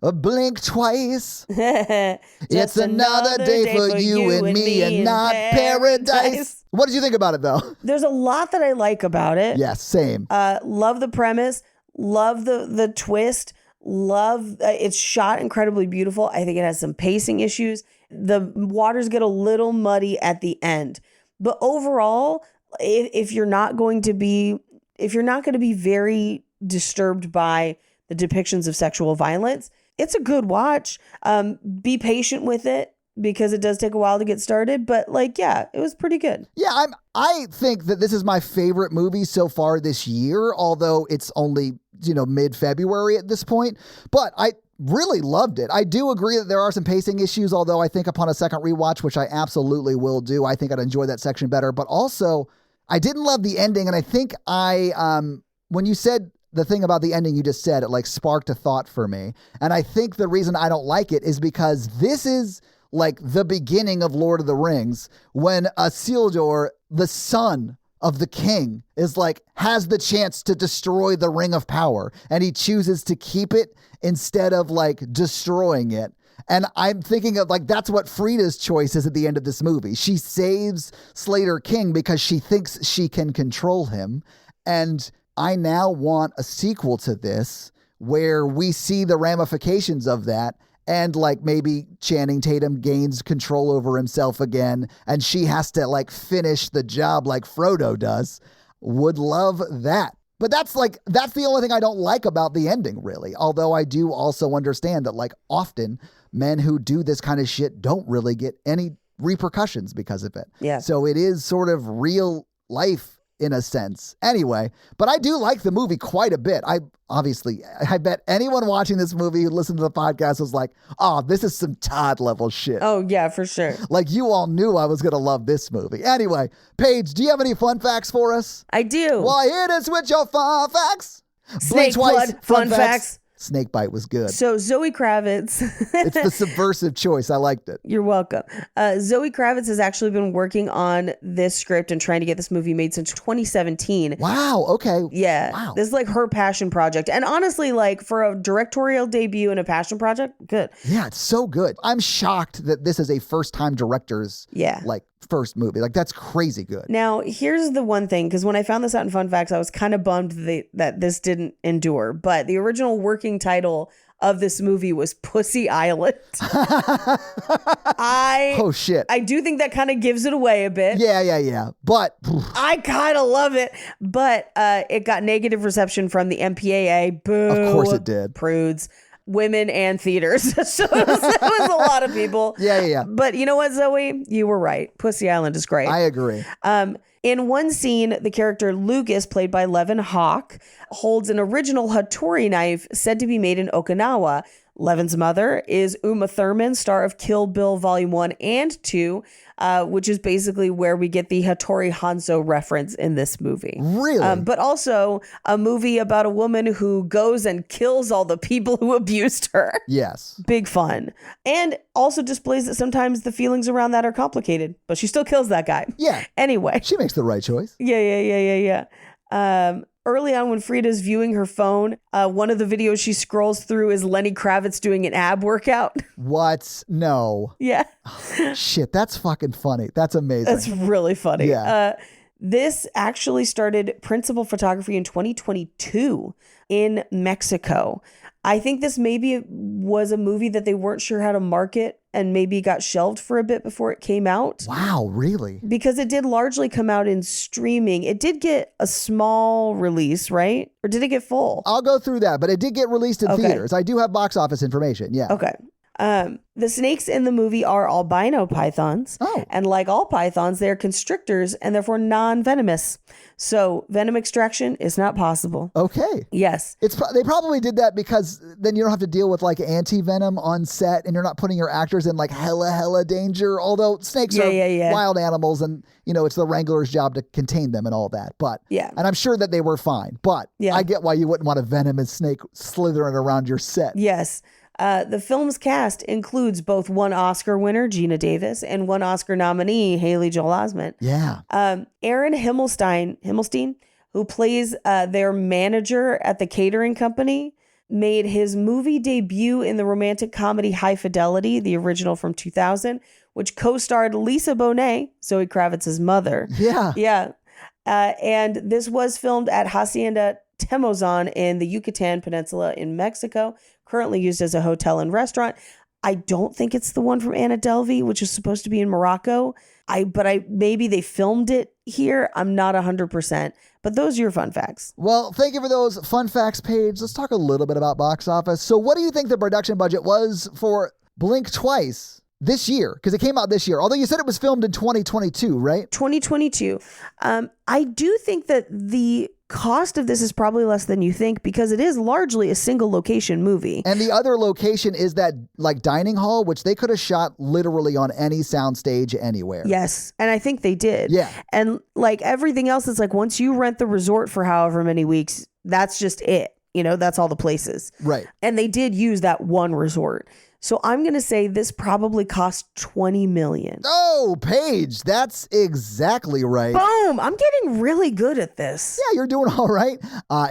blink twice? It's another day for you and me and not paradise. What did you think about it, though? There's a lot that I like about it. Yes, same. Love the premise. Love the twist. Love it's shot incredibly beautiful. I think it has some pacing issues. The waters get a little muddy at the end. But overall, if you're not going to be very disturbed by the depictions of sexual violence, it's a good watch. Be patient with it because it does take a while to get started. But it was pretty good. Yeah, I think that this is my favorite movie so far this year, although it's only, mid-February at this point. But I really loved it. I do agree that there are some pacing issues, although I think upon a second rewatch, which I absolutely will do, I think I'd enjoy that section better. But also, I didn't love the ending. And I think when you said the thing about the ending you just said, it sparked a thought for me. And I think the reason I don't like it is because this is the beginning of Lord of the Rings, when Isildur, the son of the king, is has the chance to destroy the Ring of Power, and he chooses to keep it instead of destroying it. And I'm thinking of that's what Frida's choice is at the end of this movie. She saves Slater King because she thinks she can control him. And I now want a sequel to this where we see the ramifications of that and like maybe Channing Tatum gains control over himself again and she has to like finish the job like Frodo does. Would love that. But that's the only thing I don't like about the ending, really. Although I do also understand that, like, often men who do this kind of shit don't really get any repercussions because of it. Yeah. So it is sort of real life in a sense. Anyway, but I do like the movie quite a bit. I bet anyone watching this movie who listened to the podcast was like, oh, this is some Todd level shit. Oh, yeah, for sure. Like you all knew I was going to love this movie. Anyway, Paige, do you have any fun facts for us? I do. Well, hit us with your fun facts. Snake blood, fun facts. Snakebite was good. So Zoe Kravitz. It's the subversive choice. I liked it. You're welcome. Zoe Kravitz has actually been working on this script and trying to get this movie made since 2017. Wow. Okay. Yeah. Wow. This is like her passion project. And honestly, like for a directorial debut and a passion project, good. Yeah, it's so good. I'm shocked that this is a first-time director's like first movie. Like that's crazy good. Now, here's the one thing, because when I found this out in Fun Facts, I was kind of bummed that this didn't endure. But the original working title of this movie was Pussy Island. Oh shit. I do think that kind of gives it away a bit. Yeah. But I kind of love it. But it got negative reception from the MPAA. Boo. Of course it did. Prudes. Women and theaters. So it was a lot of people. Yeah. But you know what, Zoe? You were right. Pussy Island is great. I agree. In one scene, the character Lucas, played by Levin Hawke, holds an original Hattori knife said to be made in Okinawa. Levin's mother is Uma Thurman, star of Kill Bill Volume 1 and 2, which is basically where we get the Hattori Hanzo reference in this movie. Really? But also a movie about a woman who goes and kills all the people who abused her. Yes. Big fun. And also displays that sometimes the feelings around that are complicated, but she still kills that guy. Yeah. Anyway. She makes the right choice. Yeah. Early on when Frida's viewing her phone, one of the videos she scrolls through is Lenny Kravitz doing an ab workout. What? No. Yeah. Shit, that's fucking funny. That's amazing. That's really funny. Yeah. This actually started principal photography in 2022 in Mexico. I think this maybe was a movie that they weren't sure how to market and maybe got shelved for a bit before it came out. Wow, really? Because it did largely come out in streaming. It did get a small release, right? Or did it get full? I'll go through that, but it did get released in theaters. I do have box office information, yeah. Okay. The snakes in the movie are albino pythons. Oh. And like all pythons, they're constrictors and therefore non-venomous. So venom extraction is not possible. Okay. Yes. They probably did that because then you don't have to deal with like anti-venom on set and you're not putting your actors in like hella danger. Although snakes are wild animals and, you know, it's the wrangler's job to contain them and all that. But, and I'm sure that they were fine. But I get why you wouldn't want a venomous snake slithering around your set. Yes. The film's cast includes both one Oscar winner, Gina Davis, and one Oscar nominee, Haley Joel Osment. Yeah. Aaron Himmelstein, who plays their manager at the catering company, made his movie debut in the romantic comedy High Fidelity, the original from 2000, which co-starred Lisa Bonet, Zoe Kravitz's mother. Yeah. Yeah. And this was filmed at Hacienda Temozan in the Yucatan Peninsula in Mexico, currently used as a hotel and restaurant. I don't think it's the one from Anna Delvey, which is supposed to be in Morocco. Maybe they filmed it here. I'm not 100%. But those are your fun facts. Well, thank you for those fun facts, Paige. Let's talk a little bit about box office. So what do you think the production budget was for Blink Twice this year? Because it came out this year. Although you said it was filmed in 2022, right? 2022. I do think that the cost of this is probably less than you think because it is largely a single location movie. And the other location is that like dining hall, which they could have shot literally on any soundstage anywhere. Yes. And I think they did. Yeah. And like everything else, it's like once you rent the resort for however many weeks, that's just it. You know, that's all the places. Right. And they did use that one resort. So I'm going to say this probably cost $20 million. Oh, Paige, that's exactly right. Boom. I'm getting really good at this. Yeah, you're doing all right.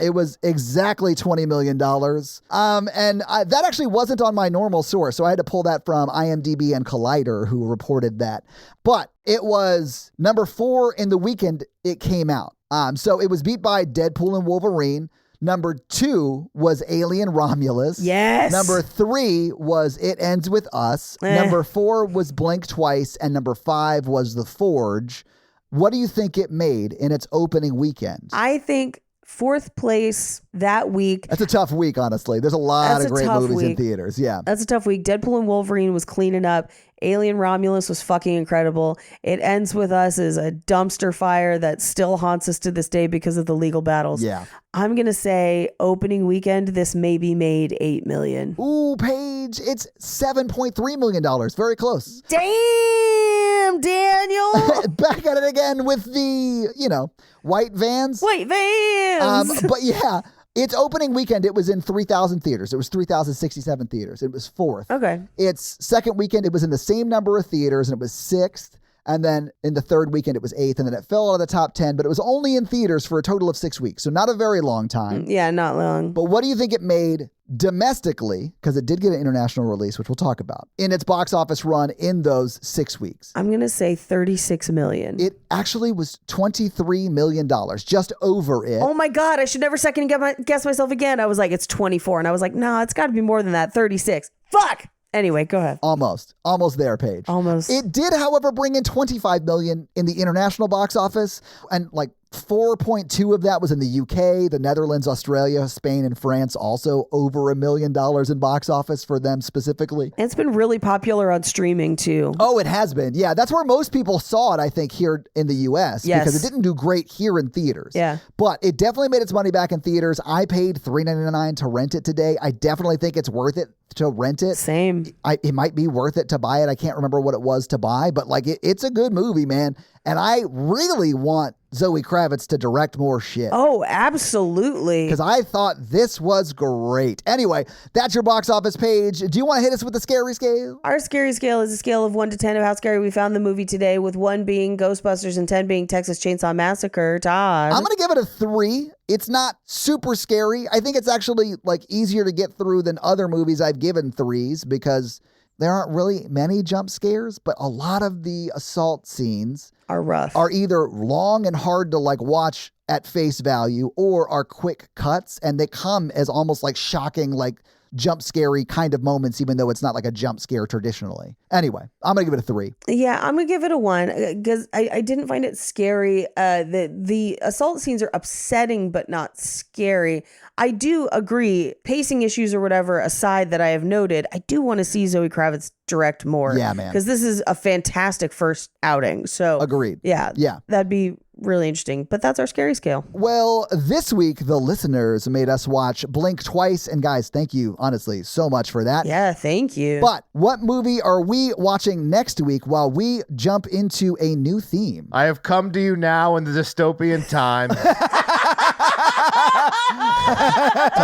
It was exactly $20 million. And that actually wasn't on my normal source. So I had to pull that from IMDb and Collider, who reported that. But it was number 4 in the weekend it came out. So it was beat by Deadpool and Wolverine, Number 2 was Alien Romulus. Yes. Number 3 was It Ends With Us. Number 4 was Blink Twice. And number 5 was The Forge. What do you think it made in its opening weekend? I think 4th place that week. That's a tough week, honestly. There's a lot of great movies in theaters. Yeah. That's a tough week. Deadpool and Wolverine was cleaning up. Alien Romulus was fucking incredible. It Ends With Us is a dumpster fire that still haunts us to this day because of the legal battles. Yeah. I'm going to say opening weekend, this maybe made $8 million. Ooh, Paige, it's $7.3 million. Very close. Damn, Daniel. Back at it again with the, white vans. White vans. But yeah, its opening weekend, it was in 3,000 theaters. It was 3,067 theaters. It was 4th. Okay. Its second weekend, it was in the same number of theaters, and it was 6th. And then in the third weekend, it was 8th, and then it fell out of the top 10, but it was only in theaters for a total of 6 weeks. So not a very long time. Yeah, not long. But what do you think it made domestically, because it did get an international release, which we'll talk about, in its box office run in those 6 weeks? I'm going to say $36 million. It actually was $23 million, just over it. Oh my God, I should never second guess myself again. I was like, it's 24. And I was like, nah, it's got to be more than that. 36. Fuck. Anyway, go ahead. Almost there, Paige. Almost. It did, however, bring in $25 million in the international box office, and like 4.2 of that was in the UK, the Netherlands, Australia, Spain, and France. Also over $1 million in box office for them specifically. And it's been really popular on streaming too. Oh, it has been. Yeah, that's where most people saw it, I think, here in the US. Yes. Because it didn't do great here in theaters. Yeah. But it definitely made its money back in theaters. I paid $3.99 to rent it today. I definitely think it's worth it to rent it. Same. It might be worth it to buy it. I can't remember what it was to buy, but like it's a good movie, man. And I really want Zoe Kravitz to direct more shit. Oh, absolutely. Because I thought this was great. Anyway, that's your box office page. Do you want to hit us with the scary scale? Our scary scale is a scale of 1 to 10 of how scary we found the movie today, with 1 being Ghostbusters and 10 being Texas Chainsaw Massacre. Todd. I'm going to give it a 3. It's not super scary. I think it's actually like easier to get through than other movies I've given 3s because there aren't really many jump scares, but a lot of the assault scenes are rough. Are either long and hard to like watch at face value or are quick cuts, and they come as almost like shocking, like jump scary kind of moments, even though it's not like a jump scare traditionally. Anyway, I'm going to give it a 3. Yeah, I'm going to give it a 1 because I didn't find it scary. The assault scenes are upsetting, but not scary. I do agree, pacing issues or whatever aside that I have noted, I do want to see Zoe Kravitz direct more. Yeah, man. Because this is a fantastic first outing. So agreed. Yeah. That'd be really interesting. But that's our scary scale. Well, this week, the listeners made us watch Blink Twice. And guys, thank you, honestly, so much for that. Yeah, thank you. But what movie are we watching next week while we jump into a new theme? I have come to you now in the dystopian time to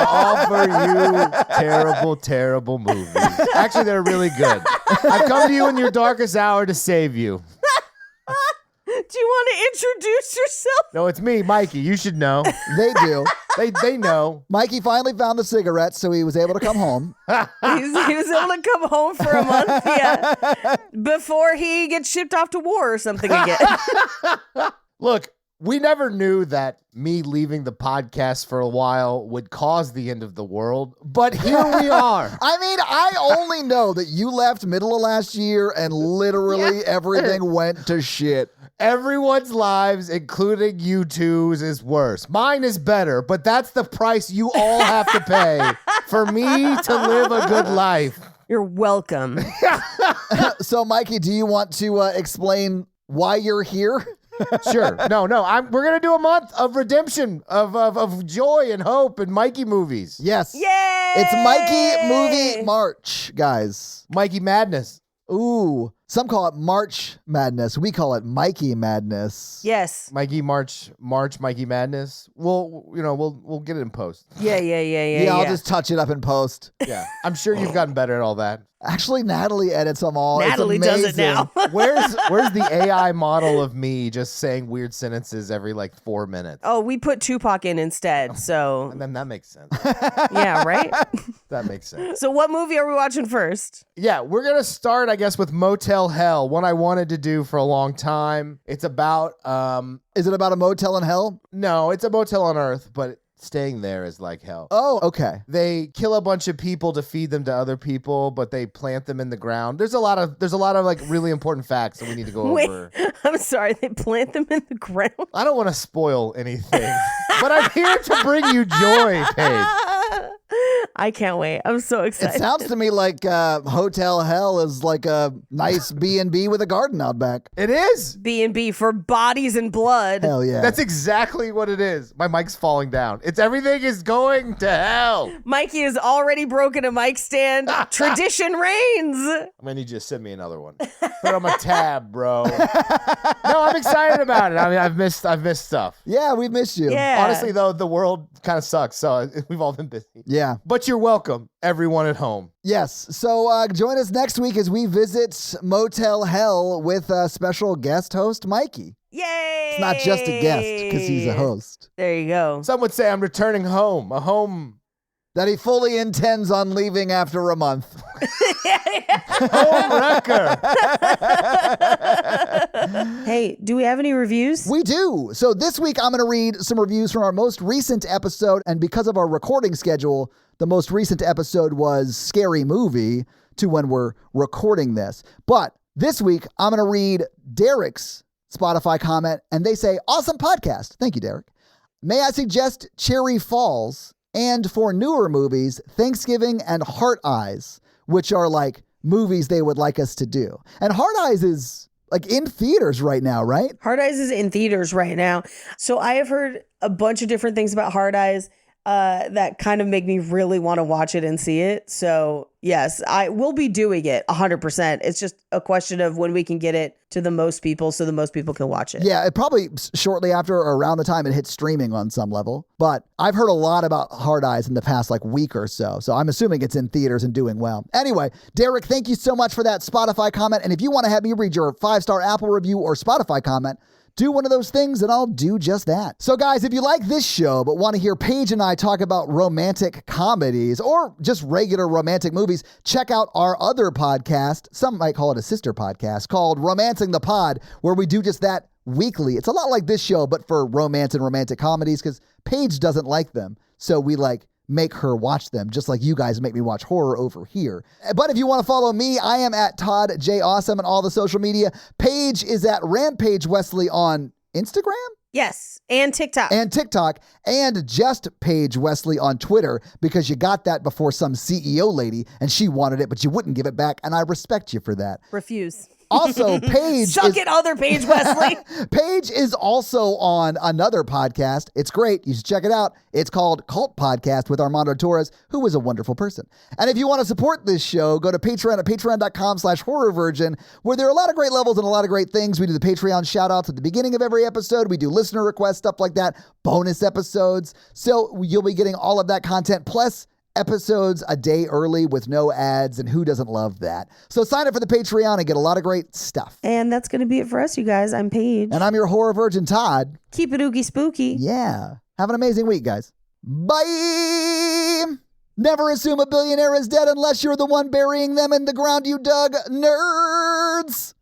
offer you terrible, terrible movies. Actually, they're really good. I've come to you in your darkest hour to save you. Do you want to introduce yourself? No, it's me, Mikey. You should know. They do. They know. Mikey finally found the cigarettes, so he was able to come home. He was able to come home for a month, yeah, before he gets shipped off to war or something again. Look, we never knew that me leaving the podcast for a while would cause the end of the world, but here we are. I mean, I only know that you left middle of last year and literally everything went to shit. Everyone's lives, including you two's, is worse. Mine is better, but that's the price you all have to pay for me to live a good life. You're welcome. So, Mikey, do you want to explain why you're here? Sure. No. We're gonna do a month of redemption, of joy and hope and Mikey movies. Yes. Yay! It's Mikey Movie March, guys. Mikey Madness. Ooh. Some call it March Madness. We call it Mikey Madness. Yes. Mikey March Mikey Madness. We'll get it in post. Yeah. Yeah, I'll just touch it up in post. Yeah. I'm sure you've gotten better at all that. Actually, Natalie edits them all. Natalie does it now. Where's the AI model of me just saying weird sentences every like 4 minutes? Oh, we put Tupac in instead, so. And then that makes sense. Yeah, right? That makes sense. So what movie are we watching first? Yeah, we're going to start, I guess, with Motel Hell, one I wanted to do for a long time. It's about... Is it about a motel in hell? No, it's a motel on Earth, but staying there is like hell. Oh, okay. They kill a bunch of people to feed them to other people, but they plant them in the ground. There's a lot of like really important facts that we need to go Wait, over. I'm sorry. They plant them in the ground. I don't want to spoil anything, but I'm here to bring you joy, Paige. I can't wait. I'm so excited. It sounds to me like Hotel Hell is like a nice B&B with a garden out back. It is. B&B for bodies and blood. Hell yeah. That's exactly what it is. My mic's falling down. It's everything is going to hell. Mikey has already broken a mic stand. Tradition reigns. I'm gonna need you to send me another one. Put it on my tab, bro. No, I'm excited about it. I mean, I've missed stuff. Yeah, we missed you. Yeah. Honestly, though, the world kind of sucks, so we've all been busy. Yeah. But you're welcome, everyone at home. Yes. So join us next week as we visit Motel Hell with special guest host Mikey. Yay! It's not just a guest because he's a host. There you go. Some would say I'm returning home, a home That he fully intends on leaving after a month. home wrecker. Hey, do we have any reviews? We do. So this week I'm going to read some reviews from our most recent episode. And because of our recording schedule, the most recent episode was Scary Movie to when we're recording this. But this week I'm going to read Derek's Spotify comment. And they say, awesome podcast. Thank you, Derek. May I suggest Cherry Falls and for newer movies, Thanksgiving and Heart Eyes, which are like movies they would like us to do. And Heart Eyes is like in theaters right now, right? Hard Eyes is in theaters right now. So I have heard a bunch of different things about Hard Eyes that kind of make me really want to watch it and see it. So yes, I will be doing it 100%. It's just a question of when we can get it to the most people so the most people can watch it. Yeah, it probably shortly after or around the time it hits streaming on some level. But I've heard a lot about Hard Eyes in the past like week or so. So I'm assuming it's in theaters and doing well. Anyway, Derek, thank you so much for that Spotify comment. And if you want to have me read your 5-star Apple review or Spotify comment, do one of those things and I'll do just that. So guys, if you like this show but want to hear Paige and I talk about romantic comedies or just regular romantic movies, check out our other podcast. Some might call it a sister podcast called Romancing the Pod, where we do just that weekly. It's a lot like this show, but for romance and romantic comedies because Paige doesn't like them. So we make her watch them, just like you guys make me watch horror over here. But if you want to follow me, I am at Todd J. Awesome on all the social media. Paige is at Rampage Wesley on Instagram? Yes, and TikTok. And just Paige Wesley on Twitter because you got that before some CEO lady and she wanted it, but you wouldn't give it back. And I respect you for that. Refuse. Also, Paige Suck it, other Paige Wesley. Paige is also on another podcast. It's great. You should check it out. It's called Cult Podcast with Armando Torres, who is a wonderful person. And if you want to support this show, go to Patreon at patreon.com/horrorvirgin, where there are a lot of great levels and a lot of great things. We do the Patreon shout outs at the beginning of every episode. We do listener requests, stuff like that, bonus episodes. So you'll be getting all of that content, plus episodes a day early with no ads, and who doesn't love that? So sign up for the Patreon and get a lot of great stuff. And that's going to be it for us, you guys. I'm Paige. And I'm your horror virgin, Todd. Keep it oogie spooky. Yeah. Have an amazing week, guys. Bye! Never assume a billionaire is dead unless you're the one burying them in the ground you dug, nerds!